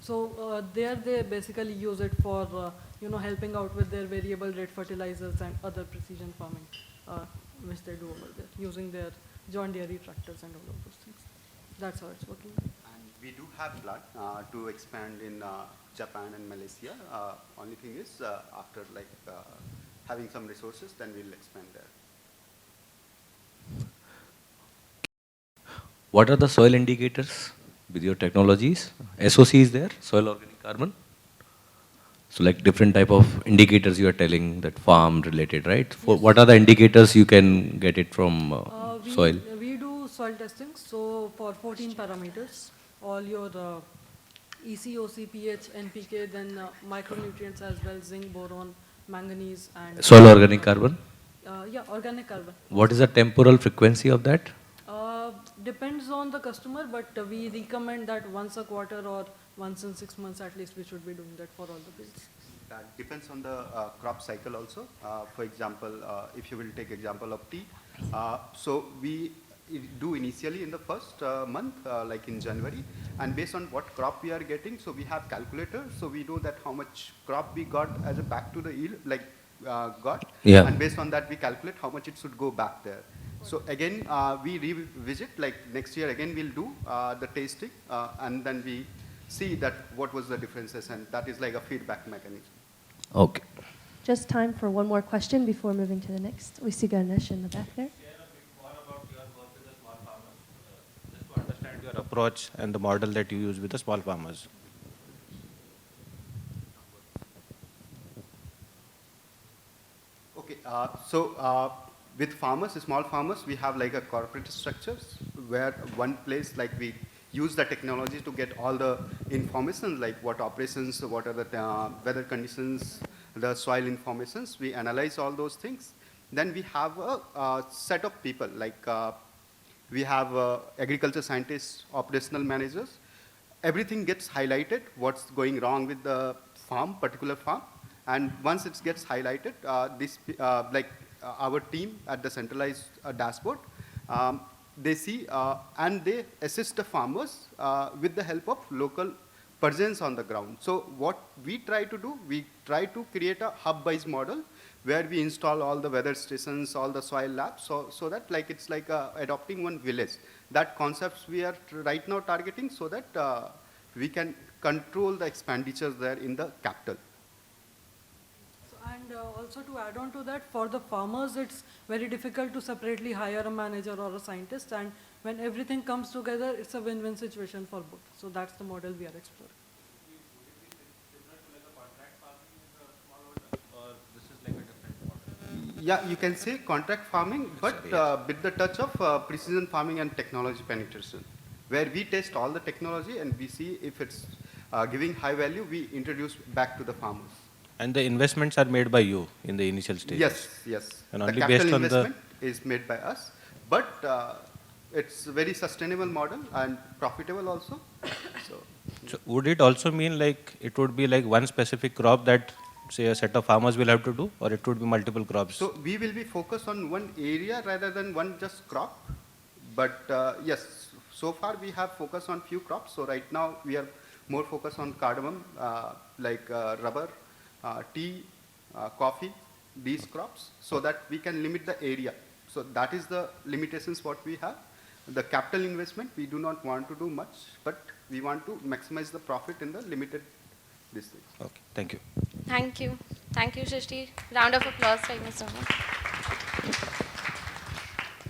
So there they basically use it for helping out with their variable rate fertilizers and other precision farming, which they do over there, using their John Deere tractors and all of those things. That's how it's working. And we do have plan to expand in Japan and Malaysia. Only thing is, after having some resources, then we'll expand there. What are the soil indicators with your technologies? SOC is there, soil organic carbon. So like different type of indicators you are telling that farm related, right? For what are the indicators you can get it from soil? We do soil testing. So for 14 parameters, all your EC, OC, pH, NPK, then micronutrients as well, zinc, boron, manganese, and Soil organic carbon? Yeah, organic carbon. What is the temporal frequency of that? Depends on the customer, but we recommend that once a quarter or once in 6 months at least we should be doing that for all the fields. That depends on the crop cycle also. For example, if you will take example of tea, so we do initially in the first month, like in January, and based on what crop we are getting, so we have calculators, so we know that how much crop we got as a back to the yield, got, yeah. And based on that we calculate how much it should go back there. So again, we revisit, like next year again we'll do the tasting, and then we see that what was the differences, and that is like a feedback mechanism. Okay. Just time for one more question before moving to the next. We see Ganesh in the back there. Just to understand your approach and the model that you use with the small farmers. Okay, so with farmers, small farmers, we have like a corporate structures where one place, like we use the technology to get all the information, like what operations, what are the weather conditions, the soil informations. We analyze all those things. Then we have a set of people, like we have agriculture scientists, operational managers. Everything gets highlighted, what's going wrong with the farm, particular farm. And once it gets highlighted, our team at the centralized dashboard, they see and they assist the farmers with the help of local presence on the ground. So what we try to do, we try to create a hub-based model where we install all the weather stations, all the soil labs, so that it's like adopting one village. That concepts we are right now targeting so that we can control the expenditures there in the capital. And also to add on to that, for the farmers, it's very difficult to separately hire a manager or a scientist. And when everything comes together, it's a win-win situation for both. So that's the model we are exploring. Yeah, you can say contract farming, but with the touch of precision farming and technology penetration, where we test all the technology and we see if it's giving high value, we introduce back to the farmers. And the investments are made by you in the initial stage? Yes, yes. And the only capital based on investment is made by us, but it's a very sustainable model and profitable also. So would it also mean like it would be like one specific crop that say a set of farmers will have to do, or it would be multiple crops? So we will be focused on one area rather than one just crop. But yes, so far we have focused on few crops. So right now we are more focused on cardamom, rubber, tea, coffee, these crops so that we can limit the area. So that is the limitations what we have. The capital investment, we do not want to do much, but we want to maximize the profit in the limited distance. Okay, thank you. Thank you. Thank you, Shrishti. Round of applause for Ignis Nova.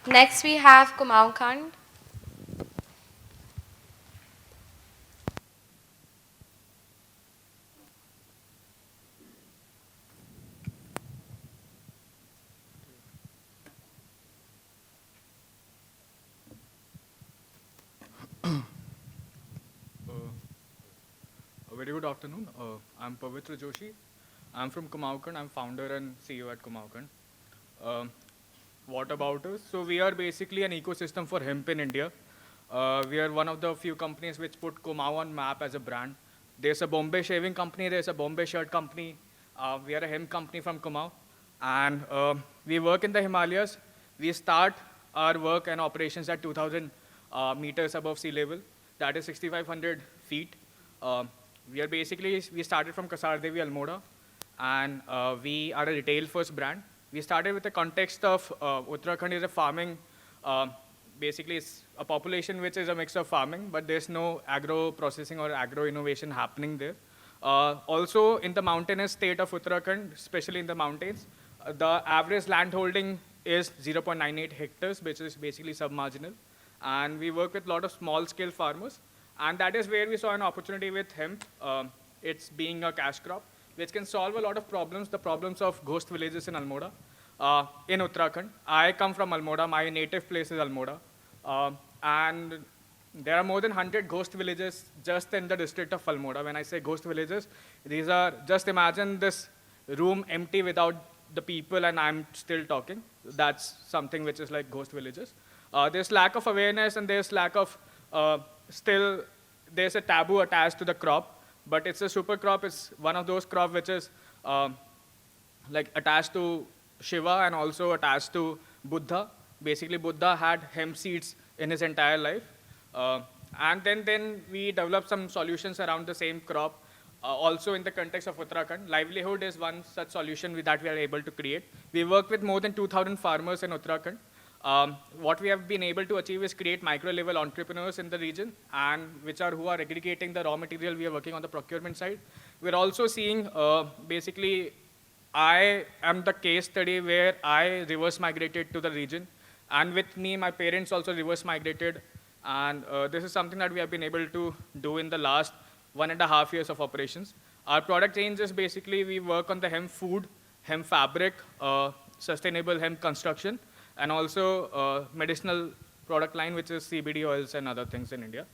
Next, we have Kumail Khan. A very good afternoon. I'm Pavitra Joshi. I'm from Kumaukan. I'm founder and CEO at Kumaukan. What about us? So we are basically an ecosystem for hemp in India. We are one of the few companies which put Kumau on map as a brand. There's a Bombay shaving company. There's a Bombay shirt company. We are a hemp company from Kumau. And we work in the Himalayas. We start our work and operations at 2,000 meters above sea level. That is 6,500 feet. We started from Kasar Devi, Almora, and we are a retail first brand. We started with the context of Uttarakhand is a farming, basically it's a population which is a mix of farming, but there's no agro processing or agro innovation happening there. Also in the mountainous state of Uttarakhand, especially in the mountains, the average land holding is 0.98 hectares, which is basically submarginal. And we work with a lot of small scale farmers. And that is where we saw an opportunity with hemp. It's being a cash crop, which can solve a lot of problems, the problems of ghost villages in Almora, in Uttarakhand. I come from Almora. My native place is Almora. And there are more than 100 ghost villages just in the district of Almora. When I say ghost villages, these are, just imagine this room empty without the people and I'm still talking. That's something which is like ghost villages. There's lack of awareness and there's lack of still, there's a taboo attached to the crop, but it's a super crop. It's one of those crops which is like attached to Shiva and also attached to Buddha. Basically, Buddha had hemp seeds in his entire life. And then we developed some solutions around the same crop, also in the context of Uttarakhand. Livelihood is one such solution that we are able to create. We work with more than 2,000 farmers in Uttarakhand. What we have been able to achieve is create micro-level entrepreneurs in the region, and who are aggregating the raw material. We are working on the procurement side. We're also seeing, basically, I am the case study where I reverse migrated to the region, and with me, my parents also reverse migrated, and this is something that we have been able to do in the last 1.5 years of operations. Our product range is basically, we work on the hemp food, hemp fabric, sustainable hemp construction, and also medicinal product line, which is CBD oils and other things in India.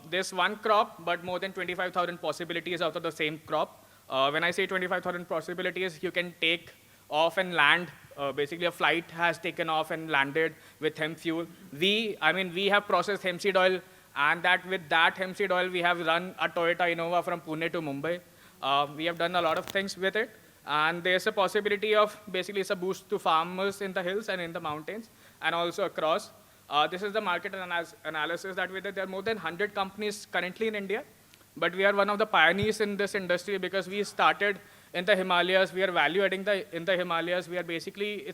There's one crop, but more than 25,000 possibilities out of the same crop. When I say 25,000 possibilities, you can take off and land. Basically, a flight has taken off and landed with hemp fuel. We have processed hemp seed oil, and with that hemp seed oil, we have run a Toyota Innova from Pune to Mumbai. We have done a lot of things with it. And there's a possibility of, basically, it's a boost to farmers in the hills and in the mountains, and also across. This is the market analysis that we did. There are more than 100 companies currently in India, but we are one of the pioneers in this industry because we started in the Himalayas. We are value adding in the Himalayas. We are basically,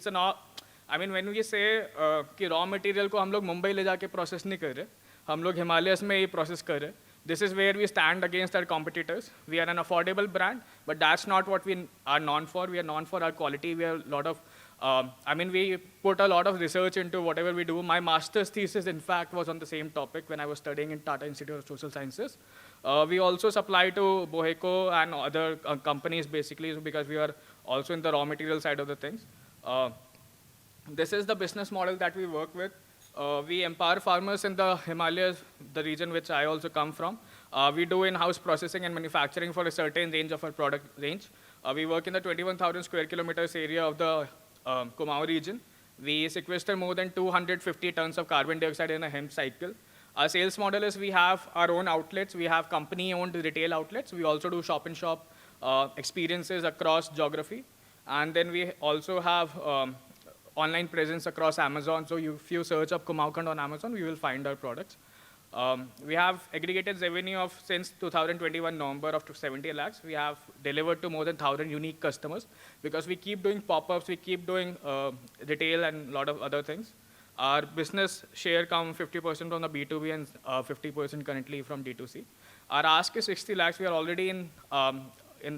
when we say कि raw material को हम लोग मुंबई ले जाके process नहीं कर रहे, हम लोग Himalayas में ही process कर रहे. This is where we stand against our competitors. We are an affordable brand, but that's not what we are known for. We are known for our quality. We have a lot of, we put a lot of research into whatever we do. My master's thesis, in fact, was on the same topic when I was studying in Tata Institute of Social Sciences. We also supply to Boheco and other companies, basically, because we are also in the raw material side of the things. This is the business model that we work with. We empower farmers in the Himalayas, the region which I also come from. We do in-house processing and manufacturing for a certain range of our product range. We work in the 21,000 square kilometers area of the Kumaon region. We sequester more than 250 tons of carbon dioxide in a hemp cycle. Our sales model is we have our own outlets. We have company-owned retail outlets. We also do shop-in-shop experiences across geography. And then we also have online presence across Amazon. So if you search up Kumaokand on Amazon, you will find our products. We have aggregated revenue of since 2021 November of 70 lakhs. We have delivered to more than 1,000 unique customers because we keep doing pop-ups, we keep doing retail and a lot of other things. Our business share come 50% from the B2B and 50% currently from D2C. Our ask is 60 lakhs. We are already in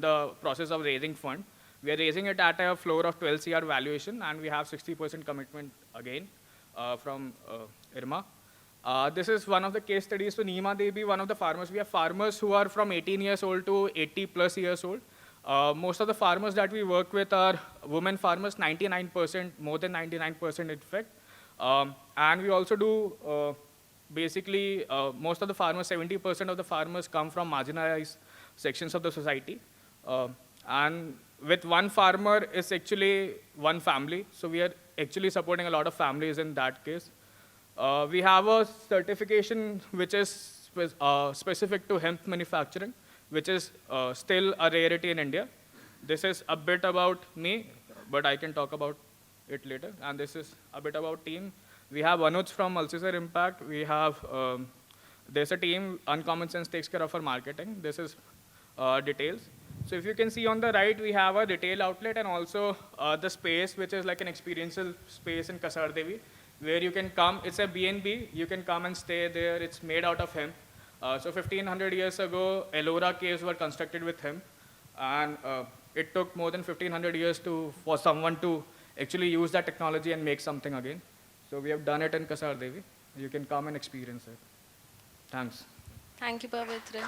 the process of raising fund. We are raising it at a floor of 12 CR valuation, and we have 60% commitment again from IRMA. This is one of the case studies. So Neema Devi, one of the farmers. We have farmers who are from 18 years old to 80 plus years old. Most of the farmers that we work with are women farmers, 99%, more than 99% in fact. And we also do basically most of the farmers, 70% of the farmers come from marginalized sections of the society. And with one farmer, it's actually one family. So we are actually supporting a lot of families in that case. We have a certification which is specific to hemp manufacturing, which is still a rarity in India. This is a bit about me, but I can talk about it later. And this is a bit about team. We have Anuj from Alcisar Impact. We have, there's a team, Uncommon Sense takes care of our marketing. This is details. So if you can see on the right, we have a retail outlet and also the space, which is like an experiential space in Kasar Devi, where you can come. It's a B&B. You can come and stay there. It's made out of hemp. So 1500 years ago, Ellora caves were constructed with hemp. And it took more than 1500 years for someone to actually use that technology and make something again. So we have done it in Kasar Devi. You can come and experience it. Thanks. Thank you, Pavitra.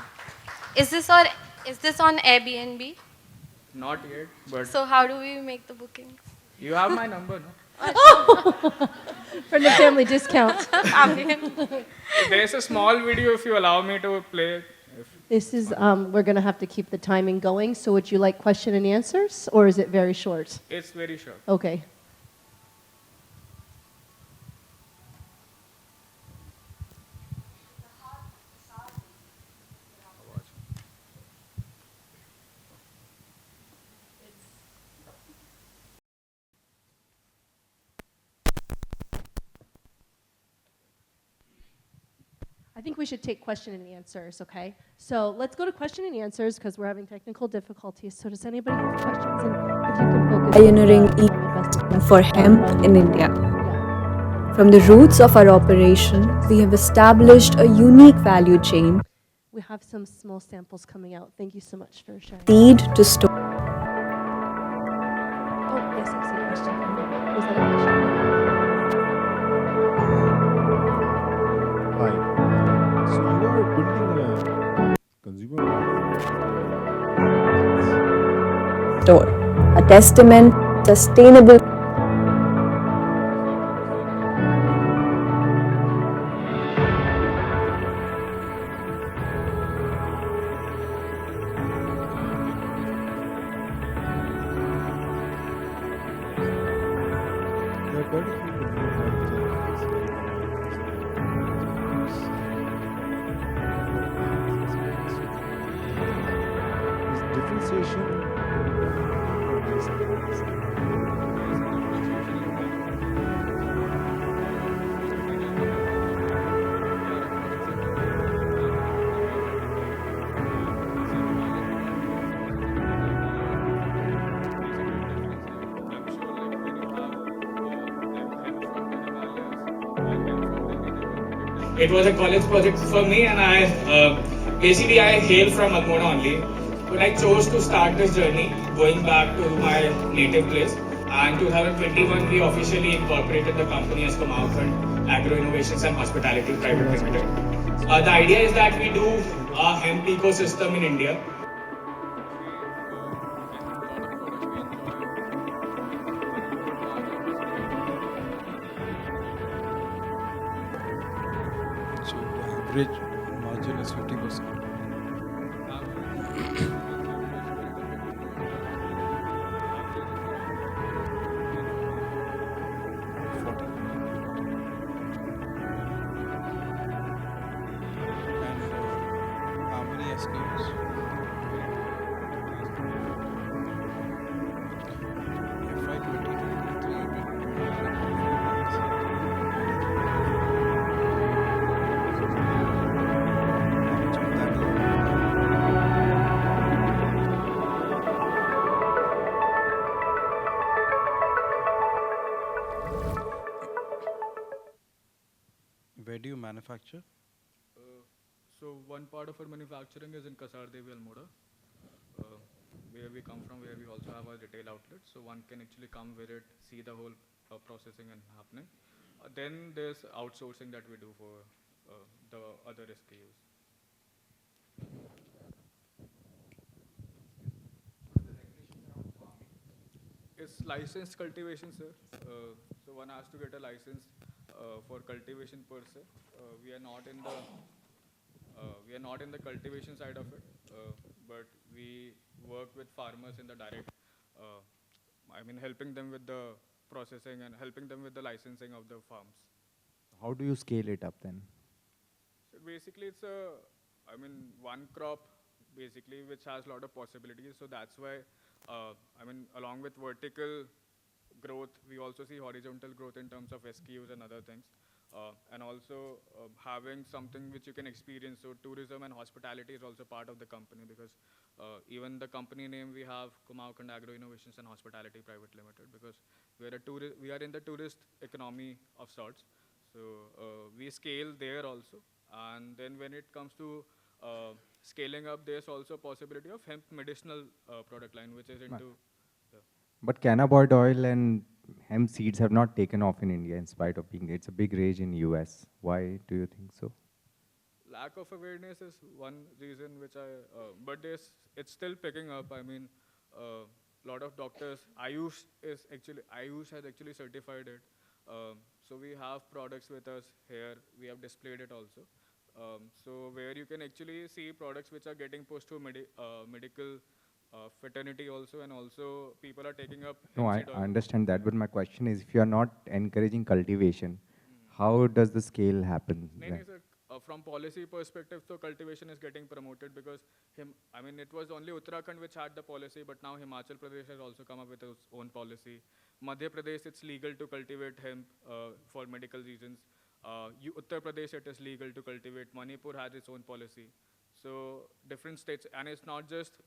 Is this on Airbnb? Not yet, but So how do we make the bookings? you have my number, no? For the family discount. There's a small video if you allow me to play it. This is, we're going to have to keep the timing going. So would you like question and answers, or is it very short? It's very short. Okay. I think we should take question and answers, okay? So let's go to question and answers because we're having technical difficulties. So does anybody have questions? And if you can focus Pioneering for hemp in India. From the roots of our operation, we have established a unique value chain. We have some small samples coming out. Thank you so much for sharing. Seed to store. Oh, yes, I see a question. Was that a question? Hi. So you are building a consumer Store. A testament, sustainable. There are quite a few consumer products is differentiation It was a college project for me, and basically I hail from Almora only. But I chose to start this journey going back to my native place. And 2021, we officially incorporated the company as Cohort Agro Innovations and Hospitality Private Limited. The idea is that we do a hemp ecosystem in India. So the average margin is 50%. How many SKUs? FY 2023 did where do you manufacture? So one part of our manufacturing is in Kasar Devi Almora, where we come from, where we also have a retail outlet. So one can actually come visit, see the whole processing and happening. Then there's outsourcing that we do for the other SKUs. It's licensed cultivation, sir. So one has to get a license for cultivation per se. We are not in the cultivation side of it, but we work with farmers in the direct. Helping them with the processing and helping them with the licensing of the farms. How do you scale it up then? So basically, it's one crop basically which has a lot of possibilities. So that's why, along with vertical growth, we also see horizontal growth in terms of SKUs and other things. And also having something which you can experience. So tourism and hospitality is also part of the company, because even the company name we have, Kumaokand Agro Innovations and Hospitality Private Limited, because we are in the tourist economy of sorts. So we scale there also. And then when it comes to scaling up, there's also possibility of hemp medicinal product line, which is into... But cannabis oil and hemp seeds have not taken off in India in spite of being, it's a big rage in US. Why do you think so? Lack of awareness is one reason which but it's still picking up. Lot of doctors, Ayush has actually certified it. So we have products with us here. We have displayed it also. So where you can actually see products which are getting pushed to medical fraternity also, and also people are taking up. No, I understand that, but my question is, if you are not encouraging cultivation, how does the scale happen? From policy perspective, so cultivation is getting promoted, because it was only Uttarakhand which had the policy, but now Himachal Pradesh has also come up with its own policy. Madhya Pradesh, it's legal to cultivate hemp for medical reasons. Uttar Pradesh, it is legal to cultivate. Manipur has its own policy. So different states, and it's not just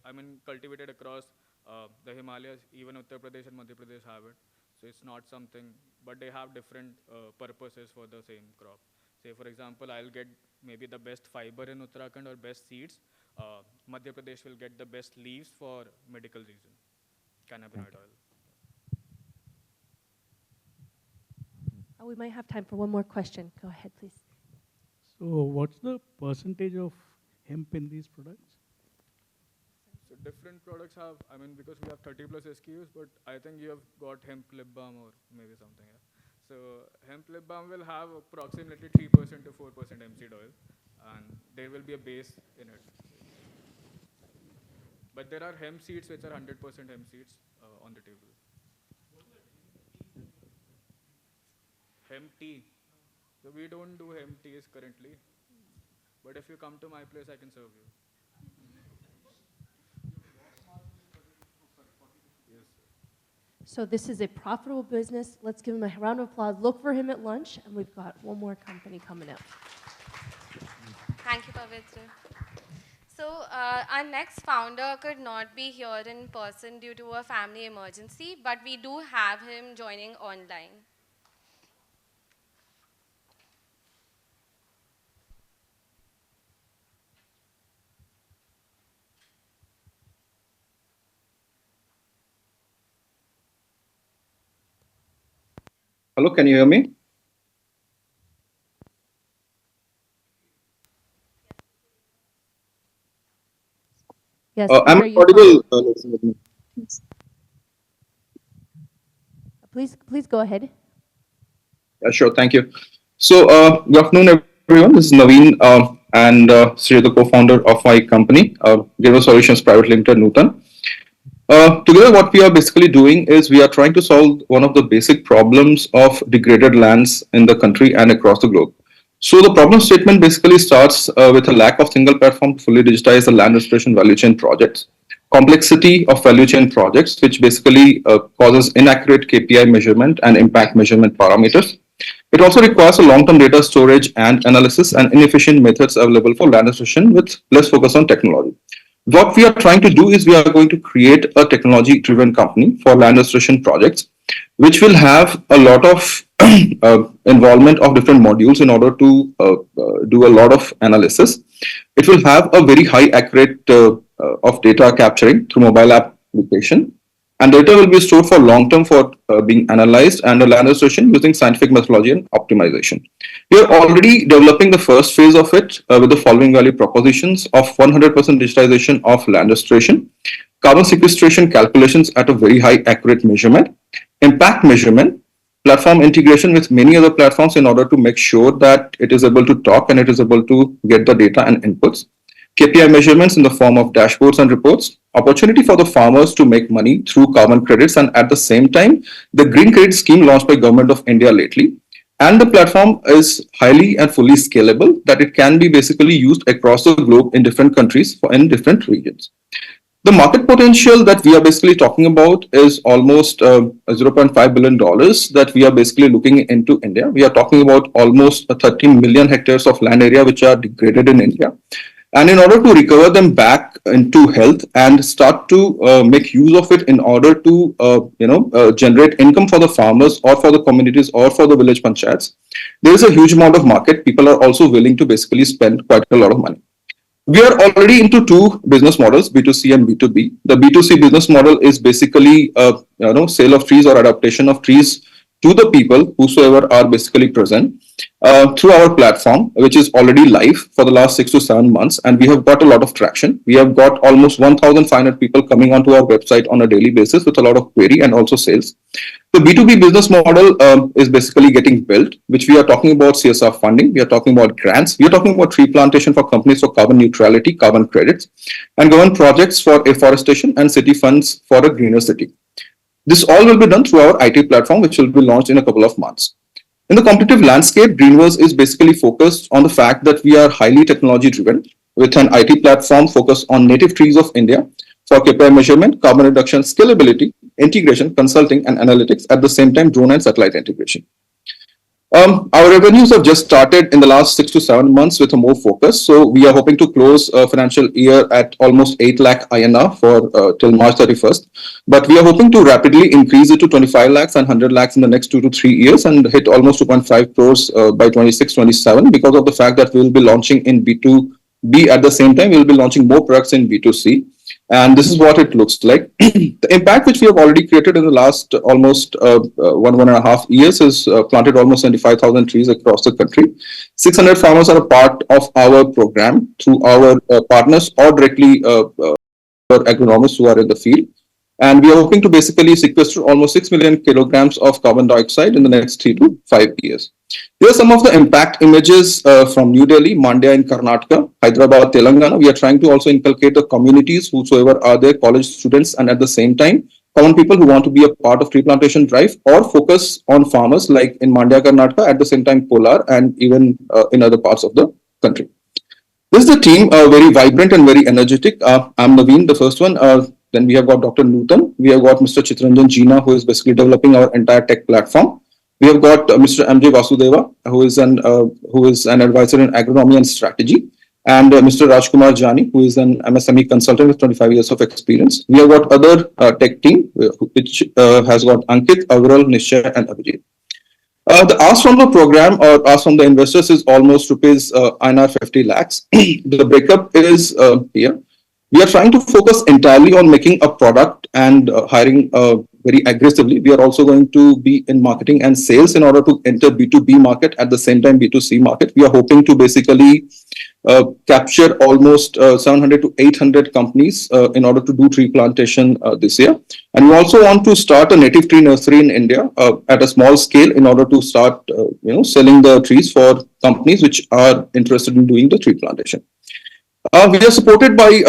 cultivated across the Himalayas. Even Uttar Pradesh and Madhya Pradesh have it. So it's not something, but they have different purposes for the same crop. Say for example, I'll get maybe the best fiber in Uttarakhand or best seeds. Madhya Pradesh will get the best leaves for medical reason, cannabinoid oil. We might have time for one more question. Go ahead, please. So what's the percentage of hemp in these products? So different products have, because we have 30 plus SKUs, but I think you have got hemp lip balm or maybe something. Yeah. So hemp lip balm will have approximately 3% to 4% hemp seed oil, and there will be a base in it. But there are hemp seeds which are 100% hemp seeds on the table. Hemp tea. So we don't do hemp teas currently, but if you come to my place, I can serve you. Yes. So this is a profitable business. Let's give him a round of applause. Look for him at lunch, and we've got one more company coming up. Thank you, Pavitra. So our next founder could not be here in person due to a family emergency, but we do have him joining online. Hello, can you hear me? Yes, I'm audible. Please go ahead. Yeah, sure, thank you. So, good afternoon, everyone. This is Naveen, and Sri, the co-founder of my company, Giver Solutions Private Limited, Nutan. Together, what we are basically doing is we are trying to solve one of the basic problems of degraded lands in the country and across the globe. So the problem statement basically starts with a lack of single platform to fully digitize the land restoration value chain projects, complexity of value chain projects, which basically causes inaccurate KPI measurement and impact measurement parameters. It also requires a long-term data storage and analysis and inefficient methods available for land restoration with less focus on technology. What we are trying to do is we are going to create a technology-driven company for land restoration projects, which will have a lot of involvement of different modules in order to do a lot of analysis. It will have a very high accurate of data capturing through mobile application, and data will be stored for long term for being analyzed and a land restoration using scientific methodology and optimization. We are already developing the first phase of it with the following value propositions of 100% digitization of land restoration, carbon sequestration calculations at a very high accurate measurement, impact measurement, platform integration with many other platforms in order to make sure that it is able to talk and it is able to get the data and inputs, KPI measurements in the form of dashboards and reports, opportunity for the farmers to make money through carbon credits, and at the same time, the green credit scheme launched by Government of India lately. And the platform is highly and fully scalable, that it can be basically used across the globe in different countries in different regions. The market potential that we are basically talking about is almost $0.5 billion that we are basically looking into India. We are talking about almost 13 million hectares of land area which are degraded in India. And in order to recover them back into health and start to make use of it in order to generate income for the farmers or for the communities or for the village panchayats, there is a huge amount of market. People are also willing to basically spend quite a lot of money. We are already into two business models, B2C and B2B. The B2C business model is basically sale of trees or adaptation of trees to the people whosoever are basically present through our platform, which is already live for the last 6 to 7 months, and we have got a lot of traction. We have got almost 1,500 people coming onto our website on a daily basis with a lot of query and also sales. The B2B business model is basically getting built, which we are talking about CSR funding, we are talking about grants, we are talking about tree plantation for companies for carbon neutrality, carbon credits, and government projects for afforestation and city funds for a greener city. This all will be done through our IT platform, which will be launched in a couple of months. In the competitive landscape, Greenverse is basically focused on the fact that we are highly technology driven with an IT platform focused on native trees of India for KPI measurement, carbon reduction, scalability, integration, consulting, and analytics, at the same time, drone and satellite integration. Our revenues have just started in the last 6 to 7 months with a more focus. So we are hoping to close a financial year at almost 8 lakh INR for till March 31st. But we are hoping to rapidly increase it to 25 lakhs and 100 lakhs in the next 2 to 3 years and hit almost 2.5 crores by 26-27 because of the fact that we will be launching in B2B at the same time. We will be launching more products in B2C. And this is what it looks like. The impact which we have already created in the last almost 1.5 years is planted almost 75,000 trees across the country. 600 farmers are a part of our program through our partners or directly agronomists who are in the field. And we are hoping to basically sequester almost 6 million kilograms of carbon dioxide in the next 3 to 5 years. Here are some of the impact images from New Delhi, Mandya in Karnataka, Hyderabad, Telangana. We are trying to also inculcate the communities, whosoever are there, college students, and at the same time, common people who want to be a part of tree plantation drive or focus on farmers like in Mandya, Karnataka, at the same time, Kolar, and even in other parts of the country. This is the team, very vibrant and very energetic. I'm Naveen, the first one. Then we have got Dr. Nutan. We have got Mr. Chitranjan Jeena, who is basically developing our entire tech platform. We have got Mr. MJ Vasudeva, who is an advisor in agronomy and strategy, and Mr. Rajkumar Jani, who is an MSME consultant with 25 years of experience. We have got other tech team, which has got Ankit, Avral, Nishya, and Abhijit. The ask from the program or ask from the investors is almost rupees INR 50 lakhs. The breakup is here. We are trying to focus entirely on making a product and hiring very aggressively. We are also going to be in marketing and sales in order to enter B2B market at the same time B2C market. We are hoping to basically capture almost 700 to 800 companies in order to do tree plantation this year. And we also want to start a native tree nursery in India at a small scale in order to start selling the trees for companies which are interested in doing the tree plantation. We are supported by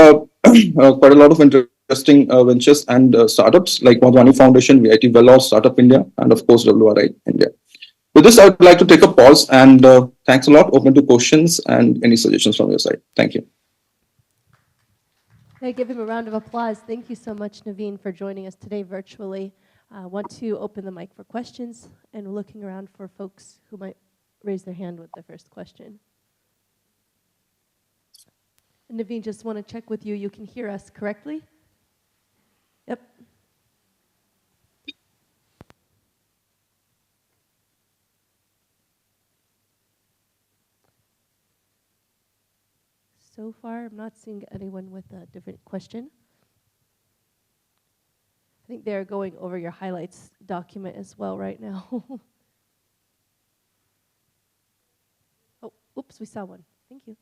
quite a lot of interesting ventures and startups like Madhwani Foundation, VIT Velos, Startup India, and of course WRI India. With this, I would like to take a pause and thanks a lot. Open to questions and any suggestions from your side. Thank you. Can I give him a round of applause? Thank you so much, Naveen, for joining us today virtually. I want to open the mic for questions and looking around for folks who might raise their hand with the first question. Naveen, just want to check with you. You can hear us correctly? Yep. so far. I'm not seeing anyone with a different question. I think they're going over your highlights document as well right now. Oh, oops, we saw one. Thank you.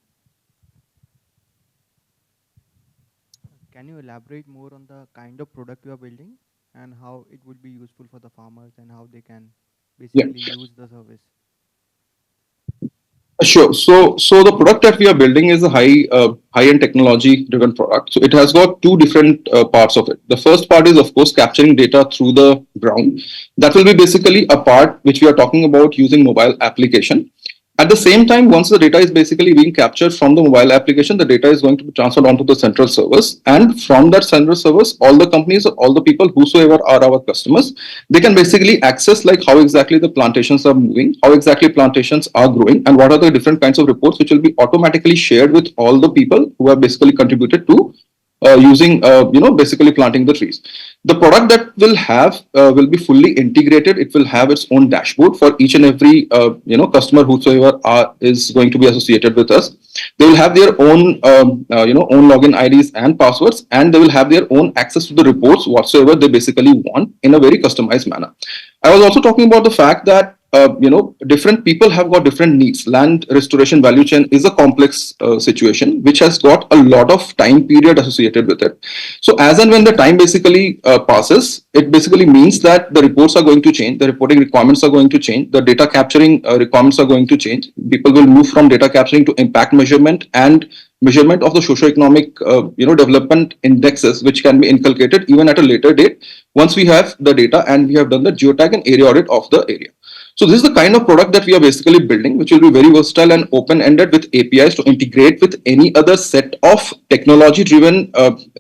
Can you elaborate more on the kind of product you are building and how it would be useful for the farmers and how they can basically use the service? Sure. So the product that we are building is a high-end technology-driven product. So it has got two different parts of it. The first part is, of course, capturing data through the ground. That will be basically a part which we are talking about using mobile application. At the same time, once the data is basically being captured from the mobile application, the data is going to be transferred onto the central servers. And from that central servers, all the companies, all the people, whosoever are our customers, they can basically access like how exactly the plantations are moving, how exactly plantations are growing, and what are the different kinds of reports which will be automatically shared with all the people who have basically contributed to using, basically planting the trees. The product that will be fully integrated. It will have its own dashboard for each and every, customer whosoever is going to be associated with us. They will have their own, own login IDs and passwords, and they will have their own access to the reports whatsoever they basically want in a very customized manner. I was also talking about the fact that different people have got different needs. Land restoration value chain is a complex situation which has got a lot of time period associated with it. So as and when the time basically passes, it basically means that the reports are going to change, the reporting requirements are going to change, the data capturing requirements are going to change. People will move from data capturing to impact measurement and measurement of the socio-economic development indexes, which can be inculcated even at a later date once we have the data and we have done the geotag and area audit of the area. So this is the kind of product that we are basically building, which will be very versatile and open-ended with APIs to integrate with any other set of technology-driven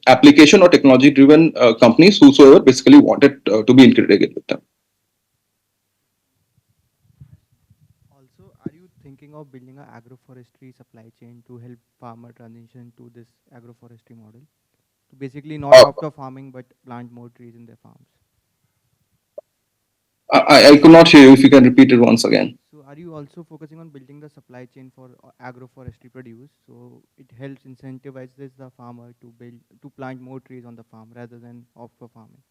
application or technology-driven companies whosoever basically want it to be integrated with them. Also, are you thinking of building an agroforestry supply chain to help farmer transition to this agroforestry model? To basically not opt for farming but plant more trees in their farms. I could not hear you. If you can repeat it once again. So are you also focusing on building the supply chain for agroforestry produce? So it helps incentivizes the farmer to plant more trees on the farm rather than opt for farming.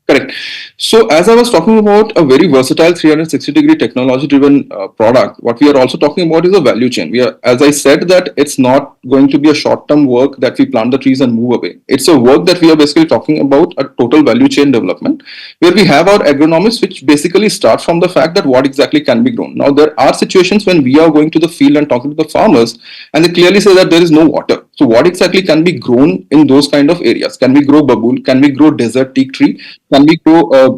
Correct. So as I was talking about a very versatile 360-degree technology-driven product, what we are also talking about is a value chain. As I said, that it's not going to be a short-term work that we plant the trees and move away. It's a work that we are basically talking about a total value chain development, where we have our agronomists, which basically start from the fact that what exactly can be grown. Now, there are situations when we are going to the field and talking to the farmers, and they clearly say that there is no water. So what exactly can be grown in those kind of areas? Can we grow babool? Can we grow desert teak tree? Can we grow a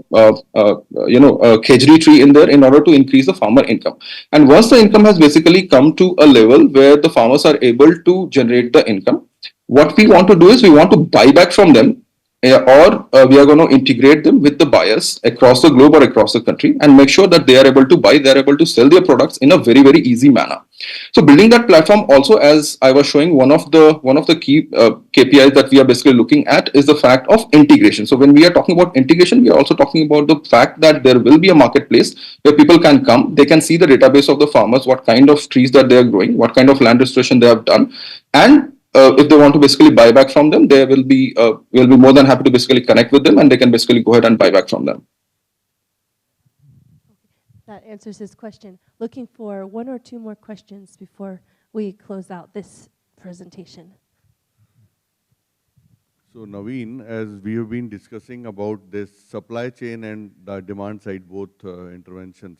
khejri tree in there in order to increase the farmer income? And once the income has basically come to a level where the farmers are able to generate the income, what we want to do is we want to buy back from them, or we are going to integrate them with the buyers across the globe or across the country and make sure that they are able to buy, they are able to sell their products in a very, very easy manner. So building that platform also, as I was showing, one of the key KPIs that we are basically looking at is the fact of integration. So when we are talking about integration, we are also talking about the fact that there will be a marketplace where people can come, they can see the database of the farmers, what kind of trees that they are growing, what kind of land restoration they have done, and if they want to basically buy back from them, they will be more than happy to basically connect with them, and they can basically go ahead and buy back from them. That answers his question. Looking for one or two more questions before we close out this presentation. So Naveen, as we have been discussing about this supply chain and the demand side, both interventions,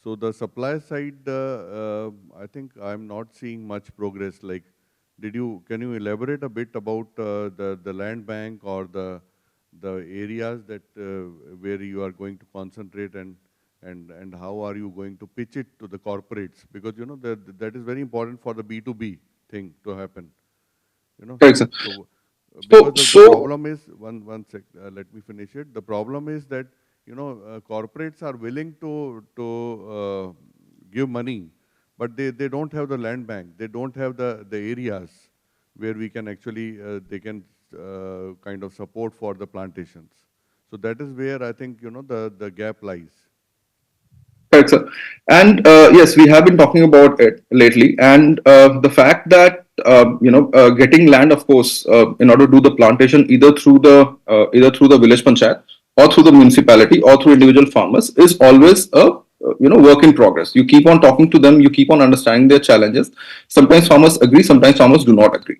So the supply side, I think I'm not seeing much progress. Like, can you elaborate a bit about the land bank or the areas that where you are going to concentrate, and how are you going to pitch it to the corporates? Because that is very important for the B2B thing to happen. Correct, sir. So, because the problem is, one sec, let me finish it. The problem is that corporates are willing to give money, but they don't have the land bank. They don't have the areas where we can actually, they can kind of support for the plantations. So that is where I think, the gap lies. Correct, sir. And yes, we have been talking about it lately, and the fact that getting land, of course, in order to do the plantation, either through the village panchayat or through the municipality or through individual farmers, is always a work in progress. You keep on talking to them, you keep on understanding their challenges. Sometimes farmers agree, sometimes farmers do not agree.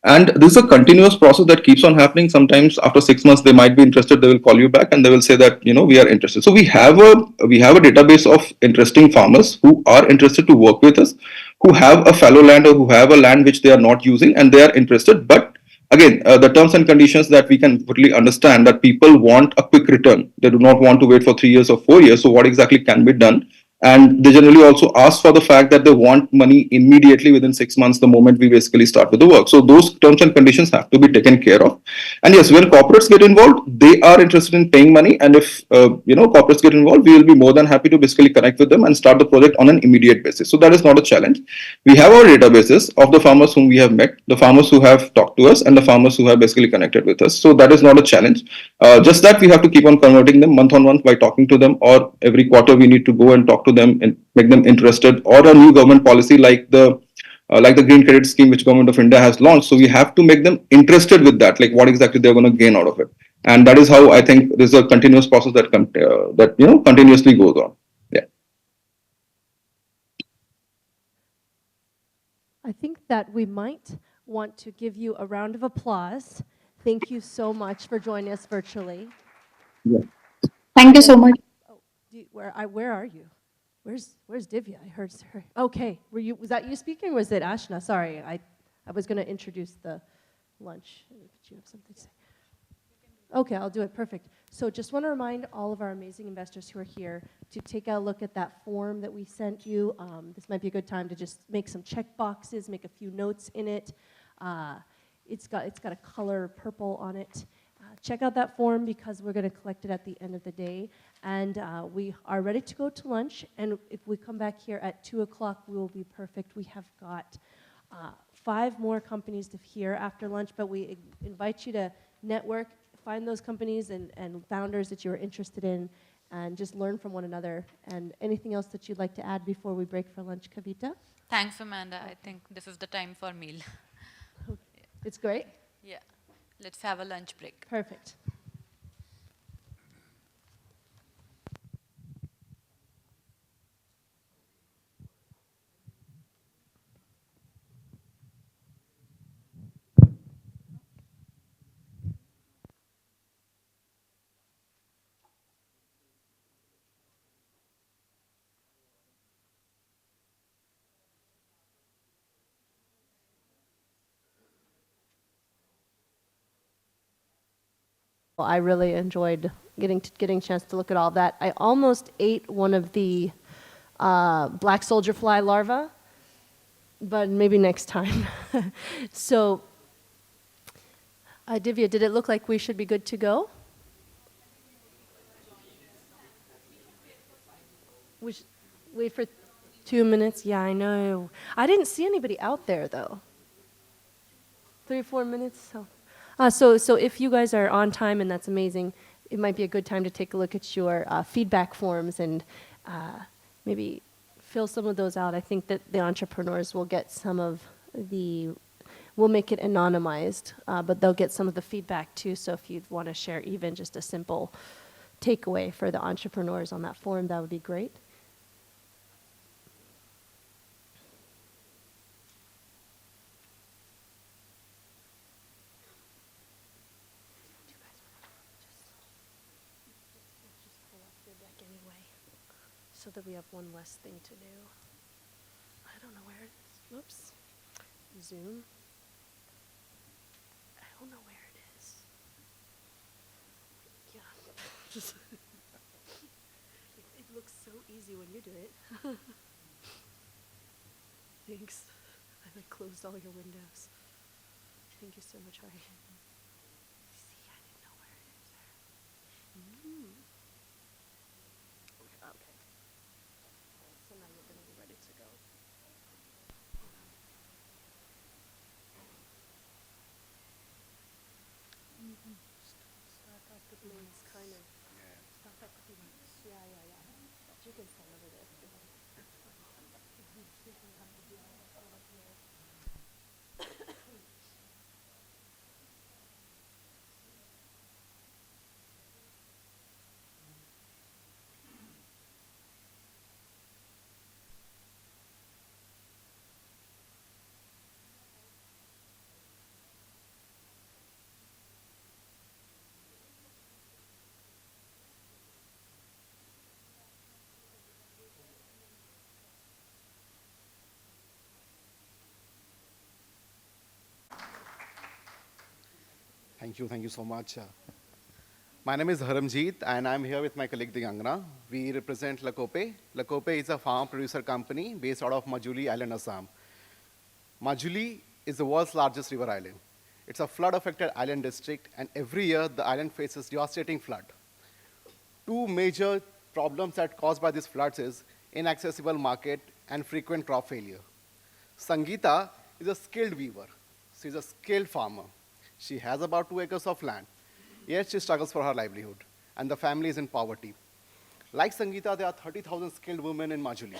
And this is a continuous process that keeps on happening. Sometimes after 6 months, they might be interested. They will call you back and they will say that we are interested. So we have a database of interesting farmers who are interested to work with us, who have a fallow land or who have a land which they are not using and they are interested. But again, the terms and conditions that we can fully understand that people want a quick return. They do not want to wait for 3 years or 4 years. So what exactly can be done? And they generally also ask for the fact that they want money immediately within 6 months, the moment we basically start with the work. So those terms and conditions have to be taken care of. And yes, when corporates get involved, they are interested in paying money. And if corporates get involved, we will be more than happy to basically connect with them and start the project on an immediate basis. So that is not a challenge. We have our databases of the farmers whom we have met, the farmers who have talked to us, and the farmers who have basically connected with us. So that is not a challenge. Just that we have to keep on converting them month on month by talking to them, or every quarter we need to go and talk to them and make them interested, or a new government policy like the green credit scheme which government of India has launched. So we have to make them interested with that, like what exactly they're going to gain out of it. And that is how I think this is a continuous process that continuously goes on. Yeah. I think that we might want to give you a round of applause. Thank you so much for joining us virtually. Yeah. Thank you so much. Oh, where are you? Where's Divya? I heard her. Okay, was that you speaking, or was it Ashna? Sorry, I was going to introduce the lunch. Did you have something to say? Okay, I'll do it. Perfect. So just want to remind all of our amazing investors who are here to take a look at that form that we sent you. This might be a good time to just make some check boxes, make a few notes in it. It's got a color purple on it. Check out that form because we're going to collect it at the end of the day. And we are ready to go to lunch. And if we come back here at 2 o'clock, we will be perfect. We have got 5 more companies to hear after lunch, but we invite you to network, find those companies and founders that you're interested in, and just learn from one another. And anything else that you'd like to add before we break for lunch, Kavita? Thanks, Amanda. I think this is the time for meal. It's great? Yeah. Let's have a lunch break. Perfect. Well, I really enjoyed getting a chance to look at all that. I almost ate one of the black soldier fly larvae, but maybe next time. So, Divya, did it look like we should be good to go? We should wait for 2 minutes? Yeah, I know. I didn't see anybody out there, though. 3 or 4 minutes? So if you guys are on time, and that's amazing, it might be a good time to take a look at your feedback forms and maybe fill some of those out. I think that the entrepreneurs will get some of we'll make it anonymized, but they'll get some of the feedback too. So if you'd want to share even just a simple takeaway for the entrepreneurs on that form, that would be great. So that we have one less thing to do. I don't know where it is. Whoops. Zoom. I don't know where it is. Yeah. It looks so easy when you do it. Thanks. I closed all your windows. Thank you so much, Hari. See, I didn't know where it is there. Okay. So now you're going to be ready to go. Start off the blades, kind of. Start off the blades. Yeah. But you can stand over there. Thank you so much. My name is Haramjeet, and I'm here with my colleague Digangna. We represent Lakope. Lakope is a farm producer company based out of Majuli Island, Assam. Majuli is the world's largest river island. It's a flood-affected island district, and every year the island faces devastating flood. Two major problems that caused by these floods is inaccessible market and frequent crop failure. Sangeeta is a skilled weaver. She's a skilled farmer. She has about 2 acres of land. Yet she struggles for her livelihood, and the family is in poverty. Like Sangeeta, there are 30,000 skilled women in Majuli,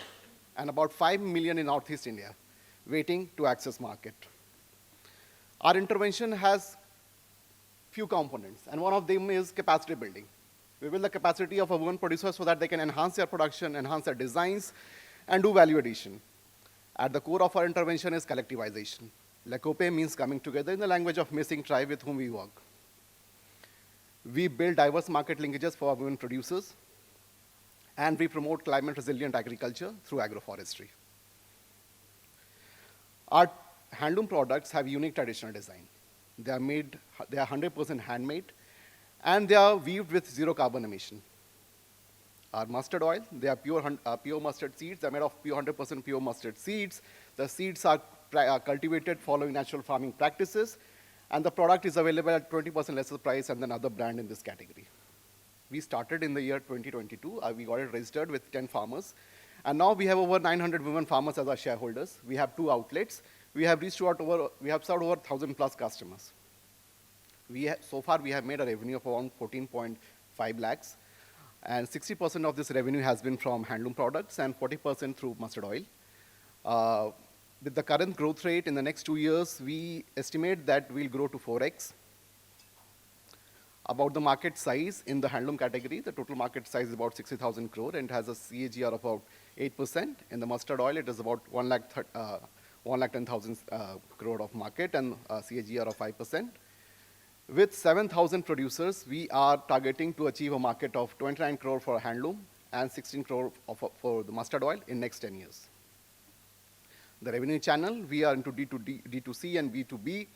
and about 5 million in Northeast India, waiting to access market. Our intervention has few components, and one of them is capacity building. We build the capacity of a women producer so that they can enhance their production, enhance their designs, and do value addition. At the core of our intervention is collectivization. Lakope means coming together in the language of missing tribe with whom we work. We build diverse market linkages for our women producers, and we promote climate-resilient agriculture through agroforestry. Our handloom products have unique traditional design. They are 100% handmade, and they are weaved with zero carbon emission. Our mustard oil, they are pure mustard seeds. They're made of 100% pure mustard seeds. The seeds are cultivated following natural farming practices, and the product is available at 20% lesser price than other brand in this category. We started in the year 2022. We got it registered with 10 farmers, and now we have over 900 women farmers as our shareholders. We have 2 outlets. We have served over 1,000 plus customers. So far, we have made a revenue of around 14.5 lakhs, and 60% of this revenue has been from handloom products and 40% through mustard oil. With the current growth rate in the next 2 years, we estimate that we'll grow to 4x. About the market size in the handloom category, the total market size is about 60,000 crore and has a CAGR of about 8%. In the mustard oil, it is about 1,10,000 crore of market and a CAGR of 5%. With 7,000 producers, we are targeting to achieve a market of 29 crore for handloom and 16 crore for the mustard oil in next 10 years. The revenue channel, we are into D2C and B2B.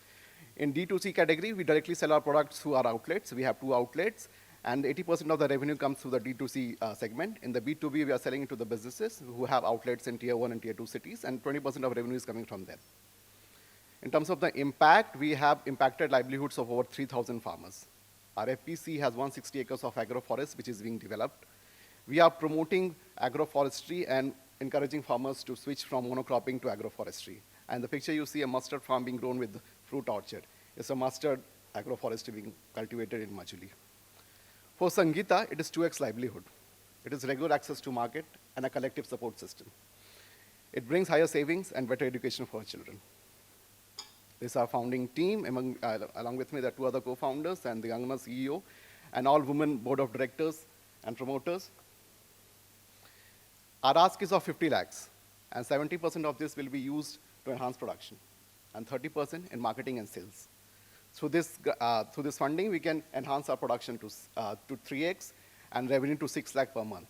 In D2C category, we directly sell our products through our outlets. We have 2 outlets, and 80% of the revenue comes through the D2C segment. In the B2B, we are selling it to the businesses who have outlets in tier 1 and tier 2 cities, and 20% of revenue is coming from them. In terms of the impact, we have impacted livelihoods of over 3,000 farmers. Our FPC has 160 acres of agroforest, which is being developed. We are promoting agroforestry and encouraging farmers to switch from monocropping to agroforestry. And the picture you see, a mustard farm being grown with fruit orchard. It's a mustard agroforestry being cultivated in Majuli. For Sangeeta, it is 2x livelihood. It is regular access to market and a collective support system. It brings higher savings and better education for our children. This is our founding team. Along with me, there are 2 other co-founders and the Angana CEO, and all women board of directors and promoters. Our ask is of 50 lakhs, and 70% of this will be used to enhance production, and 30% in marketing and sales. Through this funding, we can enhance our production to 3x and revenue to 6 lakh per month.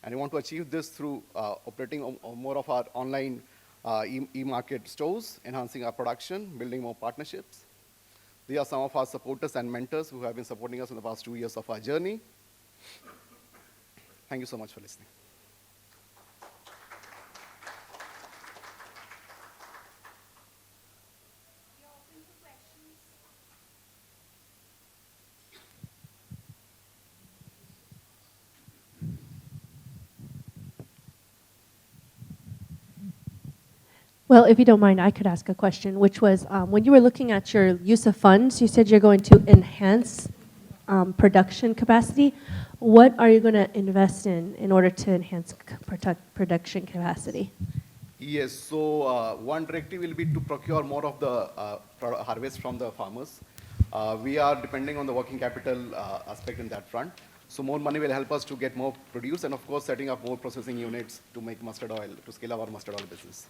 And we want to achieve this through operating more of our online e-market stores, enhancing our production, building more partnerships. These are some of our supporters and mentors who have been supporting us in the past 2 years of our journey. Thank you so much for listening. Well, if you don't mind, I could ask a question, which was, when you were looking at your use of funds, you said you're going to enhance production capacity. What are you going to invest in order to enhance production capacity? Yes, so one directive will be to procure more of the harvest from the farmers. We are depending on the working capital aspect in that front. So more money will help us to get more produce, and of course setting up more processing units to make mustard oil, to scale up our mustard oil business.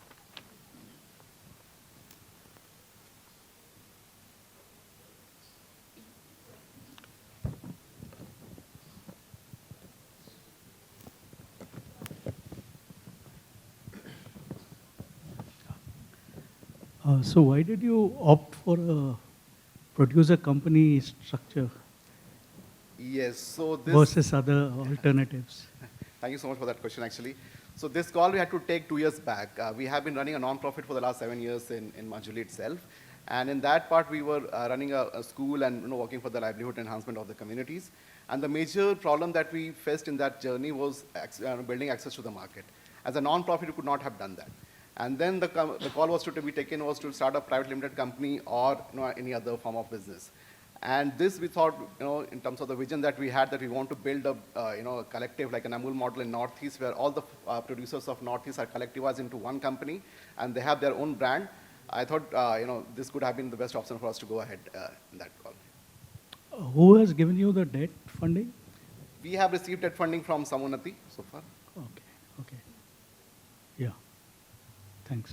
So why did you opt for a producer company structure Yes, so this... versus other alternatives? Thank you so much for that question, actually. So this call we had to take 2 years back. We have been running a non-profit for the last 7 years in Majuli itself. And in that part, we were running a school and working for the livelihood enhancement of the communities. And the major problem that we faced in that journey was building access to the market. As a non-profit, we could not have done that. And then the call was to be taken was to start a private limited company or any other form of business. And this we thought, in terms of the vision that we had, that we want to build a, a collective like an Amul model in Northeast, where all the producers of Northeast are collectivized into one company, and they have their own brand. I thought, this could have been the best option for us to go ahead in that call. Who has given you the debt funding? We have received debt funding from Samunati so far. Okay. Yeah. Thanks.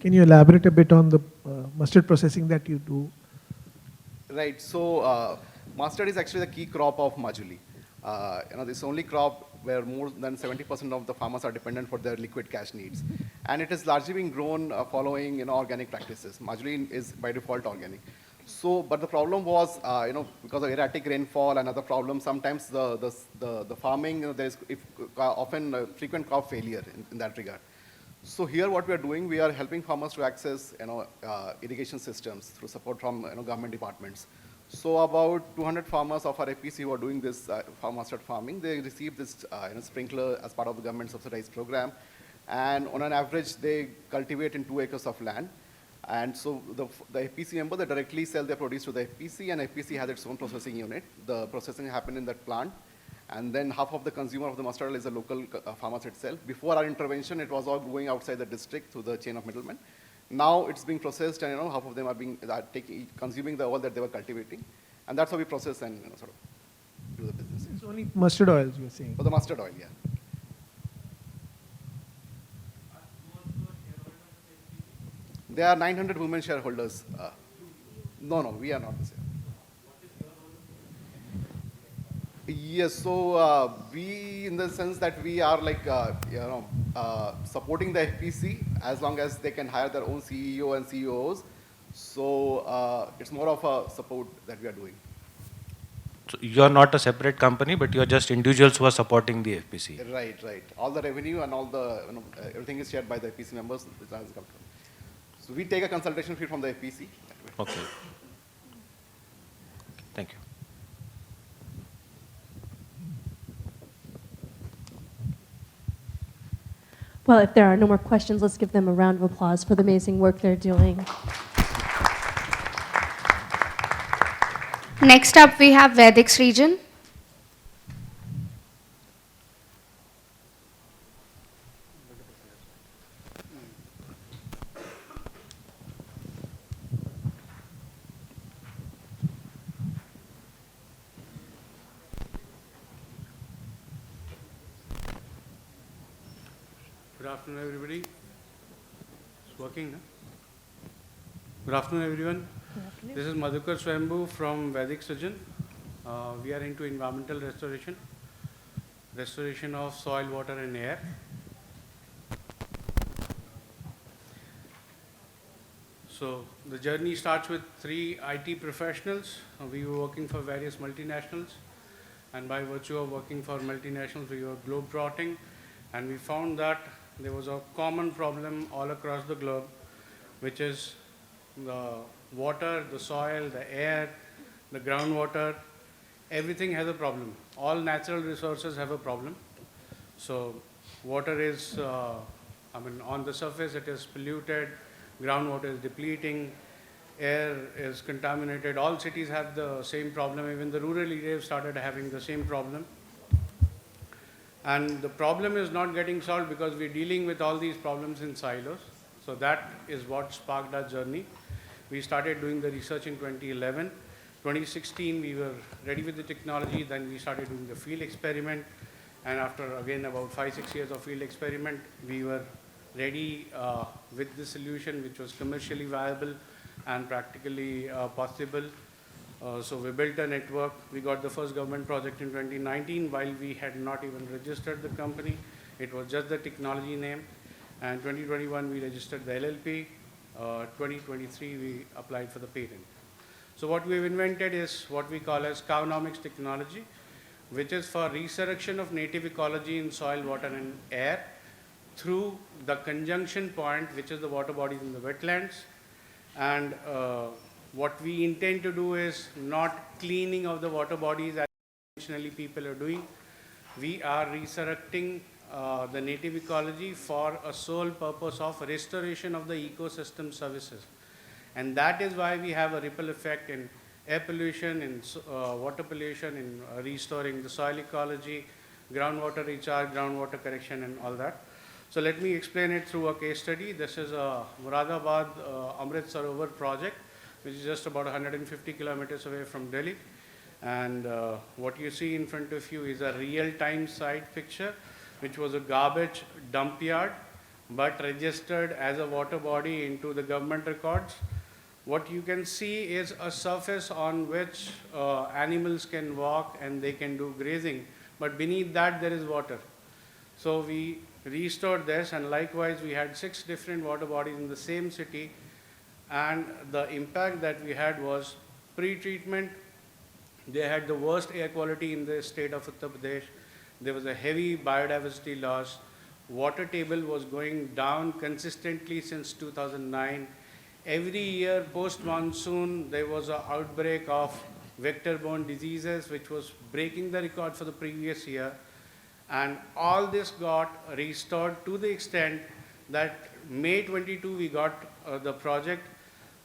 Can you elaborate a bit on the mustard processing that you do? Right. So mustard is actually the key crop of Majuli. This only crop where more than 70% of the farmers are dependent for their liquid cash needs, and it is largely being grown following organic practices. Majuli is by default organic. So, but the problem was, because of erratic rainfall and other problems, sometimes the farming there is often frequent crop failure in that regard. So here what we are doing, we are helping farmers to access irrigation systems through support from government departments. So about 200 farmers of our APC who are doing this mustard farming, they receive this sprinkler as part of the government subsidized program, and on an average they cultivate in 2 acres of land. And so the APC member, they directly sell their produce to the APC, and APC has its own processing unit. The processing happens in that plant. And then half of the consumer of the mustard oil is the local farmers itself. Before our intervention, it was all going outside the district through the chain of middlemen. Now it's being processed, and half of them are consuming the oil that they were cultivating, and that's how we process and sort of do the business. It's only mustard oils you're saying? For the mustard oil, yeah. There are 900 women shareholders. No, we are not the same. Yes, so we, in the sense that we are like, supporting the FPC as long as they can hire their own CEO and CEOs. So it's more of a support that we are doing. So you are not a separate company, but you are just individuals who are supporting the FPC. Right. All the revenue and all the, everything is shared by the FPC members. So we take a consultation fee from the FPC. Okay. Thank you. Well, if there are no more questions, let's give them a round of applause for the amazing work they're doing. Next up, we have Vedics region. Good afternoon, everybody. It's working, huh? Good afternoon, everyone. Good afternoon. This is Madhukar Swambhu from Vedic Surgeon. We are into environmental restoration of soil, water, and air. So the journey starts with 3 IT professionals. We were working for various multinationals, and by virtue of working for multinationals, we were globe-trotting, and we found that there was a common problem all across the globe, which is the water, the soil, the air, the groundwater. Everything has a problem. All natural resources have a problem. So water is, on the surface it is polluted, groundwater is depleting, air is contaminated. All cities have the same problem. Even the rural areas started having the same problem. And the problem is not getting solved because we're dealing with all these problems in silos. So that is what sparked our journey. We started doing the research in 2011. 2016, we were ready with the technology. Then we started doing the field experiment. And after, again, about 5-6 years of field experiment, we were ready with the solution which was commercially viable and practically possible. So we built a network. We got the first government project in 2019 while we had not even registered the company. It was just the technology name. And 2021 we registered the LLP. 2023 we applied for the patent. So what we've invented is what we call as cownomics technology, which is for resurrection of native ecology in soil, water and air through the conjunction point, which is the water bodies in the wetlands. And what we intend to do is not cleaning of the water bodies as traditionally people are doing. We are resurrecting the native ecology for a sole purpose of restoration of the ecosystem services. And that is why we have a ripple effect in air pollution, in water pollution, in restoring the soil ecology, groundwater recharge, groundwater correction and all that. So let me explain it through a case study. This is a Muradabad Amrit Sarovar project, which is just about 150 kilometers away from Delhi. And what you see in front of you is a real-time site picture, which was a garbage dump yard, but registered as a water body into the government records. What you can see is a surface on which animals can walk and they can do grazing, but beneath that there is water. So we restored this, and likewise we had 6 different water bodies in the same city, and the impact that we had was pre-treatment. They had the worst air quality in the state of Uttar Pradesh. There was a heavy biodiversity loss. Water table was going down consistently since 2009. Every year post-monsoon there was an outbreak of vector-borne diseases which was breaking the record for the previous year. And all this got restored to the extent that May 22 we got the project.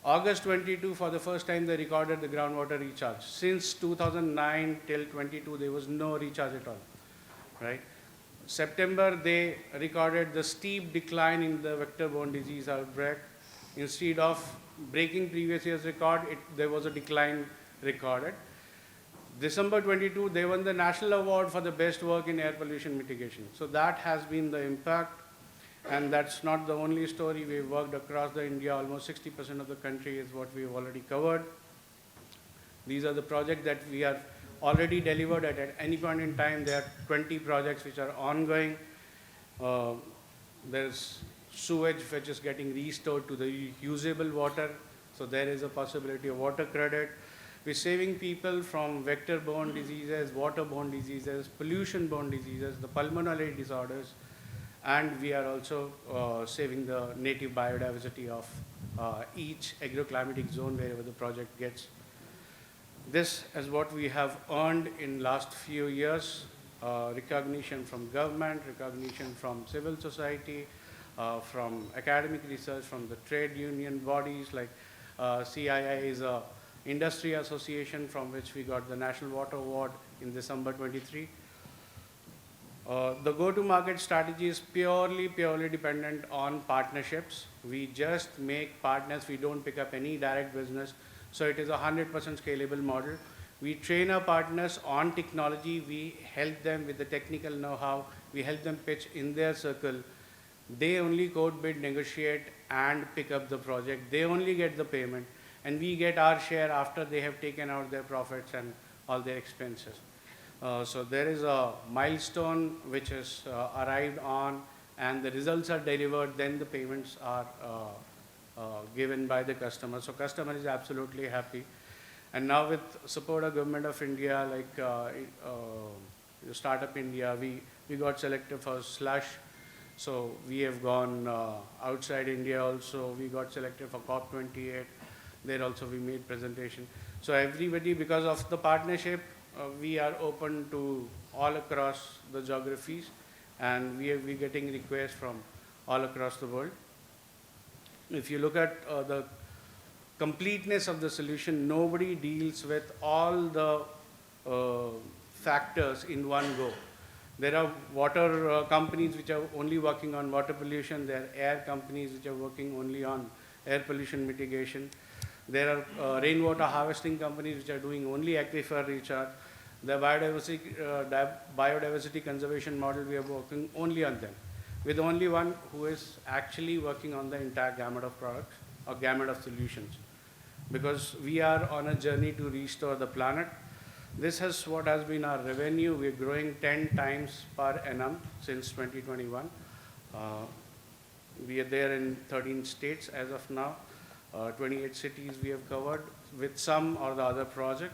August 22 for the first time they recorded the groundwater recharge. Since 2009 till 22 there was no recharge at all, right? September they recorded the steep decline in the vector-borne disease outbreak. Instead of breaking previous year's record, there was a decline recorded. December 22, they won the national award for the best work in air pollution mitigation. So that has been the impact, and that's not the only story. We've worked across the India. Almost 60% of the country is what we've already covered. These are the projects that we are already delivered at any point in time. There are 20 projects which are ongoing. There's sewage which is getting restored to the usable water. So there is a possibility of water credit. We're saving people from vector-borne diseases, water-borne diseases, pollution-borne diseases, the pulmonary disorders, and we are also saving the native biodiversity of each agroclimatic zone wherever the project gets. This is what we have earned in last few years, recognition from government, recognition from civil society, from academic research, from the trade union bodies like CII is a industry association from which we got the National Water Award in December 23. The go-to-market strategy is purely dependent on partnerships. We just make partners. We don't pick up any direct business. So it is a 100% scalable model. We train our partners on technology. We help them with the technical know-how. We help them pitch in their circle. They only quote, bid, negotiate, and pick up the project. They only get the payment. And we get our share after they have taken out their profits and all their expenses. So there is a milestone which is arrived on, and the results are delivered, then the payments are given by the customer. So customer is absolutely happy. And now with support of Government of India, like Startup India, we got selected for Slush. So we have gone outside India also. We got selected for COP28. There also we made presentation. So everybody, because of the partnership, we are open to all across the geographies, and we're getting requests from all across the world. If you look at the completeness of the solution, nobody deals with all the factors in one go. There are water companies which are only working on water pollution. There are air companies which are working only on air pollution mitigation. There are rainwater harvesting companies which are doing only aquifer recharge. The biodiversity conservation model, we are working only on them. with only one who is actually working on the entire gamut of products or gamut of solutions. Because we are on a journey to restore the planet. This is what has been our revenue. We're growing 10 times per annum since 2021. We are there in 13 states as of now. 28 cities we have covered with some or the other project.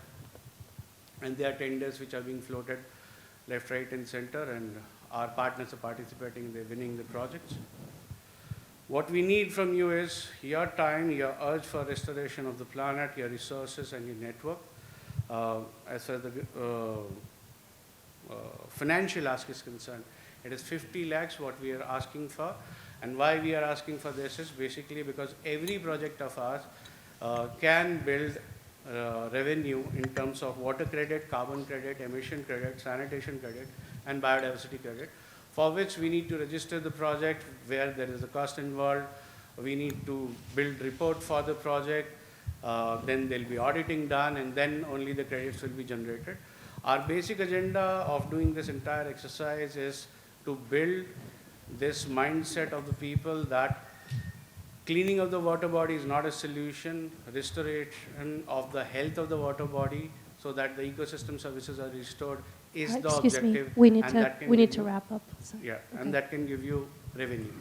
And there are tenders which are being floated left, right, and center, and our partners are participating, they're winning the projects. What we need from you is your time, your urge for restoration of the planet, your resources, and your network. As far as the financial ask is concerned, it is 50 lakhs what we are asking for. And why we are asking for this is basically because every project of ours can build revenue in terms of water credit, carbon credit, emission credit, sanitation credit, and biodiversity credit, for which we need to register the project where there is a cost involved. We need to build report for the project, then there will be auditing done, and then only the credits will be generated. Our basic agenda of doing this entire exercise is to build this mindset of the people that cleaning of the water body is not a solution, restoration of the health of the water body so that the ecosystem services are restored is the Excuse objective. me, we need and to, that can we need give to you- wrap up. Sorry. Yeah, Okay. and that can give you revenue.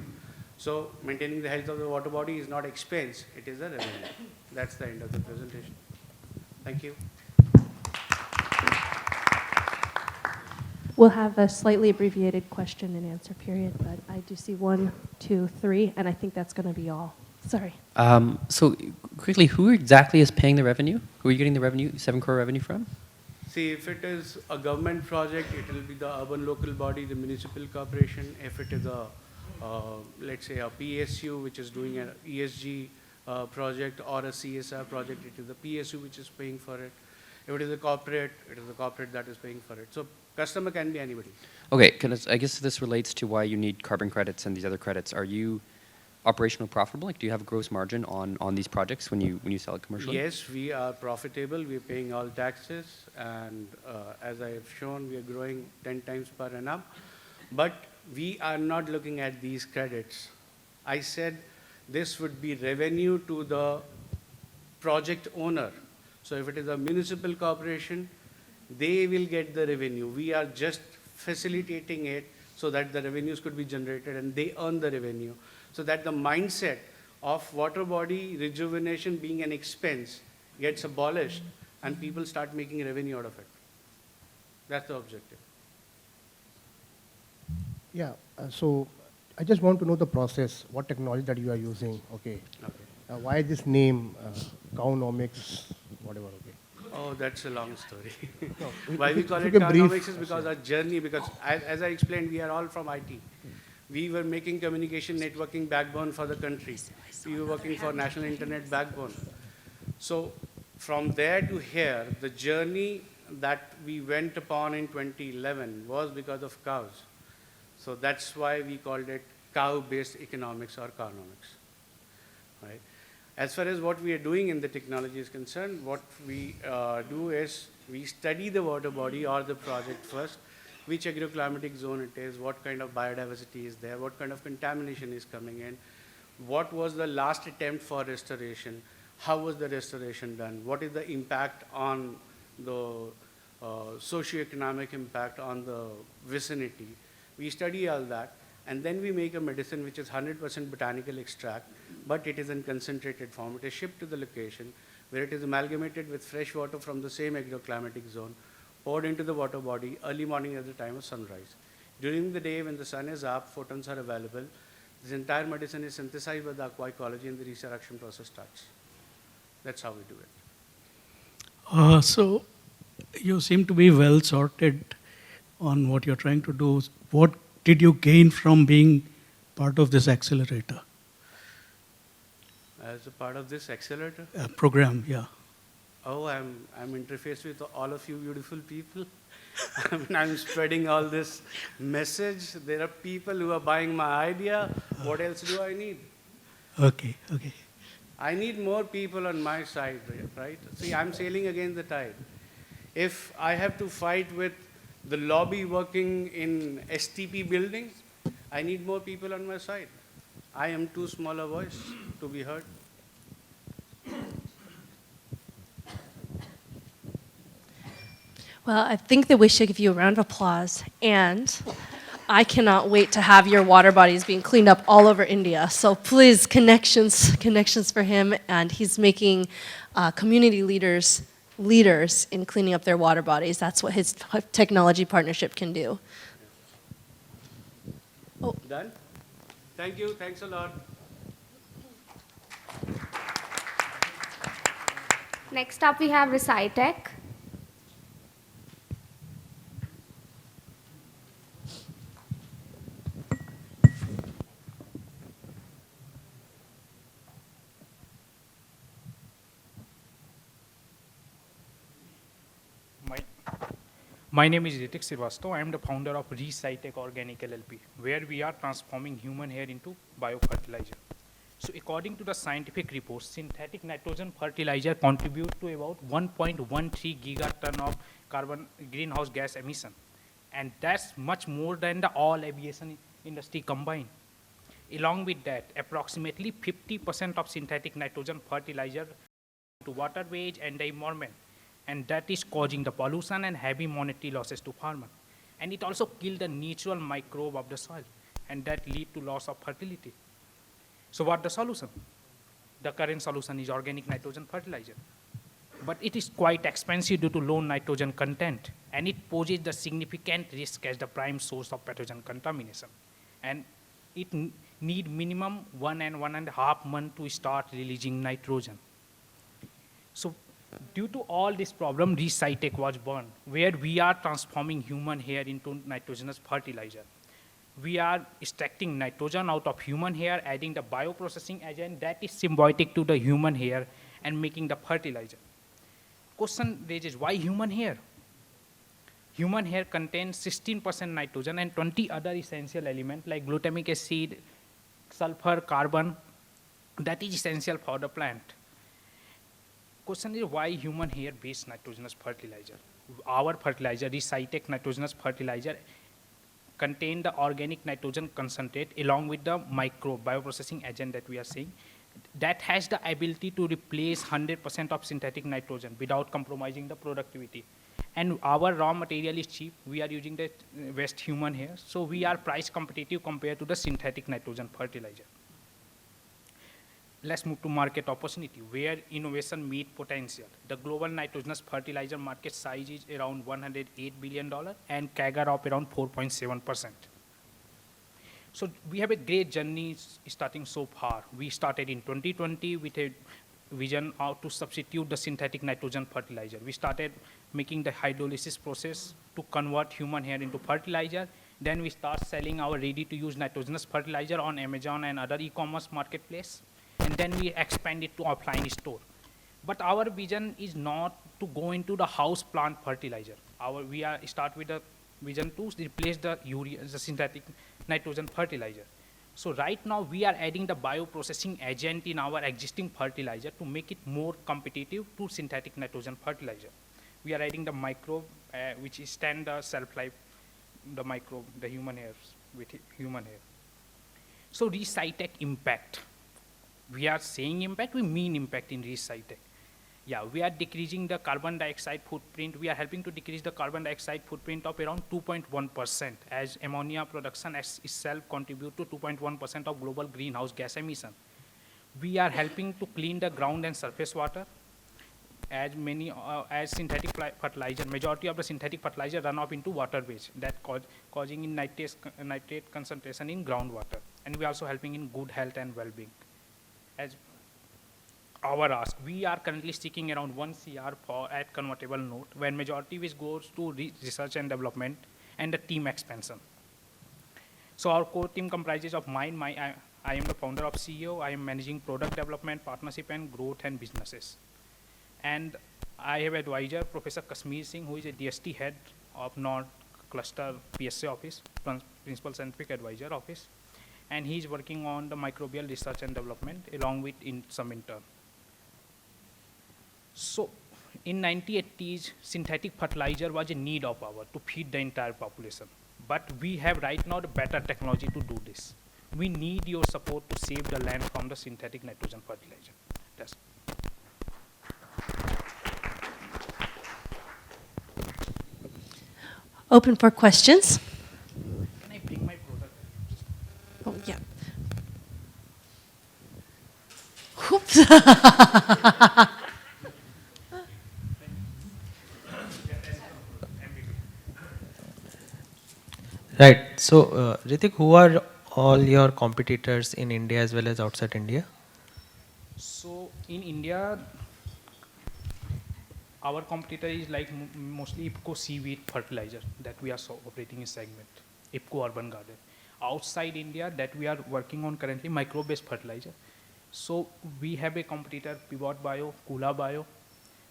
So maintaining the health of the water body is not expense, it is a revenue. That's the end of the presentation. Thank you. We'll have a slightly abbreviated question and answer period, but I do see 1, 2, 3, and I think that's going to be all. Sorry. So quickly, who exactly is paying the revenue? Who are you getting the revenue, 7 crore revenue from? See, if it is a government project, it will be the urban local body, the municipal corporation. If it is a, let's say, a PSU, which is doing an ESG project, or a CSR project, it is the PSU which is paying for it. If it is a corporate, it is the corporate that is paying for it. So customer can be anybody. Okay, I guess this relates to why you need carbon credits and these other credits. Are you operational profitable? Like, do you have a gross margin on these projects when you sell it commercially? Yes, we are profitable. We are paying all taxes, and as I have shown, we are growing 10 times per annum. But we are not looking at these credits. I said this would be revenue to the project owner. So if it is a municipal corporation, they will get the revenue. We are just facilitating it so that the revenues could be generated and they earn the revenue. So that the mindset of water body rejuvenation being an expense gets abolished and people start making revenue out of it. That's the objective. Yeah, so I just want to know the process, what technology that you are using, okay? Why this name, Cownomics, whatever, okay? Oh, that's a long story. No, Why if we you- call if it you can brief Cownomics is because our journey, because as I explained, we are all from IT. We were making communication networking backbone for the country. We were working for national internet backbone. So from there to here, the journey that we went upon in 2011 was because of cows. So that's why we called it cow-based economics or Cownomics, right? As far as what we are doing in the technology is concerned, what we do is we study the water body or the project first, which agroclimatic zone it is, what kind of biodiversity is there, what kind of contamination is coming in, what was the last attempt for restoration, how was the restoration done, what is the impact on the socioeconomic impact on the vicinity. We study all that, and then we make a medicine which is 100% botanical extract, but it is in concentrated form. It is shipped to the location where it is amalgamated with fresh water from the same agroclimatic zone, poured into the water body early morning at the time of sunrise. During the day when the sun is up, photons are available. This entire medicine is synthesized by the aqua ecology and the resurrection process starts. That's how we do it. So you seem to be well sorted on what you're trying to do. What did you gain from being part of this accelerator As a part of this accelerator? program? Yeah. Oh, I'm interfaced with all of you beautiful people. I'm spreading all this message. There are people who are buying my idea. What else do I need? Okay, okay. I need more people on my side, right? See, I'm sailing against the tide. If I have to fight with the lobby working in STP building, I need more people on my side. I am too small a voice to be heard. Well, I think that we should give you a round of applause, and I cannot wait to have your water bodies being cleaned up all over India. So please, connections for him, and he's making community leaders in cleaning up their water bodies. That's what his technology partnership can do. Oh. Done? Thank you. Thanks a lot. Next up, we have Recitec. My name is Ritik Srivastava. I am the founder of Recitec Organic LLP, where we are transforming human hair into biofertilizer. So according to the scientific reports, synthetic nitrogen fertilizer contribute to about 1.13 gigaton of carbon greenhouse gas emission. And that's much more than the all aviation industry combined. Along with that, approximately 50% of synthetic nitrogen fertilizer to waterways and the environment. And that is causing the pollution and heavy monetary losses to farmers. And it also kills the natural microbe of the soil, and that lead to loss of fertility. So what the solution? The current solution is organic nitrogen fertilizer. But it is quite expensive due to low nitrogen content, and it poses the significant risk as the prime source of pathogen contamination. And it need minimum 1 and 1.5 months to start releasing nitrogen. So due to all this problem, Recitec was born, where we are transforming human hair into nitrogenous fertilizer. We are extracting nitrogen out of human hair, adding the bioprocessing agent that is symbiotic to the human hair and making the fertilizer. Question raises, why human hair? Human hair contains 16% nitrogen and 20 other essential elements like glutamic acid, sulfur, carbon, that is essential for the plant. Question is, why human hair-based nitrogenous fertilizer? Our fertilizer, Recitec nitrogenous fertilizer, contain the organic nitrogen concentrate along with the microbe bioprocessing agent that we are seeing. That has the ability to replace 100% of synthetic nitrogen without compromising the productivity. And our raw material is cheap. We are using the waste human hair, so we are price competitive compared to the synthetic nitrogen fertilizer. Let's move to market opportunity, where innovation meet potential. The global nitrogenous fertilizer market size is around $108 billion and CAGR of around 4.7%. So we have a great journey starting so far. We started in 2020 with a vision to substitute the synthetic nitrogen fertilizer. We started making the hydrolysis process to convert human hair into fertilizer. Then we start selling our ready-to-use nitrogenous fertilizer on Amazon and other e-commerce marketplace. And then we expand it to offline store. But our vision is not to go into the house plant fertilizer. We start with the vision to replace the urea, the synthetic nitrogen fertilizer. So right now we are adding the bioprocessing agent in our existing fertilizer to make it more competitive to synthetic nitrogen fertilizer. We are adding the microbe, which extend the shelf life, the microbe, the human hairs with human hair. So Recitec impact. We are saying impact, we mean impact in Recitec. Yeah, we are decreasing the carbon dioxide footprint. We are helping to decrease the carbon dioxide footprint of around 2.1%, as ammonia production itself contribute to 2.1% of global greenhouse gas emission. We are helping to clean the ground and surface water, as synthetic fertilizer, majority of the synthetic fertilizer run off into waterways, that causing in nitrate concentration in groundwater. And we are also helping in good health and well-being. As our ask, we are currently seeking around 1 CR for at convertible note, where majority which goes to research and development and the team expansion. So our core team comprises of I am the founder of CEO, I am managing product development, partnership and growth and businesses. And I have advisor, Professor Kashmir Singh, who is a DST head of North Cluster PSA office, Principal Scientific Advisor office. And he's working on the microbial research and development along with some intern. So in 1980s, synthetic fertilizer was a need of ours to feed the entire population. But we have right now the better technology to do this. We need your support to save the land from the synthetic nitrogen fertilizer. That's Open for questions. Can I bring my product? Oh, yeah. Oops. Right. So, Ritik, who are all your competitors in India as well as outside India? So in India, our competitor is like mostly IPCO seaweed fertilizer that we are operating in segment, IPCO urban garden. Outside India, that we are working on currently micro-based fertilizer. So we have a competitor, Pivot Bio, Kula Bio.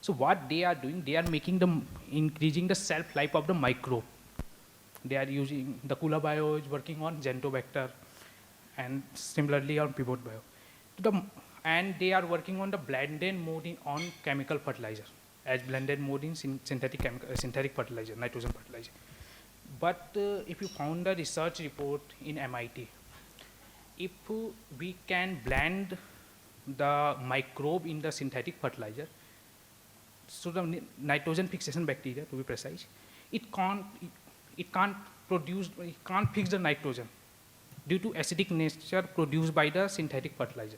So what they are doing, they are making increasing the shelf life of the microbe. They are using, the Kula Bio is working on Gentobacter and similarly on Pivot Bio. And they are working on the blended mode on chemical fertilizer, as blended mode in synthetic fertilizer, nitrogen fertilizer. But if you found a research report in MIT, if we can blend the microbe in the synthetic fertilizer, so the nitrogen fixation bacteria, to be precise, it can't fix the nitrogen due to acidic nature produced by the synthetic fertilizer.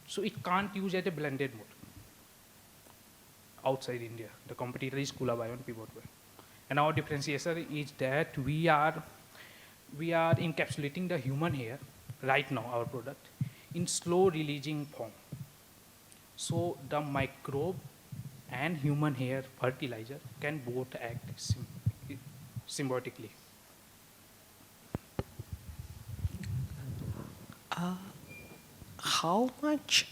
So it can't use at a blended mode outside India. The competitor is Kula Bio and Pivot Bio. And our differentiation is that we are encapsulating the human hair right now, our product, in slow releasing form. So the microbe and human hair fertilizer can both act symbiotically. How much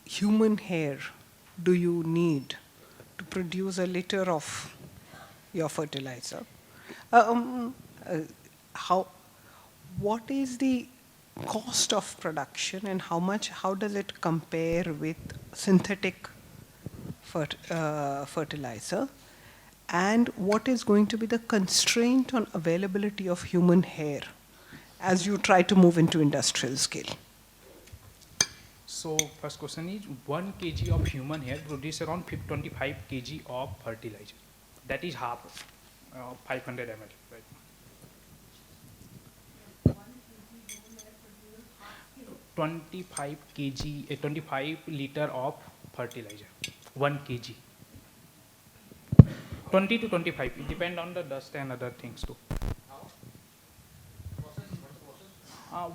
human hair do you need to produce a liter of your fertilizer? What is the cost of production and how does it compare with synthetic fertilizer? And what is going to be the constraint on availability of human hair as you try to move into industrial scale? So first question is 1 kg of human hair produces around 25 kg of fertilizer. That is half 500 ml. Right? 25 kg, 25 liter of fertilizer. 1 kg. 20 to 25. It depends on the dust and other things too.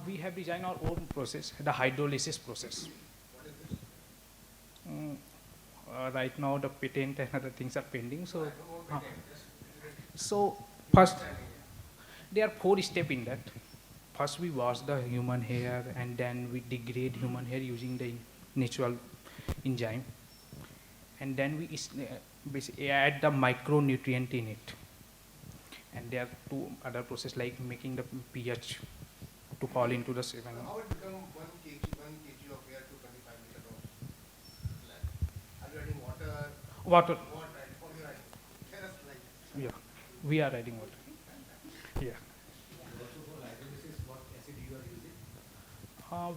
We have designed our own process, the hydrolysis process. Right now, the patent and other things are pending. So first, there are 4 steps in that. First, we wash the human hair, and then we degrade human hair using the natural enzyme, and then we basically add the micronutrient in it. And there are 2 other processes like making the pH to fall into the 7. How it become 1 kg of hair to 25 liter of land? Are you adding water? Water. Yeah, we are adding water. Yeah.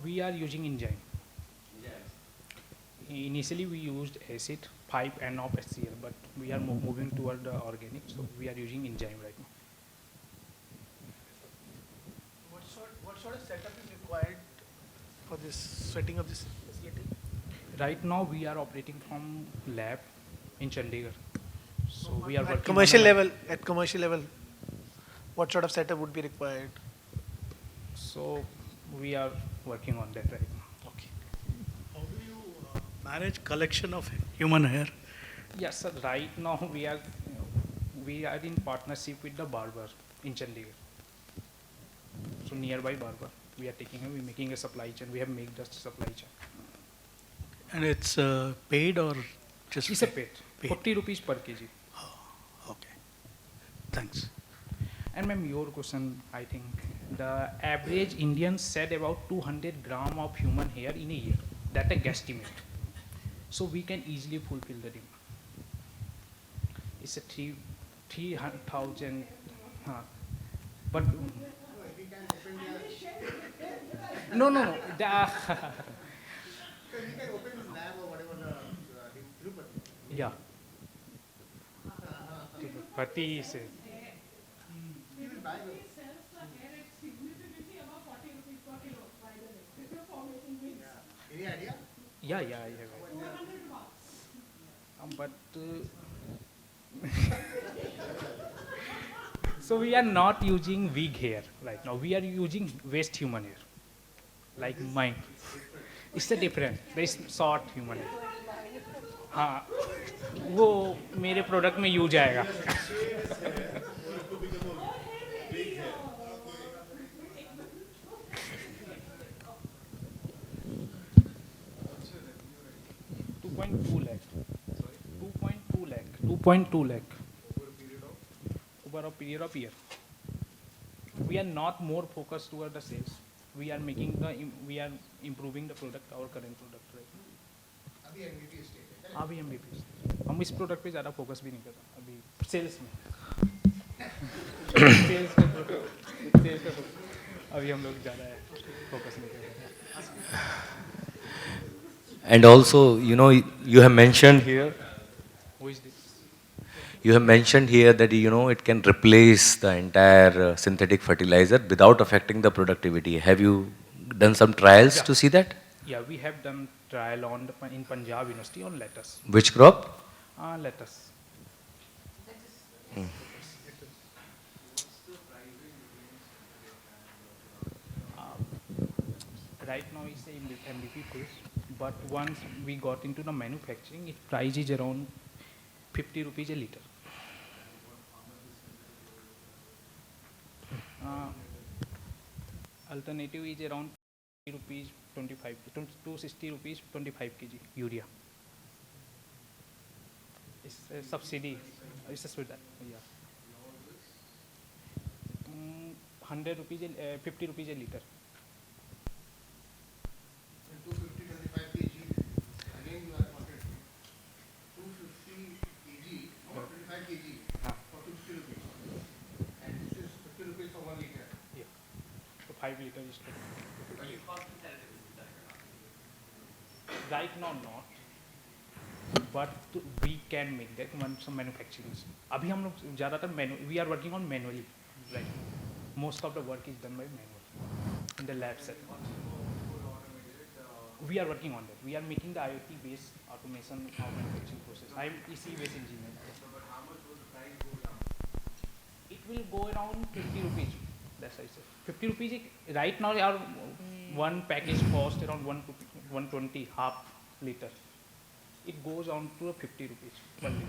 We are using enzyme. Initially, we used acid, 5N of HCl, but we are moving toward the organic, so we are using enzyme right now. What sort of setup is required for this setting of this facility? Right now, we are operating from lab in Chandigarh. So we are working at commercial level. At commercial level, what sort of setup would be required? So we are working on that right now. Okay. How do you manage collection of human hair? Yes, sir. Right now we are in partnership with the barber in Chandigarh. So nearby barber, we are making a supply chain. We have made the supply chain. And it's paid or just? It's a paid. 40 rupees per kg. Oh, okay. Thanks. And ma'am, your question, I think the average Indian shed about 200 gram of human hair in a year. That's a guesstimate. So we can easily fulfill the demand. It's a 3,000. But no, no, no. Yeah. Tirupati is yeah, yeah, yeah. But so we are not using wig hair right now. We are using waste human hair, like mine. It's a different, very short human hair. हाँ, वो मेरे product में use आएगा. $2.2 lakh. Over a period of year. We are not more focused toward the sales. We are improving the product, our current product right now. अभी MVP stage है. अभी MVP stage. हम इस प्रोडक्ट पे ज़्यादा focus भी नहीं कर रहे अभी सेल्स में. सेल्स पे अभी हम लोग ज़्यादा फोकस नहीं कर रहे. And also, you know, you have mentioned here. Who is this? You have mentioned here that, you know, it can replace the entire synthetic fertilizer without affecting the productivity. Have you done some trials to see that? Yeah, we have done trial in Punjab University on lettuce. Which crop? Lettuce. Right now it's a MVP course, but once we got into the manufacturing, its price is around 50 rupees a liter. Alternative is around 260 rupees 25 kg urea. It's a subsidy. It's a subsidy. Yeah. 100 rupees, 50 rupees a liter. 250, 25 kg. Again, you are quoted 250 kg or 25 kg for 250 rupees. And this is 50 rupees for 1 liter. Yeah. So 5 liters is 50. Right now, not. But we can make that when some manufacturing. अभी हम लोग ज़्यादातर we are working on manually. Right. Most of the work is done by manual in the lab setting. We are working on that. We are making the IoT-based automation of manufacturing process. I am EC-based engineer. But how much will the price go down? It will go around 50 rupees. That's I said. 50 rupees. Right now, our one package cost around 120 half liter. It goes on to 50 rupees 1 liter.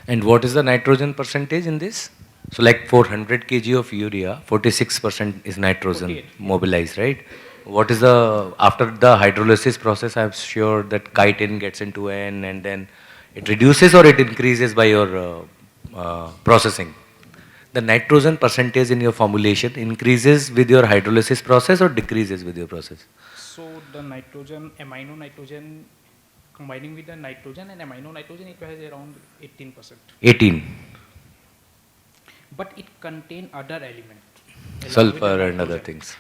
And what is the nitrogen percentage in this? So like 400 kg of urea, 46% is nitrogen 48. mobilized, right? What is the, after the hydrolysis process, I'm sure that chitin gets into N and then it reduces or it increases by your processing. The nitrogen percentage in your formulation increases with your hydrolysis process or decreases with your process? So the nitrogen, amino nitrogen, combining with the nitrogen and amino nitrogen, it has around 18%. 18. But it contains other elements. Sulfur and other things.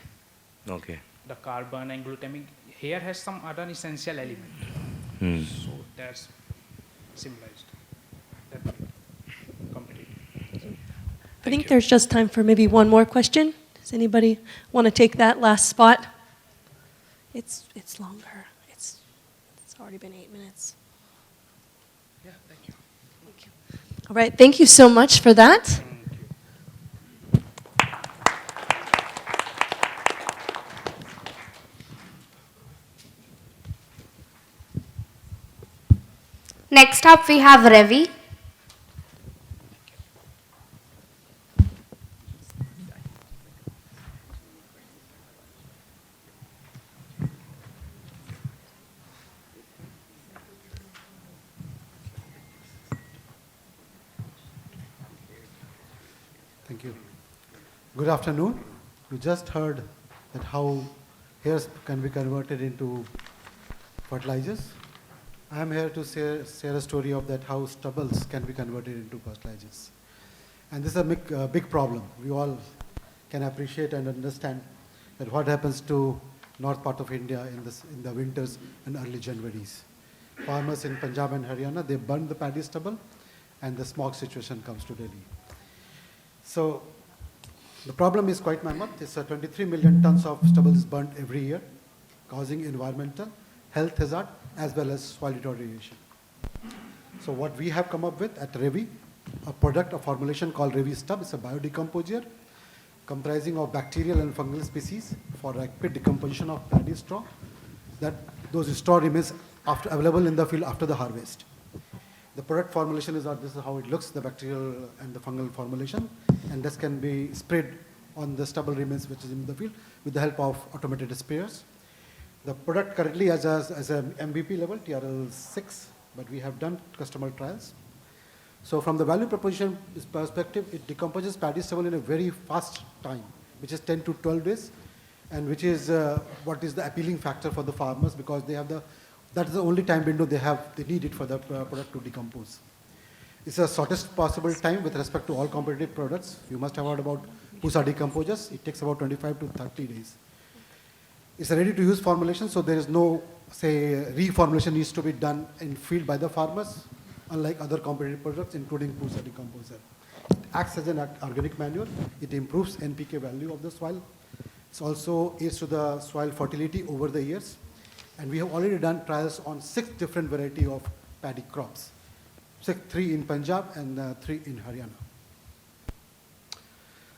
Okay. The carbon and glutamic. Here has some other essential element. So that's symbolized. That completely. I think there's just time for maybe one more question. Does anybody want to take that last spot? It's longer. It's already been 8 minutes. Yeah, thank you. Thank you. All right, thank you so much for that. Next up, we have Ravi. Thank you. Good afternoon. You just heard that how hairs can be converted into fertilizers. I am here to share a story of that how stubbles can be converted into fertilizers. And this is a big problem. We all can appreciate and understand that what happens to north part of India in the winters and early Januaries. Farmers in Punjab and Haryana, they burn the paddy stubble, and the smog situation comes to Delhi. So the problem is quite mammoth. It's 23 million tons of stubble is burnt every year, causing environmental, health hazard, as well as soil deterioration. So what we have come up with at Revi, a product, a formulation called Revi Stub. It's a biodecomposer comprising of bacterial and fungal species for rapid decomposition of paddy straw. That those straw remains available in the field after the harvest. The product formulation is this is how it looks, the bacterial and the fungal formulation, and this can be sprayed on the stubble remains which is in the field with the help of automated sprayers. The product currently has a MVP level, TRL 6, but we have done customer trials. So from the value proposition perspective, it decomposes paddy stubble in a very fast time, which is 10 to 12 days, and which is what is the appealing factor for the farmers, because they have that's the only time window they need it for the product to decompose. It's the shortest possible time with respect to all competitive products. You must have heard about Pusa decomposers. It takes about 25 to 30 days. It's a ready-to-use formulation, so there is no, say, reformulation needs to be done in field by the farmers, unlike other competitive products, including Pusa decomposer. It acts as an organic manure. It improves NPK value of the soil. It also aids to the soil fertility over the years. And we have already done trials on 6 different varieties of paddy crops. 3 in Punjab and 3 in Haryana.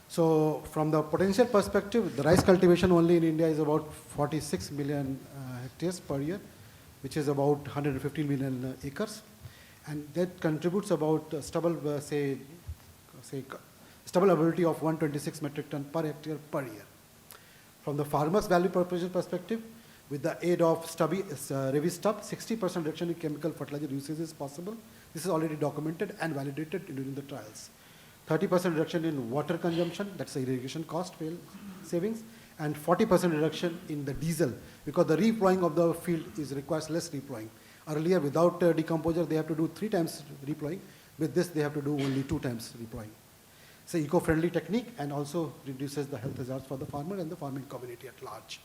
So from the potential perspective, the rice cultivation only in India is about 46 million hectares per year, which is about 115 million acres. And that contributes about stubble ability of 126 metric ton per hectare per year. From the farmer's value proposition perspective, with the aid of Revi Stub, 60% reduction in chemical fertilizer usage is possible. This is already documented and validated during the trials. 30% reduction in water consumption, that's the irrigation cost savings, and 40% reduction in the diesel, because the replowing of the field requires less replowing. Earlier, without decomposer, they have to do 3 times replowing. With this, they have to do only 2 times replowing. It's an eco-friendly technique and also reduces the health hazards for the farmer and the farming community at large.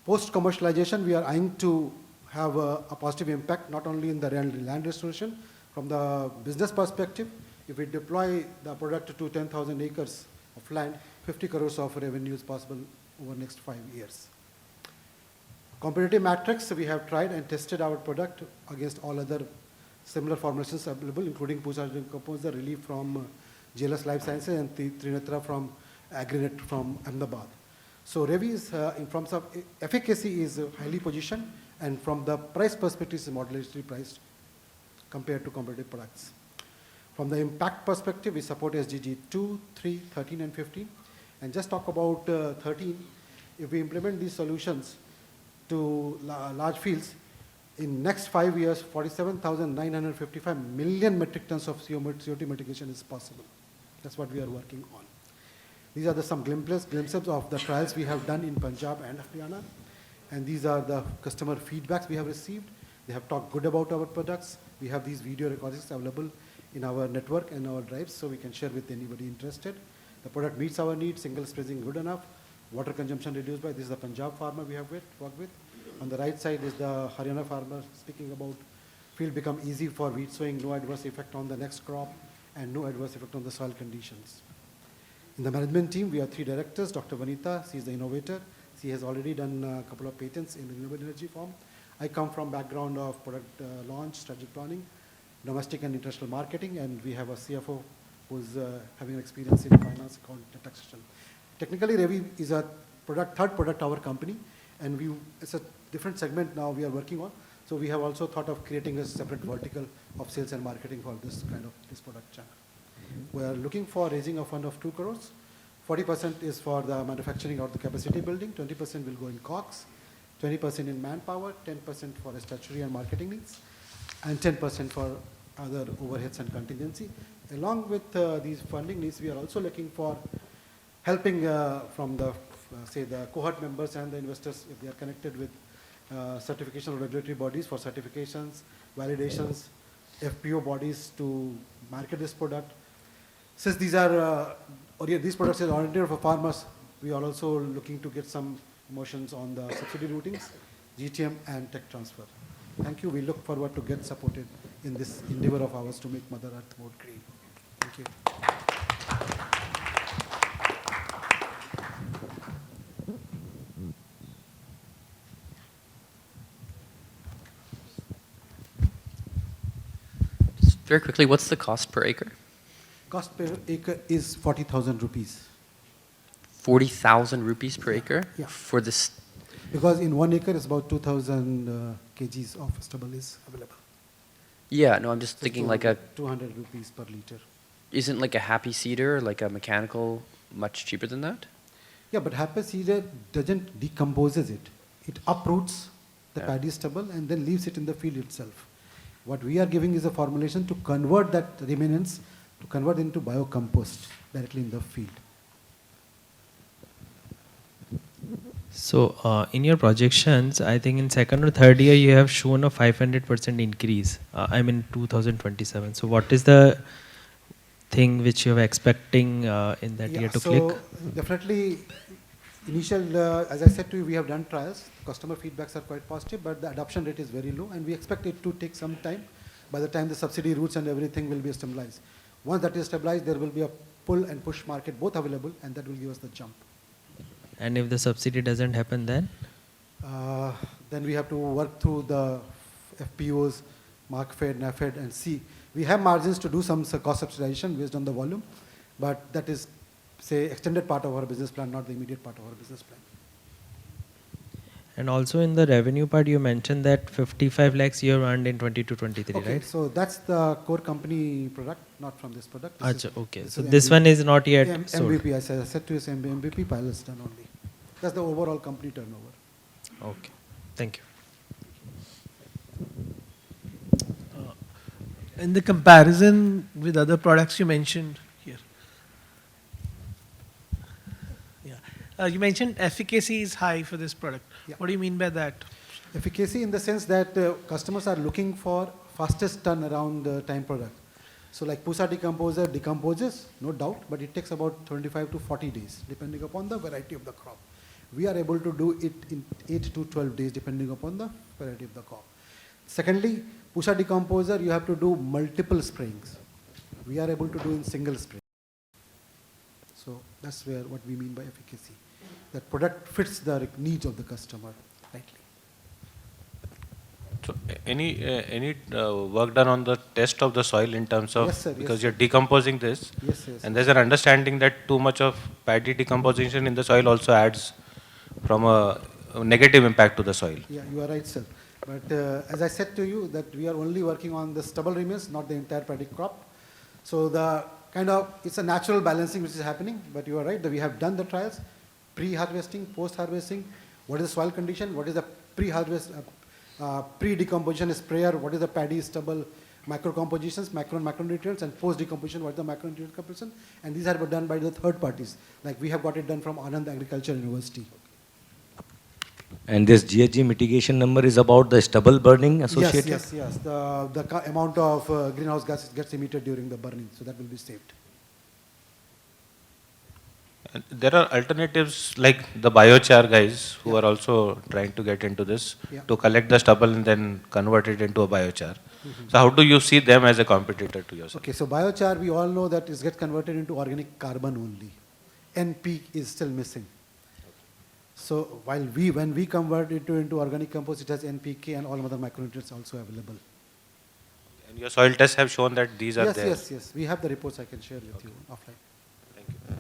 Post-commercialization, we are eyeing to have a positive impact not only in the land restoration. From the business perspective, if we deploy the product to 10,000 acres of land, 50 crores of revenue is possible over the next 5 years. Competitive matrix, we have tried and tested our product against all other similar formulations available, including Pusa decomposer, Relief from JLS Life Sciences, and Trinetra from Agrinet from Ahmedabad. So Revi is, in terms of efficacy, is highly positioned, and from the price perspective, is moderately priced compared to competitive products. From the impact perspective, we support SDG 2, 3, 13, and 15. And just talk about 13. If we implement these solutions to large fields, in next 5 years, 47,955 million metric tons of CO2 mitigation is possible. That's what we are working on. These are some glimpses of the trials we have done in Punjab and Haryana. And these are the customer feedbacks we have received. They have talked good about our products. We have these video recordings available in our network and our drives, so we can share with anybody interested. The product meets our needs, single spacing good enough, water consumption reduced by, this is the Punjab farmer we have worked with. On the right side is the Haryana farmer speaking about field become easy for wheat sowing, no adverse effect on the next crop, and no adverse effect on the soil conditions. In the management team, we have 3 directors. Dr. Vanita, she is the innovator. She has already done a couple of patents in renewable energy form. I come from background of product launch, strategic planning, domestic and international marketing, and we have a CFO who's having experience in finance, account, and taxation. Technically, Revi is a third product our company, and it's a different segment now we are working on. So we have also thought of creating a separate vertical of sales and marketing for this product channel. We are looking for raising a fund of 2 crores. 40% is for the manufacturing or the capacity building, 20% will go in COGS, 20% in manpower, 10% for statutory and marketing needs, and 10% for other overheads and contingency. Along with these funding needs, we are also looking for helping from the, the cohort members and the investors, if they are connected with certification or regulatory bodies for certifications, validations, FPO bodies to market this product, Since these products are oriented for farmers, we are also looking to get some motions on the subsidy routings, GTM and tech transfer. Thank you. We look forward to get supported in this endeavor of ours to make Mother Earth more green. Thank you. Just very quickly, what's the cost per acre? Cost per acre is 40,000 rupees. 40,000 rupees per acre? Yeah. For this? Because in 1 acre is about 2,000 kgs of stubble is available. Yeah, no, I'm just So thinking like a... 200 rupees per liter. Isn't like a happy seeder, like a mechanical, much cheaper than that? Yeah, but happy seeder doesn't decomposes it. It uproots the Yeah. paddy stubble and then leaves it in the field itself. What we are giving is a formulation to convert that remnants, to convert into biocompost directly in the field. So in your projections, I think in second or third year you have shown a 500% increase. I mean 2027. So what is the thing which you are expecting in that year to click? So definitely, initial, as I said to you, we have done trials. Customer feedbacks are quite positive, but the adoption rate is very low, and we expect it to take some time. By the time the subsidy routes and everything will be stabilized. Once that is stabilized, there will be a pull and push market both available, and that will give us the jump. And if the subsidy doesn't happen then? Then we have to work through the FPOs, Markfed, NAFED, and see. We have margins to do some cost subsidization based on the volume, but that is, say, extended part of our business plan, not the immediate part of our business plan. And also in the revenue part, you mentioned that 55 lakhs you earned in 22-23, Okay, right? so that's the core company product, not from this product. This Achha, okay. this So is this one is not yet sold. MVP, I said to you, MVP pilots done only. That's the overall company turnover. Okay, thank you. In the comparison with other products you mentioned here. Yeah. You mentioned efficacy is high for this product. Yeah. What do you mean by that? Efficacy in the sense that customers are looking for fastest turnaround time product. So like Pusa decomposer decomposes, no doubt, but it takes about 25 to 40 days, depending upon the variety of the crop. We are able to do it in 8 to 12 days, depending upon the variety of the crop. Secondly, Pusa decomposer, you have to do multiple sprayings. We are able to do in single spray. So that's where what we mean by efficacy. That product fits the needs of the customer rightly. So any work done on the test of the soil in terms of, Yes, sir, because yes, you're sir. decomposing this, Yes, yes, and there's an understanding that too much of paddy decomposition in the soil also adds from a negative impact to the soil. Yeah, you are right, sir. But as I said to you, that we are only working on the stubble remains, not the entire paddy crop. So the it's a natural balancing which is happening, but you are right that we have done the trials, pre-harvesting, post-harvesting, what is the soil condition, what is the pre-harvest, pre-decomposition sprayer, what is the paddy stubble micro-compositions, macronutrients, and post-decomposition, what is the macronutrient composition, and these are done by the third parties. Like we have got it done from Anand Agriculture University. And this GHG mitigation number is about the stubble burning associated? Yes. The amount of greenhouse gases gets emitted during the burning, so that will be saved. And there are alternatives like the biochar guys who are also trying to get into this, to collect the stubble and then convert it into a biochar. So how do you see them as a competitor to yourself? Okay, so biochar, we all know that it gets converted into organic carbon only. NP is still missing. So when we convert it into organic compost, it has NPK and all other micronutrients also available. And your soil tests have shown that these are there. Yes. We have the reports I can share with you offline. Thank you.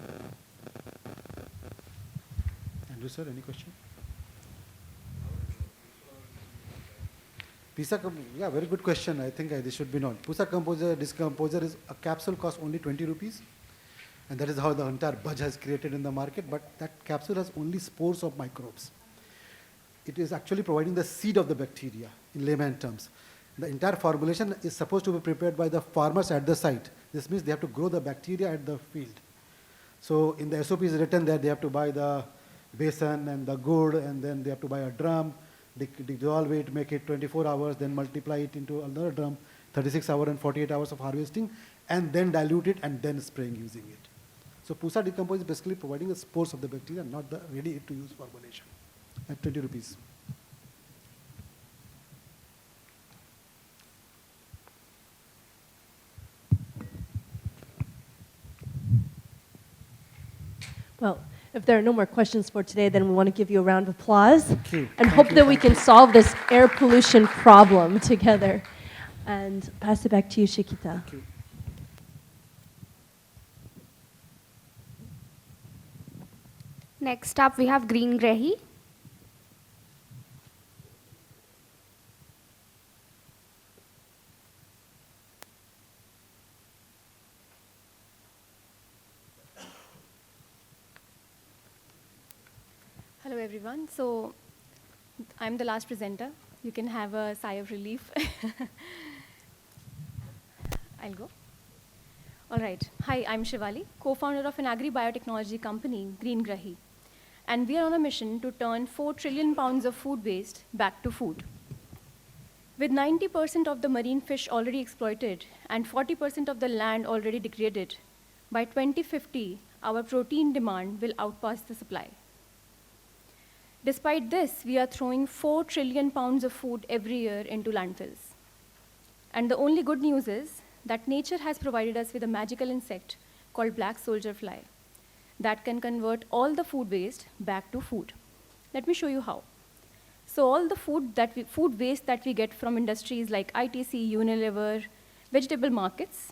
Andrew sir, any question? Yeah, very good question. I think this should be known. Pusa discomposer is a capsule costs only 20 rupees. And that is how the entire buzz has created in the market, but that capsule has only spores of microbes. It is actually providing the seed of the bacteria, in layman terms. The entire formulation is supposed to be prepared by the farmers at the site. This means they have to grow the bacteria at the field. So in the SOP is written that they have to buy the basin and the gourd, and then they have to buy a drum, dissolve it, make it 24 hours, then multiply it into another drum, 36 hours and 48 hours of harvesting, and then dilute it and then spraying using it. So Pusa decompose is basically providing the spores of the bacteria, not the ready-to-use formulation at 20 rupees. Well, if there are no more questions for today, then we want to give you a round of applause and Thank hope you, that we thank can you. solve this air pollution problem together. And pass it back to you, Shikita. Thank you. Next up, we have Green Grahi. Hello everyone. So I'm the last presenter. You can have a sigh of relief. I'll go. All right. Hi, I'm Shivali, co-founder of an agri-biotechnology company, Green Grahi. And we are on a mission to turn 4 trillion pounds of food waste back to food. With 90% of the marine fish already exploited and 40% of the land already degraded, by 2050, our protein demand will outpace the supply. Despite this, we are throwing 4 trillion pounds of food every year into landfills. And the only good news is that nature has provided us with a magical insect called black soldier fly that can convert all the food waste back to food. Let me show you how. So all the food waste that we get from industries like ITC, Unilever, vegetable markets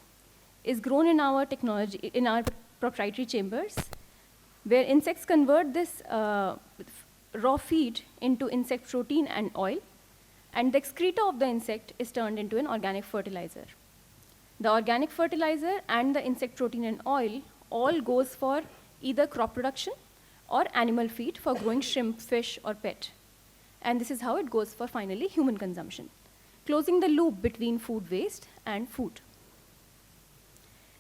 is grown in our technology, in our proprietary chambers, where insects convert this raw feed into insect protein and oil, and the excreta of the insect is turned into an organic fertilizer. The organic fertilizer and the insect protein and oil all goes for either crop production or animal feed for growing shrimp, fish, or pet. And this is how it goes for finally human consumption, closing the loop between food waste and food.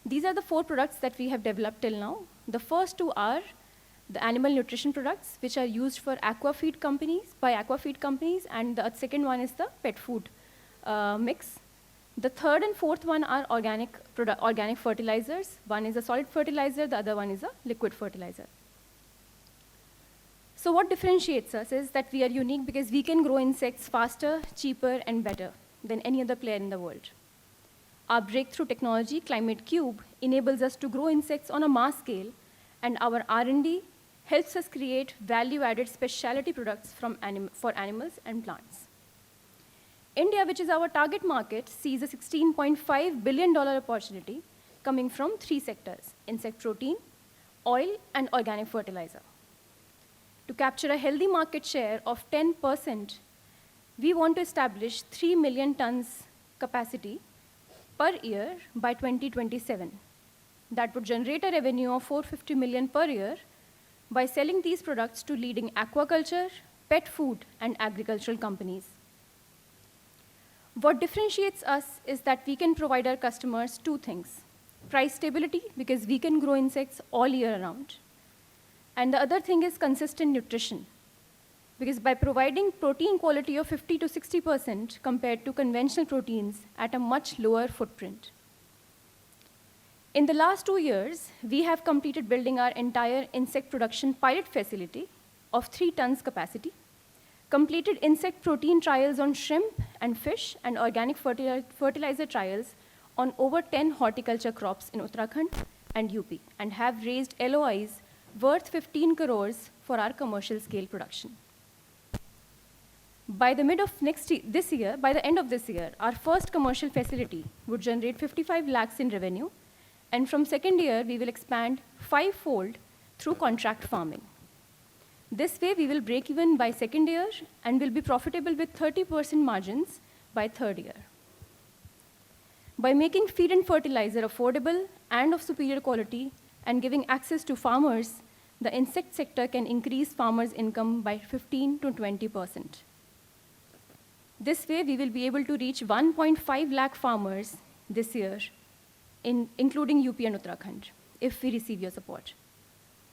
These are the 4 products that we have developed till now. The first 2 are the animal nutrition products, which are used for aquafeed companies, and the second one is the pet food mix. The third and fourth one are organic fertilizers. One is a solid fertilizer, the other one is a liquid fertilizer. So what differentiates us is that we are unique because we can grow insects faster, cheaper, and better than any other player in the world. Our breakthrough technology, Climate Cube, enables us to grow insects on a mass scale, and our R&D helps us create value-added specialty products for animals and plants. India, which is our target market, sees a $16.5 billion opportunity coming from 3 sectors: insect protein, oil, and organic fertilizer. To capture a healthy market share of 10%, we want to establish 3 million tons capacity per year by 2027. That would generate a revenue of 450 million per year by selling these products to leading aquaculture, pet food, and agricultural companies. What differentiates us is that we can provide our customers 2 things: price stability, because we can grow insects all year round, and the other thing is consistent nutrition, because by providing protein quality of 50 to 60% compared to conventional proteins at a much lower footprint. In the last 2 years, we have completed building our entire insect production pilot facility of 3 tons capacity, completed insect protein trials on shrimp and fish, and organic fertilizer trials on over 10 horticulture crops in Uttarakhand and UP, and have raised LOIs worth 15 crores for our commercial scale production. By the end of this year, our first commercial facility would generate 55 lakhs in revenue, and from second year, we will expand 5-fold through contract farming. This way, we will break even by second year and will be profitable with 30% margins by third year. By making feed and fertilizer affordable and of superior quality and giving access to farmers, the insect sector can increase farmers' income by 15 to 20%. This way, we will be able to reach 1.5 lakh farmers this year, including UP and Uttarakhand, if we receive your support.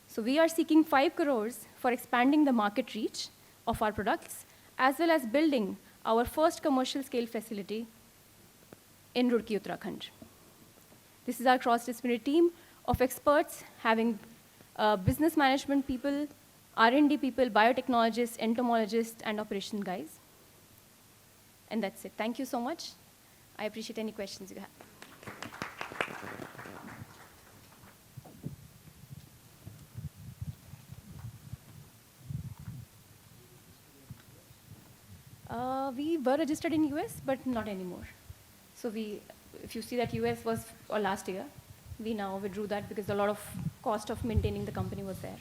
So we are seeking 5 crores for expanding the market reach of our products, as well as building our first commercial scale facility in Roorkee, Uttarakhand. This is our cross-disciplinary team of experts having business management people, R&D people, biotechnologists, entomologists, and operation guys. And that's it. Thank you so much. I appreciate any questions you have. We were registered in US, but not anymore. So if you see that US was last year, we now withdrew that because a lot of cost of maintaining the company was there.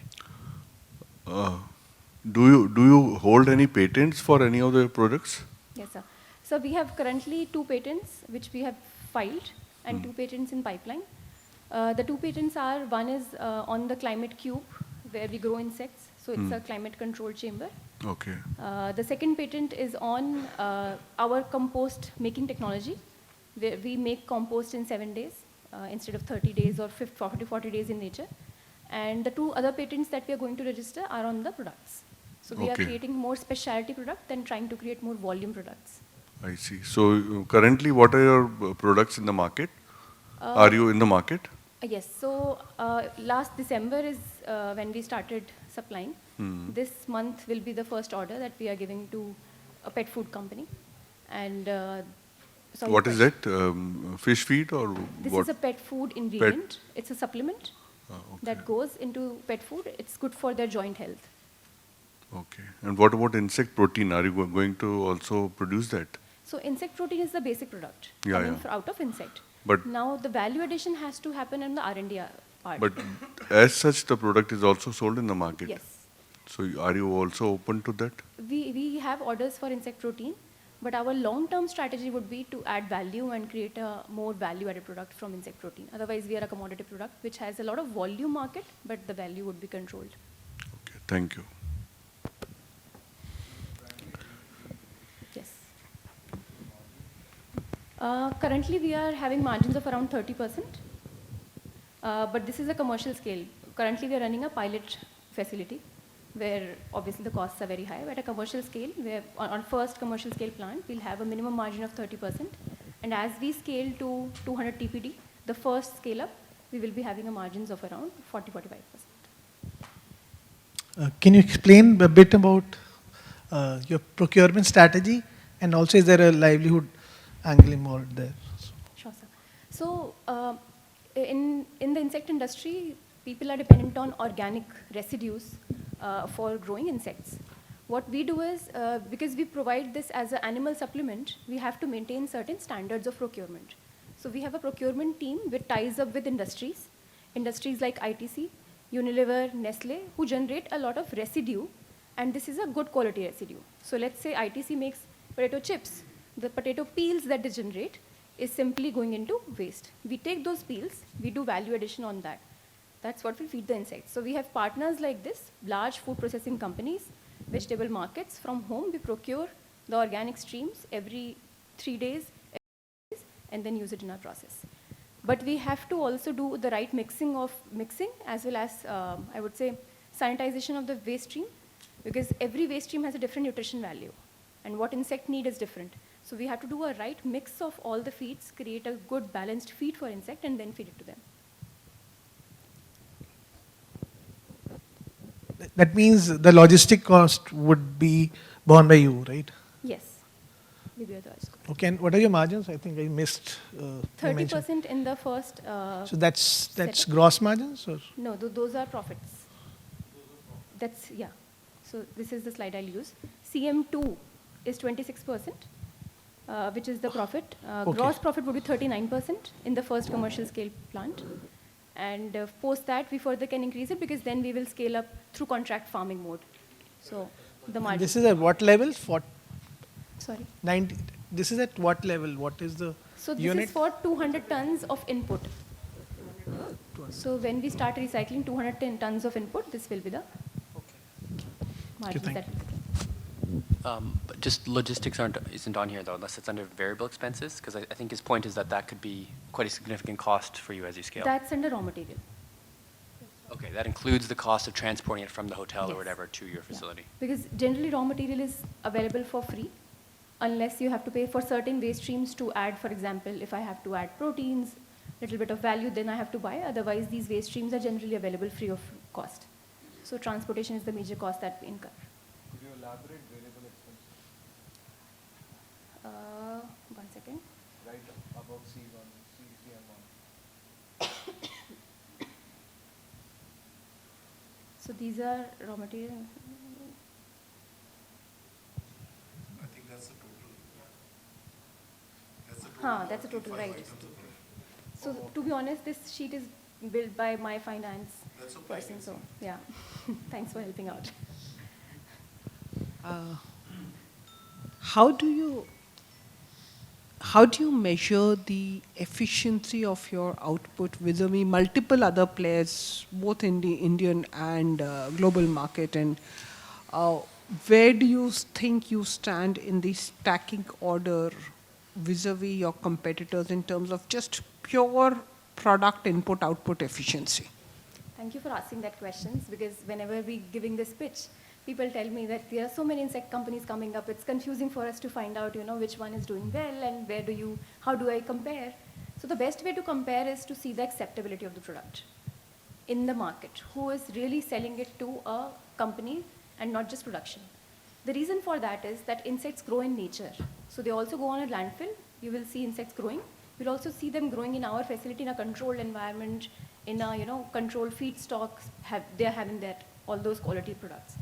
Do you hold any patents for any of the products? Yes, sir. So we have currently 2 patents which we have filed and 2 patents in pipeline. The 2 patents are, one is on the climate cube where we grow insects. So it's a climate control chamber. Okay. The second patent is on our compost making technology, where we make compost in 7 days instead of 30 days or 40 days in nature. And the 2 other patents that we are going to register are on the products. So we are creating more specialty product than trying to create more volume products. I see. So currently, what are your products in the market? Are you in the market? Yes. So last December is when we started supplying. This month will be the first order that we are giving to a pet food company. And what is that? Fish feed or this what? Is a pet food ingredient. It's a supplement that goes into pet food. It's good for their joint health. Okay. And what about insect protein? Are you going to also produce that? So insect protein is the basic product out of insect. But now the value addition has to happen in the R&D part. But as such, the product is also sold in the market. Yes. So are you also open to that? We have orders for insect protein, but our long-term strategy would be to add value and create a more value-added product from insect protein. Otherwise, we are a commodity product which has a lot of volume market, but the value would be controlled. Okay, thank you. Yes. Currently, we are having margins of around 30%, but this is a commercial scale. Currently, we are running a pilot facility where obviously the costs are very high. But at a commercial scale, where on first commercial scale plant, we'll have a minimum margin of 30%. And as we scale to 200 TPD, the first scale up, we will be having a margins of around 40-45%. Can you explain a bit about your procurement strategy, and also is there a livelihood angle involved there? Sure, sir. So in the insect industry, people are dependent on organic residues for growing insects. What we do is, because we provide this as an animal supplement, we have to maintain certain standards of procurement. So we have a procurement team which ties up with industries like ITC, Unilever, Nestle, who generate a lot of residue, and this is a good quality residue. So let's say ITC makes potato chips. The potato peels that they generate is simply going into waste. We take those peels, we do value addition on that. That's what will feed the insects. So we have partners like this, large food processing companies, vegetable markets. From whom we procure the organic streams every 3 days, and then use it in our process. But we have to also do the right mixing as well as, I would say, sanitization of the waste stream, because every waste stream has a different nutrition value, and what insect need is different. So we have to do a right mix of all the feeds, create a good balanced feed for insect, and then feed it to them. That means the logistic cost would be borne by you, right? Yes. We bear the logistic cost. Okay, and what are your margins? I think I missed. 30% in the first. So that's gross margins, or? No, those are profits. That's, yeah. So this is the slide I'll use. CM2 is 26%, which is the profit. Gross profit would be 39% in the first commercial scale plant. And post that, we further can increase it, because then we will scale up through contract farming mode. So the margin. This is at what level? Sorry? 90. This is at what level? What is the So this unit? is for 200 tons of input. So when we start recycling 210 tons of input, this will be the margins that But just logistics isn't on here though, unless it's under variable expenses, because I think his point is that could be quite a significant cost for you as you scale. That's under raw material. Okay, that includes the cost of transporting it from the hotel or whatever to your facility. Because generally raw material is available for free, unless you have to pay for certain waste streams to add. For example, if I have to add proteins little bit of value, then I have to buy. Otherwise, these waste streams are generally available free of cost. So transportation is the major cost that we incur. Could you elaborate variable expenses? 1 second. Right above C1, CM1. So these are raw material. I think that's the total. That's the total, right. So to be honest, this sheet is built by my finance person. So yeah, thanks for helping out. How do you measure the efficiency of your output vis-a-vis multiple other players, both in the Indian and global market, and where do you think you stand in the stacking order vis-a-vis your competitors in terms of just pure product input-output efficiency? Thank you for asking that questions, because whenever we giving this pitch, people tell me that there are so many insect companies coming up. It's confusing for us to find out, which one is doing well and how do I compare? So the best way to compare is to see the acceptability of the product in the market. Who is really selling it to a company and not just production? The reason for that is that insects grow in nature. So they also go on a landfill. You will see insects growing. You'll also see them growing in our facility in a controlled environment, in a controlled feedstocks. They're having all those quality products.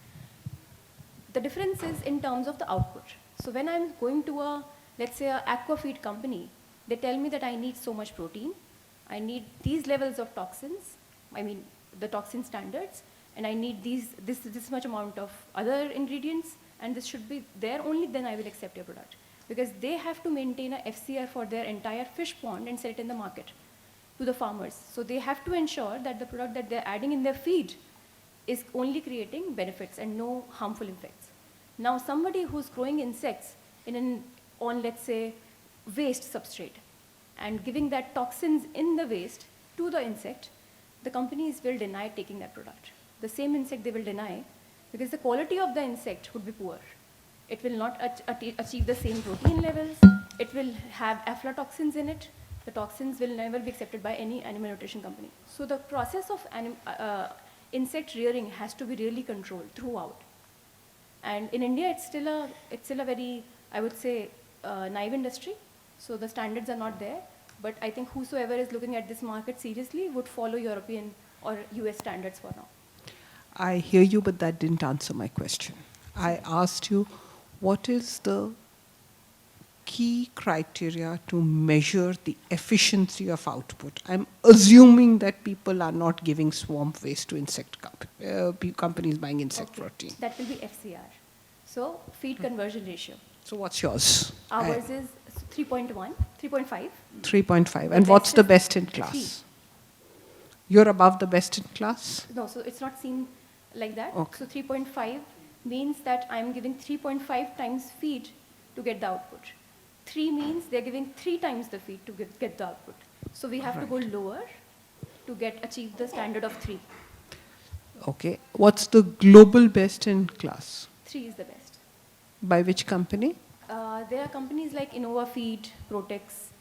The difference is in terms of the output. So when I'm going to let's say, an aqua feed company, they tell me that I need so much protein, I need these levels of toxins, the toxin standards, and I need this much amount of other ingredients, and this should be there, only then I will accept your product. Because they have to maintain a FCR for their entire fish pond and sell it in the market to the farmers. So they have to ensure that the product that they're adding in their feed is only creating benefits and no harmful effects. Now somebody who's growing insects on let's say waste substrate and giving that toxins in the waste to the insect, the companies will deny taking that product. The same insect they will deny because the quality of the insect would be poor. It will not achieve the same protein levels. It will have aflatoxins in it. The toxins will never be accepted by any animal nutrition company. So the process of insect rearing has to be really controlled throughout. And in India, it's still a very, I would say, naive industry. So the standards are not there. But I think whosoever is looking at this market seriously would follow European or US standards for now. I hear you, but that didn't answer my question. I asked you, what is the key criteria to measure the efficiency of output? I'm assuming that people are not giving swamp waste to insect companies buying insect protein. That will be FCR. So feed conversion ratio. So what's yours? Ours is 3.1, 3.5. 3.5. And what's the best in class? 3. You're above the best in class? No, so it's not seen like that. Okay. So 3.5 means that I'm giving 3.5 times feed to get the output. 3 means they're giving 3 times the feed to get the output. So we have to go lower to achieve the standard of 3. Okay. What's the global best in class? 3 is the best. By which company? There are companies like Innova Feed, Protex,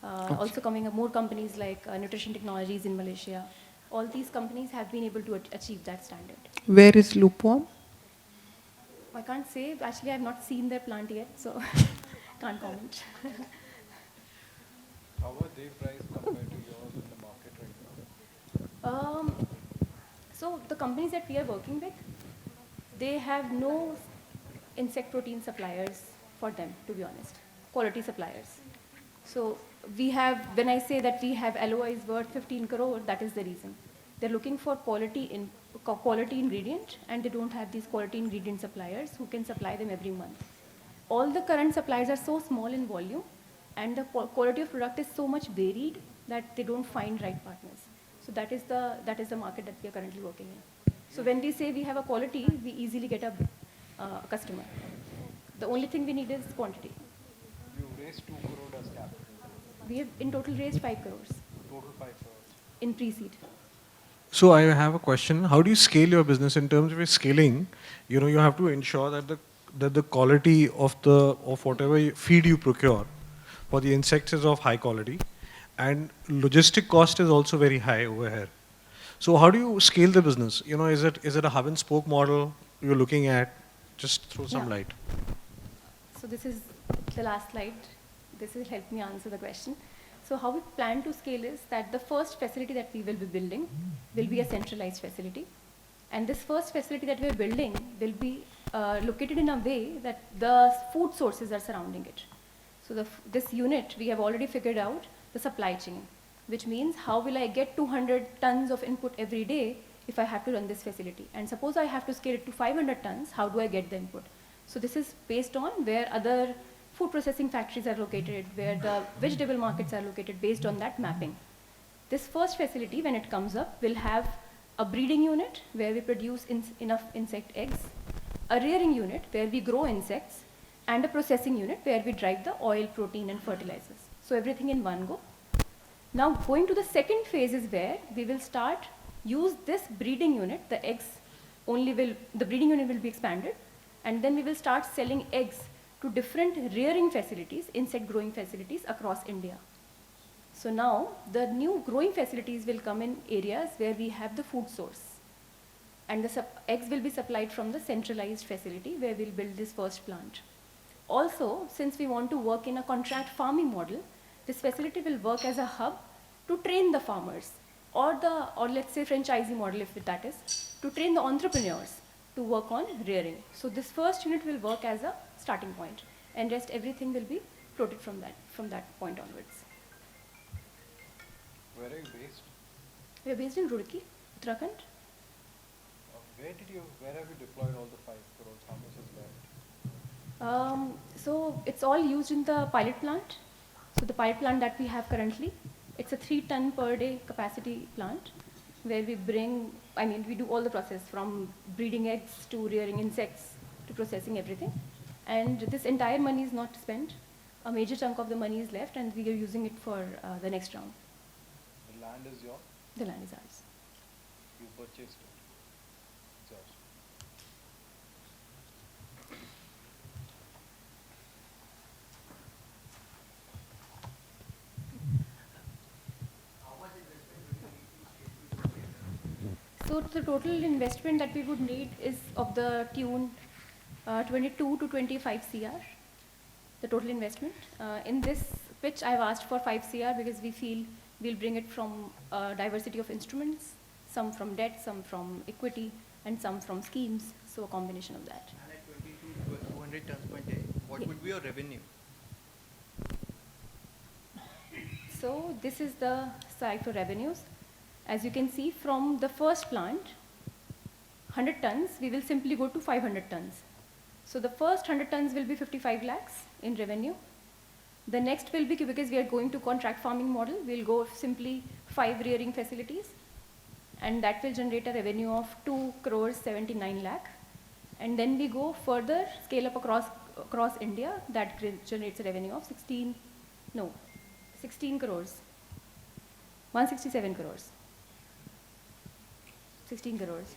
also coming up more companies like Nutrition Technologies in Malaysia. All these companies have been able to achieve that standard. Where is Lukewarm? I can't say. Actually, I have not seen their plant yet, so can't comment. How are they priced compared to yours in the market right now? So the companies that we are working with, they have no insect protein suppliers for them, to be honest, quality suppliers. So we have, when I say that we have LOIs worth 15 crore, that is the reason. They're looking for quality ingredient, and they don't have these quality ingredient suppliers who can supply them every month. All the current suppliers are so small in volume, and the quality of product is so much varied that they don't find right partners. So that is the market that we are currently working in. So when we say we have a quality, we easily get a customer. The only thing we need is quantity. You raised 2 crore as capital. We have in total raised 5 crores. Total 5 crores. In pre-seed. So I have a question. How do you scale your business in terms of your scaling? You have to ensure that the quality of whatever feed you procure for the insects is of high quality, and logistic cost is also very high over here. So how do you scale the business? Is it a hub and spoke model you're looking at? Just throw some light. So this is the last slide. This will help me answer the question. So how we plan to scale is that the first facility that we will be building will be a centralized facility. And this first facility that we are building will be located in a way that the food sources are surrounding it. So this unit, we have already figured out the supply chain, which means how will I get 200 tons of input every day if I have to run this facility. And suppose I have to scale it to 500 tons, how do I get the input? So this is based on where other food processing factories are located, where the vegetable markets are located, based on that mapping. This first facility, when it comes up, will have a breeding unit where we produce enough insect eggs, a rearing unit where we grow insects, and a processing unit where we drive the oil, protein, and fertilizers. So everything in one go. Now going to the second phase is where we will start use this breeding unit, the breeding unit will be expanded, and then we will start selling eggs to different rearing facilities, insect growing facilities across India. So now the new growing facilities will come in areas where we have the food source, and the eggs will be supplied from the centralized facility where we'll build this first plant. Also, since we want to work in a contract farming model, this facility will work as a hub to train the farmers, or let's say franchisee model if that is, to train the entrepreneurs to work on rearing. So this first unit will work as a starting point, and rest everything will be floated from that point onwards. Where are you based? We are based in Roorkee, Uttarakhand. Where have you deployed all the 5 crores? How much is left? So it's all used in the pilot plant. So the pilot plant that we have currently, it's a 3 ton per day capacity plant where we we do all the process from breeding eggs to rearing insects to processing everything. And this entire money is not spent. A major chunk of the money is left, and we are using it for the next round. The land is yours? The land is ours. You purchased it? It's yours. So the total investment that we would need is of the tune 22 to 25 CR, the total investment. In this pitch, I've asked for 5 CR because we feel we'll bring it from a diversity of instruments, some from debt, some from equity, and some from schemes, so a combination of that. And at 22 to 200 tons per day, what would be your revenue? So this is the side for revenues. As you can see, from the first plant, 100 tons, we will simply go to 500 tons. So the first 100 tons will be 55 lakhs in revenue. The next will be, because we are going to contract farming model, we'll go simply 5 rearing facilities, and that will generate a revenue of 2 crores 79 lakh. And then we go further, scale up across India, that generates a revenue of 16 crores, 167 crores. 16 crores.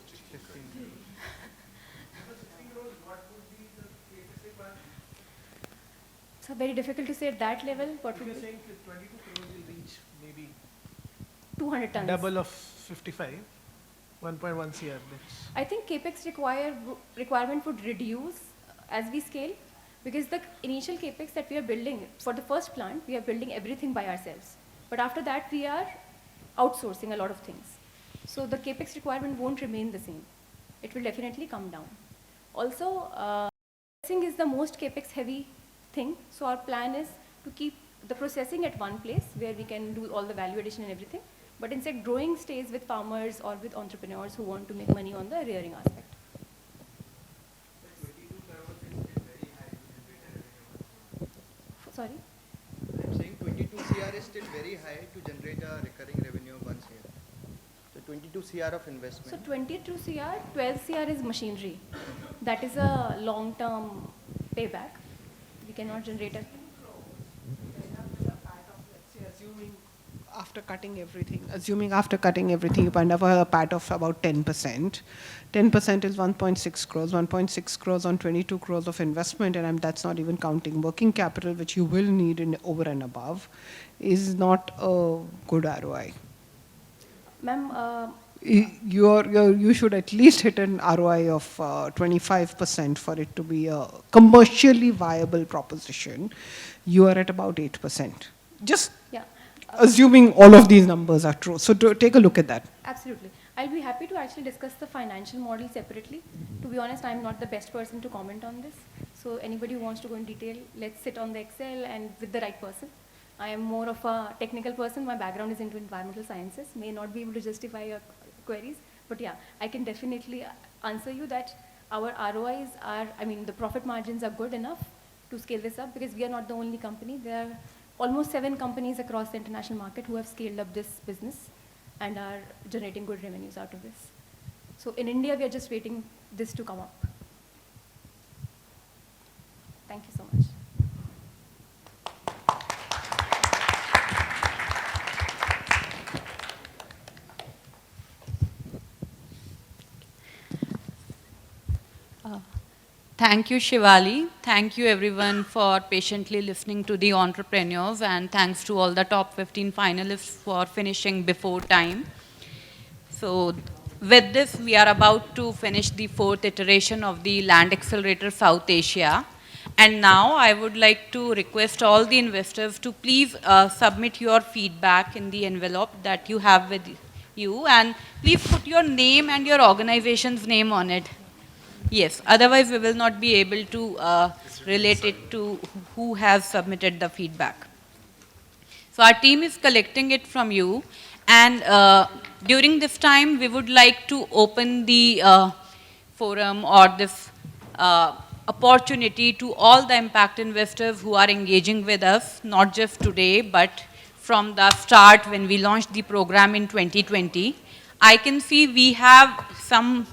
So very difficult to say at that level. What would You're be? saying 22 crores will reach maybe 200 tons. double of 55, 1.1 CR. I think capex requirement would reduce as we scale, because the initial capex that we are building for the first plant, we are building everything by ourselves. But after that, we are outsourcing a lot of things. So the capex requirement won't remain the same. It will definitely come down. Also, processing is the most capex heavy thing. So our plan is to keep the processing at one place where we can do all the value addition and everything. But instead, growing stays with farmers or with entrepreneurs who want to make money on the rearing aspect. Sorry? I'm saying 22 CR is still very high to generate a recurring revenue of 1 CR. So 22 CR of investment. So 22 CR, 12 CR is machinery. That is a long-term payback. We cannot generate a... Assuming after cutting everything, assuming after cutting everything, you end up with a PAT of about 10%. 10% is 1.6 crores, 1.6 crores on 22 crores of investment, and that's not even counting working capital, which you will need in over and above, is not a good ROI. Ma'am, You should at least hit an ROI of 25% for it to be a commercially viable proposition. You are at about 8%. Just yeah. Assuming all of these numbers are true. So take a look at that. Absolutely. I'll be happy to actually discuss the financial model separately. To be honest, I'm not the best person to comment on this. So anybody who wants to go in detail, let's sit on the Excel and with the right person. I am more of a technical person. My background is into environmental sciences. May not be able to justify your queries. But yeah, I can definitely answer you that our ROIs are, I mean, the profit margins are good enough to scale this up because we are not the only company. There are almost 7 companies across the international market who have scaled up this business and are generating good revenues out of this. So in India, we are just waiting this to come up. Thank you so much. Thank you, Shivali. Thank you, everyone, for patiently listening to the entrepreneurs, and thanks to all the top 15 finalists for finishing before time. So with this, we are about to finish the 4th iteration of the Land Accelerator South Asia. And now I would like to request all the investors to please submit your feedback in the envelope that you have with you, and please put your name and your organization's name on it. Yes, otherwise we will not be able to relate it to who has submitted the feedback. So our team is collecting it from you, and during this time we would like to open the forum or this opportunity to all the impact investors who are engaging with us, not just today, but from the start when we launched the program in 2020. I can see we have some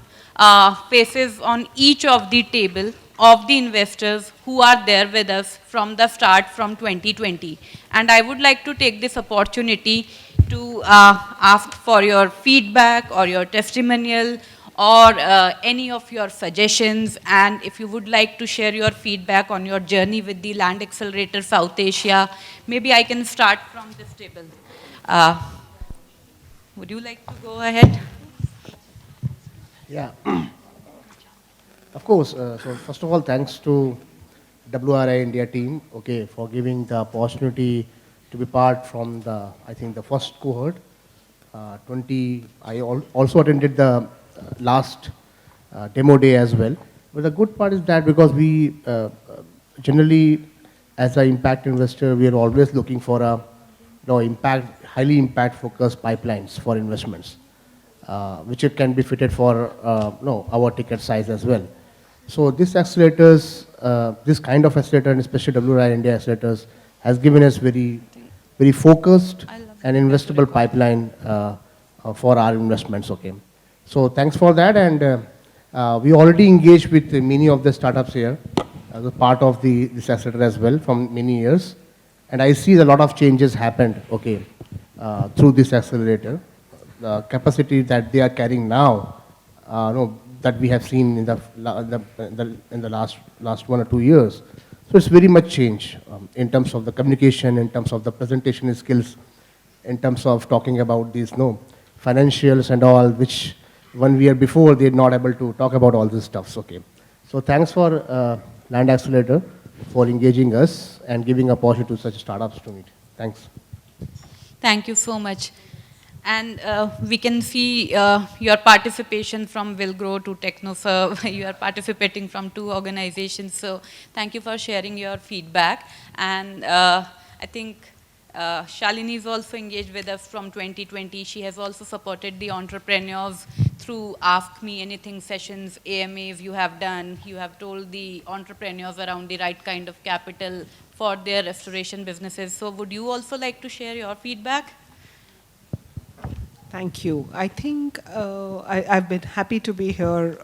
faces on each of the table of the investors who are there with us from the start from 2020. And I would like to take this opportunity to ask for your feedback or your testimonial or any of your suggestions. And if you would like to share your feedback on your journey with the Land Accelerator South Asia, maybe I can start from this table. Would you like to go ahead? Yeah. Of course. So first of all, thanks to WRI India team, okay, for giving the opportunity to be part from the, I think, the first cohort. I also attended the last demo day as well. But the good part is that because we generally, as an impact investor, we are always looking for a highly impact focused pipelines for investments, which it can be fitted for our ticket size as well. So this accelerators, this kind of accelerator, and especially WRI India accelerators, has given us very focused and investable pipeline for our investments. Okay, so thanks for that, and we already engaged with many of the startups here as a part of this accelerator as well from many years, and I see a lot of changes happened. Okay, through this accelerator, the capacity that they are carrying now, that we have seen in the last 1 or 2 years. So it's very much change in terms of the communication, in terms of the presentation skills, in terms of talking about these financials and all, which 1 year before they are not able to talk about all this stuff. Okay, so thanks for Land Accelerator for engaging us and giving opportunity to such startups to meet. Thanks. Thank you so much. And we can see your participation from Willgrow to TechnoServe. You are participating from 2 organizations. So thank you for sharing your feedback. And I think Shalini is also engaged with us from 2020. She has also supported the entrepreneurs through Ask Me Anything sessions, AMAs you have done. You have told the entrepreneurs around the right kind of capital for their restoration businesses. So would you also like to share your feedback? Thank you. I think I've been happy to be here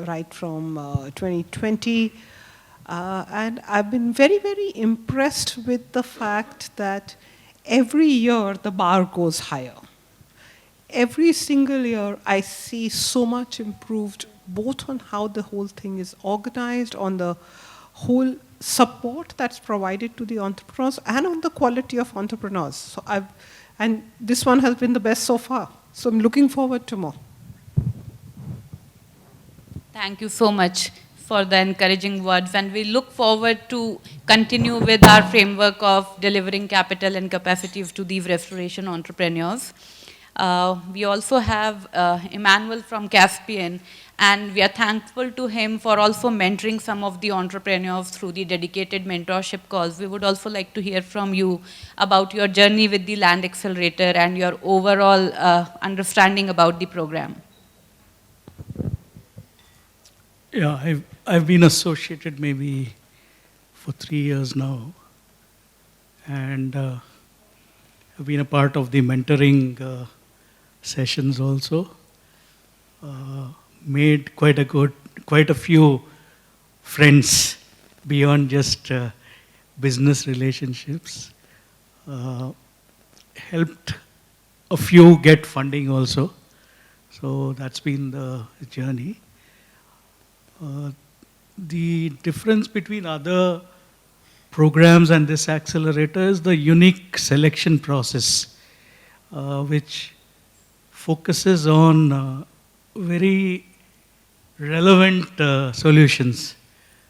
right from 2020. And I've been very, very impressed with the fact that every year the bar goes higher. Every single year I see so much improved, both on how the whole thing is organized, on the whole support that's provided to the entrepreneurs, and on the quality of entrepreneurs. So and this one has been the best so far. So I'm looking forward to more. Thank you so much for the encouraging words, and we look forward to continue with our framework of delivering capital and capacities to these restoration entrepreneurs. We also have Emmanuel from Caspian, and we are thankful to him for also mentoring some of the entrepreneurs through the dedicated mentorship calls. We would also like to hear from you about your journey with the Land Accelerator and your overall understanding about the program. Yeah, I've been associated maybe for 3 years now, and I've been a part of the mentoring sessions also. Made quite a few friends beyond just business relationships. Helped a few get funding also. So that's been the journey. The difference between other programs and this accelerator is the unique selection process, which focuses on very relevant solutions.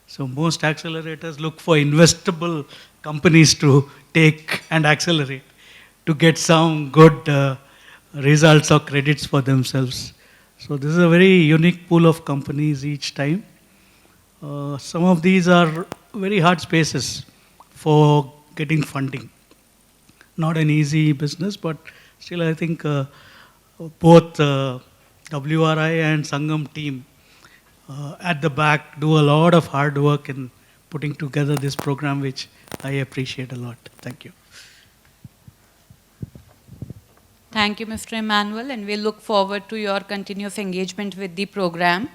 So most accelerators look for investable companies to take and accelerate to get some good results or credits for themselves. So this is a very unique pool of companies each time. Some of these are very hard spaces for getting funding. Not an easy business, but still I think both WRI and Sangam team at the back do a lot of hard work in putting together this program, which I appreciate a lot. Thank you. Thank you, Mr. Emmanuel, and we look forward to your continuous engagement with the program.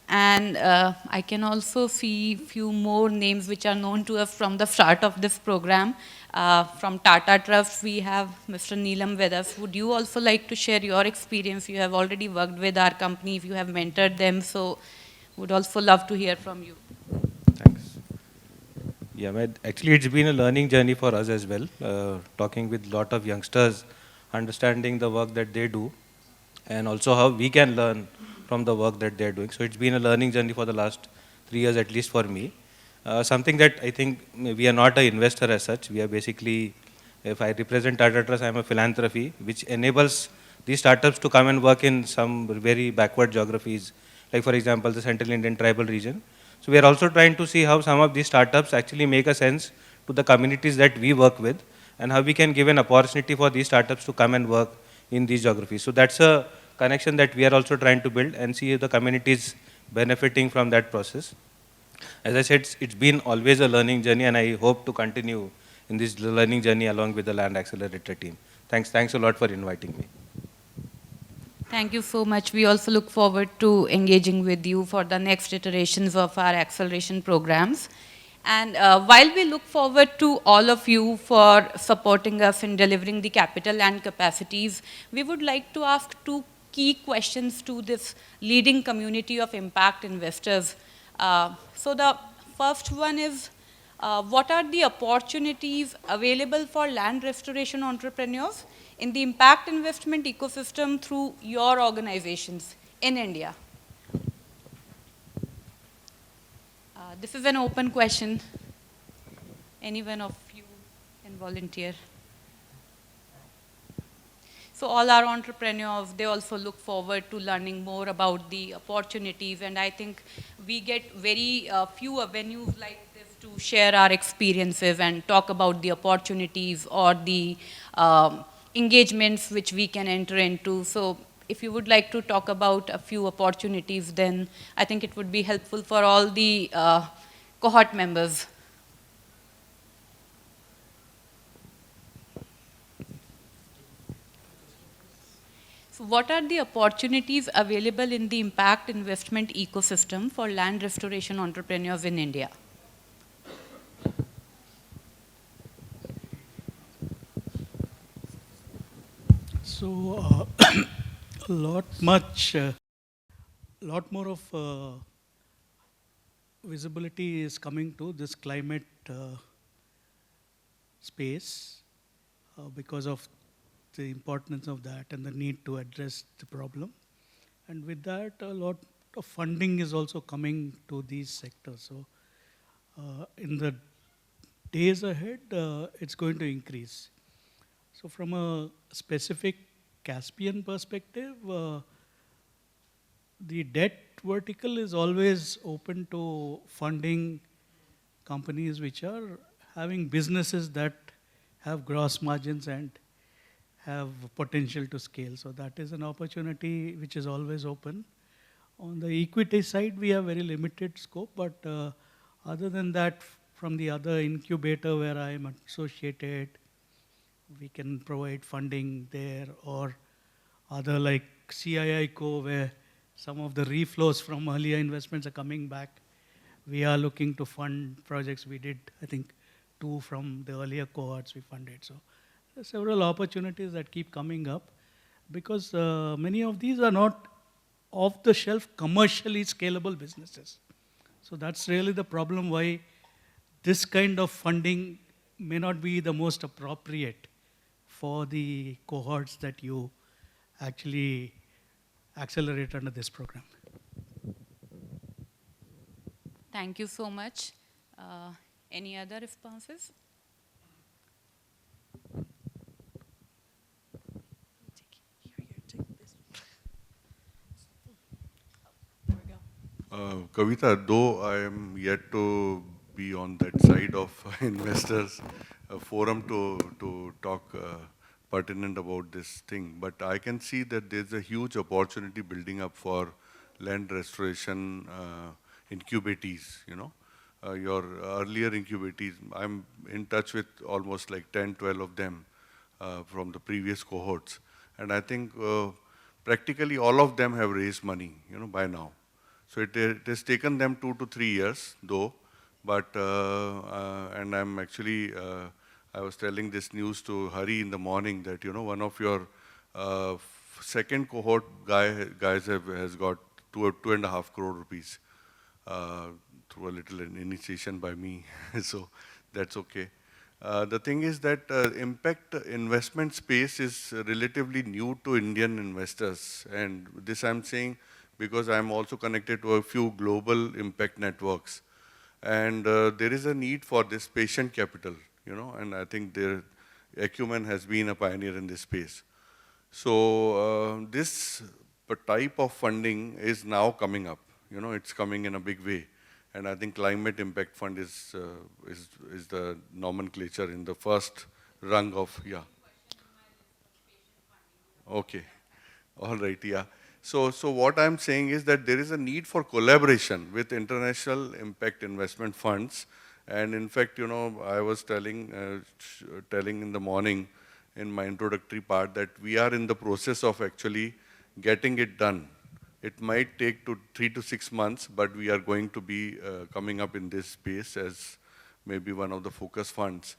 And I can also see few more names which are known to us from the start of this program. From Tata Trust, we have Mr. Neelam with us. Would you also like to share your experience? You have already worked with our company, if you have mentored them, so would also love to hear from you. Thanks. Yeah, actually it's been a learning journey for us as well, talking with a lot of youngsters, understanding the work that they do, and also how we can learn from the work that they're doing. So it's been a learning journey for the last 3 years, at least for me. Something that I think we are not an investor as such. We are basically, if I represent Tata Trust, I'm a philanthropy, which enables these startups to come and work in some very backward geographies, like for example, the Central Indian Tribal region. So we are also trying to see how some of these startups actually make a sense to the communities that we work with, and how we can give an opportunity for these startups to come and work in these geographies. So that's a connection that we are also trying to build and see the communities benefiting from that process. As I said, it's been always a learning journey, and I hope to continue in this learning journey along with the Land Accelerator team. Thanks a lot for inviting me. Thank you so much. We also look forward to engaging with you for the next iterations of our acceleration programs. And while we look forward to all of you for supporting us in delivering the capital and capacities, we would like to ask two key questions to this leading community of impact investors. So the first one is, what are the opportunities available for land restoration entrepreneurs in the impact investment ecosystem through your organizations in India? This is an open question. Anyone of you can volunteer. So all our entrepreneurs, they also look forward to learning more about the opportunities, and I think we get very few avenues like this to share our experiences and talk about the opportunities or the engagements which we can enter into. So if you would like to talk about a few opportunities, then I think it would be helpful for all the cohort members. So what are the opportunities available in the impact investment ecosystem for land restoration entrepreneurs in India? So, a lot more of visibility is coming to this climate space because of the importance of that and the need to address the problem. And with that, a lot of funding is also coming to these sectors. So, in the days ahead, it's going to increase. So from a specific Caspian perspective, the debt vertical is always open to funding companies which are having businesses that have gross margins and have potential to scale. So that is an opportunity which is always open. On the equity side, we have very limited scope, but other than that, from the other incubator where I am associated, we can provide funding there, or other like CII-Co, where some of the reflows from earlier investments are coming back. We are looking to fund projects. We did, I think, 2 from the earlier cohorts we funded. So there are several opportunities that keep coming up because many of these are not off-the-shelf commercially scalable businesses. So that's really the problem why this kind of funding may not be the most appropriate for the cohorts that you actually accelerate under this program. Thank you so much. Any other responses? Kavita, though I am yet to be on that side of investors forum to talk pertinent about this thing, but I can see that there's a huge opportunity building up for land restoration incubatees, you know. Your earlier incubatees, I'm in touch with almost like 10, 12 of them from the previous cohorts. And I think practically all of them have raised money, you know, by now. So it has taken them 2 to 3 years, though. But, and I'm actually, I was telling this news to Hari in the morning that, you know, one of your second cohort guys has got 2.5 crore rupees through a little initiation by me. So that's okay. The thing is that impact investment space is relatively new to Indian investors. And this I'm saying because I'm also connected to a few global impact networks. And there is a need for this patient capital, you know, and I think their Acumen has been a pioneer in this space. So this type of funding is now coming up, you know, it's coming in a big way. And I think Climate Impact Fund is the nomenclature in the first rung of, yeah. Okay, all right, yeah. So what I'm saying is that there is a need for collaboration with international impact investment funds. And in fact, you know, I was telling in the morning in my introductory part that we are in the process of actually getting it done. It might take 3 to 6 months, but we are going to be coming up in this space as maybe one of the focus funds.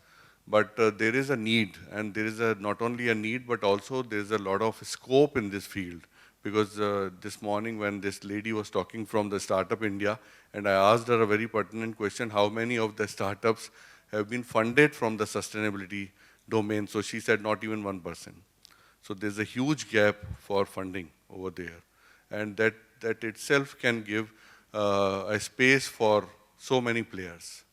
But there is a need, and there is not only a need, but also there is a lot of scope in this field. Because this morning when this lady was talking from the Startup India, and I asked her a very pertinent question, how many of the startups have been funded from the sustainability domain? So she said not even 1%. So there's a huge gap for funding over there. And that itself can give a space for so many players.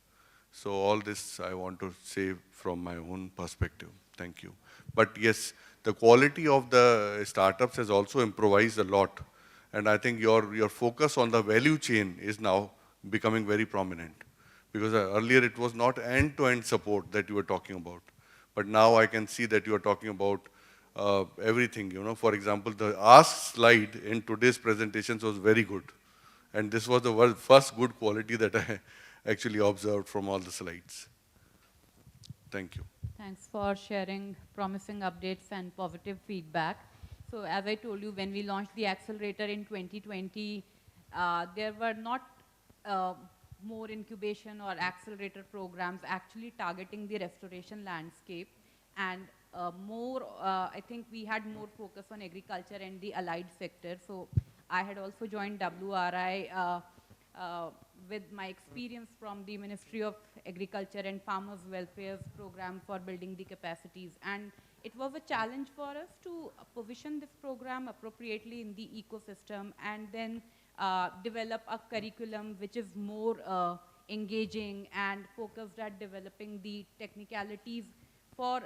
So all this I want to say from my own perspective. Thank you. But yes, the quality of the startups has also improvised a lot. And I think your focus on the value chain is now becoming very prominent. Because earlier it was not end-to-end support that you were talking about. But now I can see that you are talking about everything, you know. For example, the ask slide in today's presentations was very good. And this was the first good quality that I actually observed from all the slides. Thank you. Thanks for sharing promising updates and positive feedback. So as I told you, when we launched the accelerator in 2020, there were not more incubation or accelerator programs actually targeting the restoration landscape. And I think we had more focus on agriculture and the allied sector. So I had also joined WRI with my experience from the Ministry of Agriculture and Farmers Welfare's program for building the capacities. And it was a challenge for us to position this program appropriately in the ecosystem and then develop a curriculum which is more engaging and focused at developing the technicalities for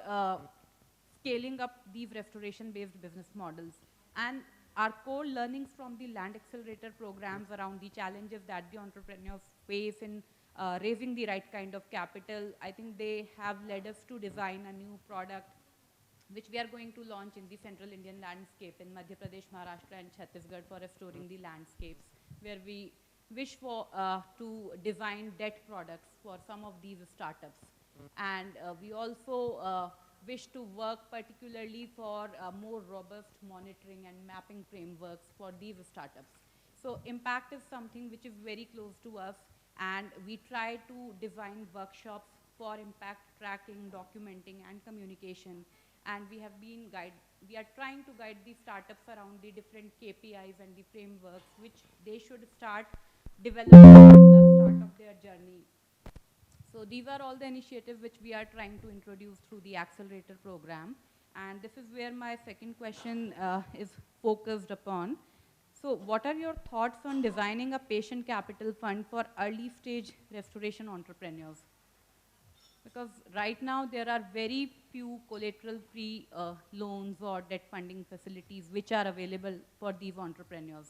scaling up these restoration-based business models. And our core learnings from the Land Accelerator programs around the challenges that the entrepreneurs face in raising the right kind of capital, I think they have led us to design a new product which we are going to launch in the central Indian landscape in Madhya Pradesh, Maharashtra and Chhattisgarh for restoring the landscapes, where we wish for to design debt products for some of these startups. And we also wish to work particularly for more robust monitoring and mapping frameworks for these startups. So impact is something which is very close to us, and we try to design workshops for impact tracking, documenting and communication. And we are trying to guide the startups around the different KPIs and the frameworks which they should start developing at the start of their journey. So these are all the initiatives which we are trying to introduce through the Accelerator program. And this is where my second question is focused upon. So what are your thoughts on designing a patient capital fund for early stage restoration entrepreneurs? Because right now there are very few collateral-free loans or debt funding facilities which are available for these entrepreneurs.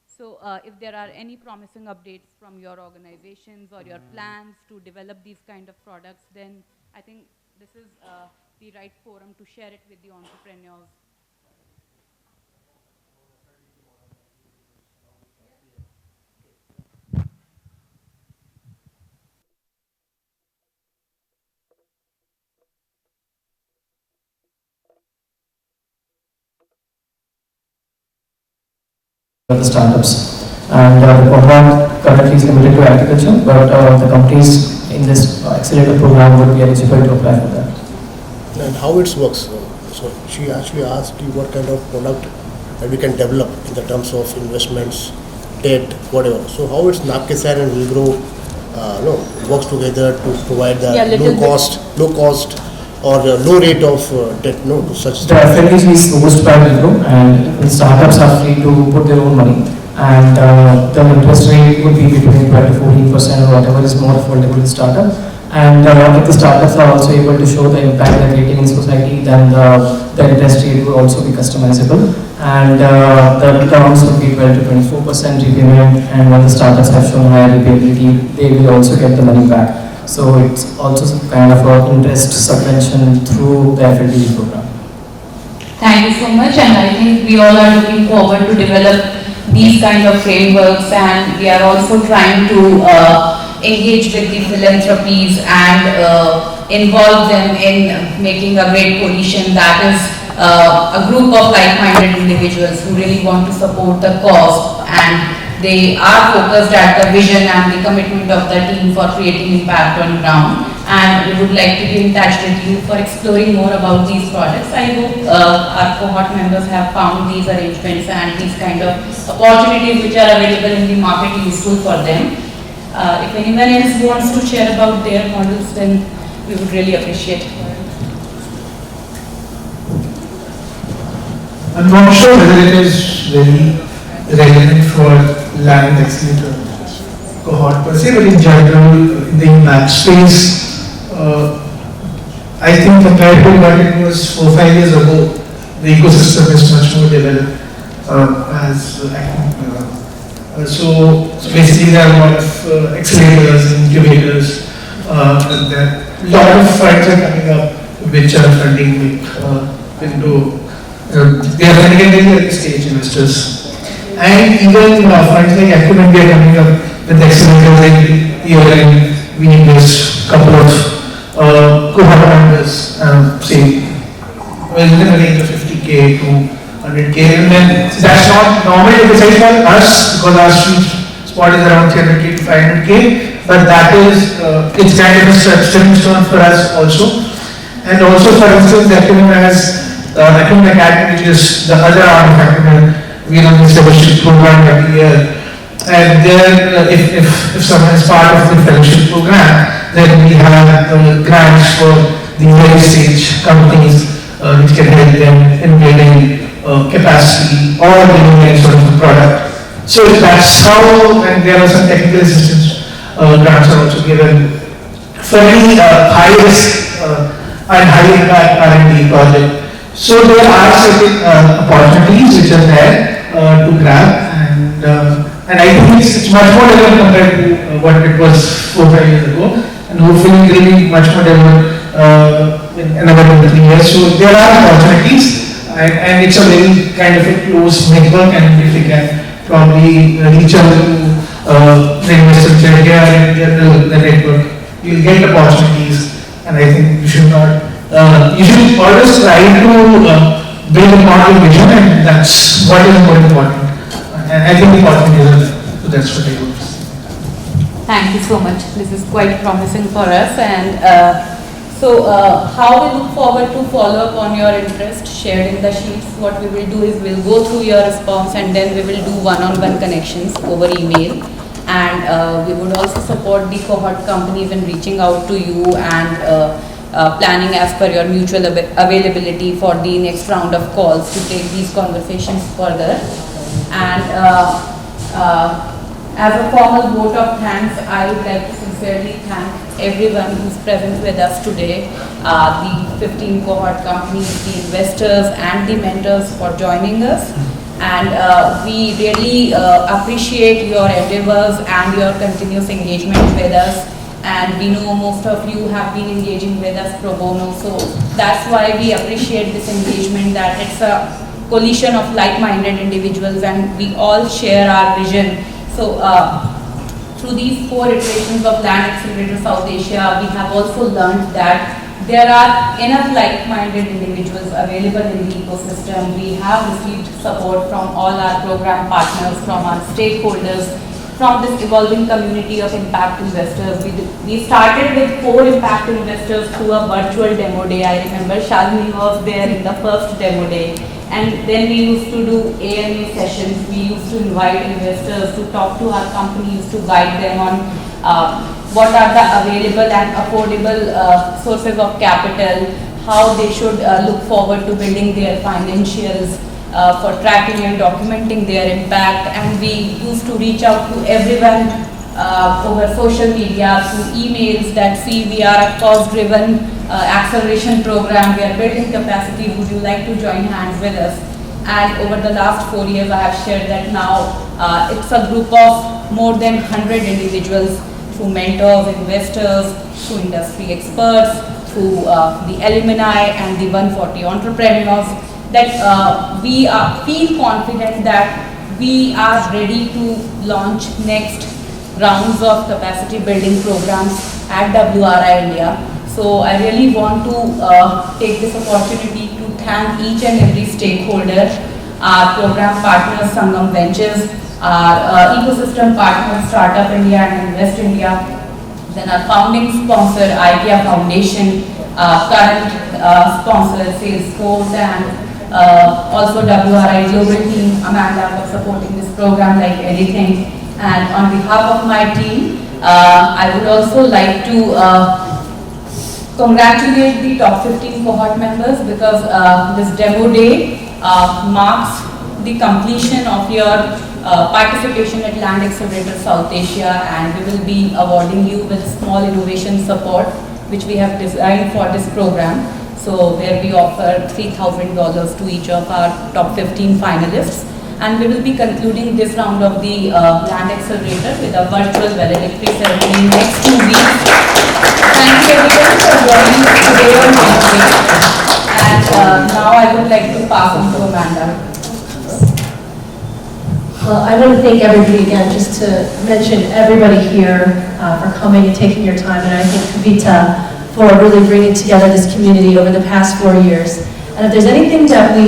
So if there are any promising updates from your organizations or your plans to develop these kind of products, then I think this is the right forum to share it with the entrepreneurs. The startups, and the program currently is limited to agriculture, but the companies in this accelerator program would be eligible to apply for that. And how it works? So she actually asked you what kind of product that we can develop in the terms of investments, debt, whatever. So how it's Napkesar and Wilgrow works together to provide the low cost or low rate of debt to such. The FLDG is hosted by Wilgrow, and the startups are free to put their own money, and the interest rate would be between 12 to 14% or whatever is more affordable to the startup. And if the startups are also able to show the impact they're creating in society, then the interest rate will also be customizable, and the terms would be 12 to 24% repayment, and when the startups have shown higher repayability, they will also get the money back. So it's also some kind of interest subvention through the FLDG program. Thank you so much, and I think we all are looking forward to develop these kind of frameworks, and we are also trying to engage with the philanthropies and involve them in making a great coalition that is a group of like-minded individuals who really want to support the cause, and they are focused at the vision and the commitment of the team for creating impact on ground. And we would like to be in touch with you for exploring more about these projects. I hope our cohort members have found these arrangements and these kind of opportunities which are available in the market useful for them. If anyone else wants to share about their models, then we would really appreciate it. I'm not sure whether it is very relevant for Land Accelerator Cohort per se, but in general, in the impact space, I think compared to what it was 4 or 5 years ago, the ecosystem is much more developed. So basically there are a lot of accelerators, incubators, and there are a lot of funds are coming up which are funding they are funding at very early stage investors. And even funds like Acumen are coming up with accelerators every year, and we invest a couple of cohort members, say, within the range of 50K to 100K, and then that's not normal ticket size for us because our sweet spot is around 300K to 500K, but that is it's kind of a stepping stone for us also. And also, for instance, Acumen has Acumen Academy, which is the other arm of Acumen. We run this fellowship program every year. And there, if someone is part of the fellowship program, then we have grants for the early stage companies which can help them in building capacity or building any sort of a product. So that's how, and there are some technical assistance grants are also given. Fairly high risk and high impact R&D project. So there are certain opportunities which are there to grab, and I think it's much more developed compared to what it was 4-5 years ago, and hopefully it will be much more developed in another 2-3 years. So there are opportunities, and it's a very kind of a close network, and if we can probably reach out to the investors here and general the network, you'll get opportunities. And I think you should not, you should always try to build a model vision, and that's what is more important. And I think the opportunity is, so that's what I would say. Thank you so much. This is quite promising for us. And how we look forward to follow up on your interest shared in the sheets. What we will do is we'll go through your response, and then we will do one-on-one connections over email. And we would also support the cohort companies in reaching out to you and planning as per your mutual availability for the next round of calls to take these conversations further. And as a formal vote of thanks, I would like to sincerely thank everyone who's present with us today, the 15 cohort companies, the investors and the mentors for joining us. And we really appreciate your endeavors and your continuous engagement with us. And we know most of you have been engaging with us pro bono. So that's why we appreciate this engagement, that it's a coalition of like-minded individuals and we all share our vision. So through these 4 iterations of Land Accelerator South Asia, we have also learned that there are enough like-minded individuals available in the ecosystem. We have received support from all our program partners, from our stakeholders, from this evolving community of impact investors. We started with 4 impact investors through a virtual demo day. I remember Shalini was there in the first demo day. And then we used to do AMA sessions. We used to invite investors to talk to our companies, to guide them on what are the available and affordable sources of capital, how they should look forward to building their financials, for tracking and documenting their impact. And we used to reach out to everyone over social media, through emails, that see, we are a cause-driven acceleration program, we are building capacity, would you like to join hands with us? And over the last 4 years, I have shared that now it's a group of more than 100 individuals, through mentors, investors, through industry experts, through the alumni and the 140 entrepreneurs, that we feel confident that we are ready to launch next rounds of capacity building programs at WRI India. So I really want to take this opportunity to thank each and every stakeholder, our program partners, Sangam Ventures, our ecosystem partners, Startup India and Invest India, then our founding sponsor, IDEA Foundation, current sponsor, Salesforce, and also WRI Global team, Amanda, for supporting this program like anything. And on behalf of my team, I would also like to congratulate the top 15 cohort members, because this demo day marks the completion of your participation at Land Accelerator South Asia, and we will be awarding you with small innovation support, which we have designed for this program. So where we offer $3,000 to each of our top 15 finalists. And we will be concluding this round of the Land Accelerator with a virtual valedictory ceremony next 2 weeks. Thank you everyone for joining us today on Wednesday. And now I would like to pass on to Amanda. Well, I want to thank everybody again, just to mention everybody here for coming and taking your time, and I think Kavita for really bringing together this community over the past 4 years. And if there's anything that we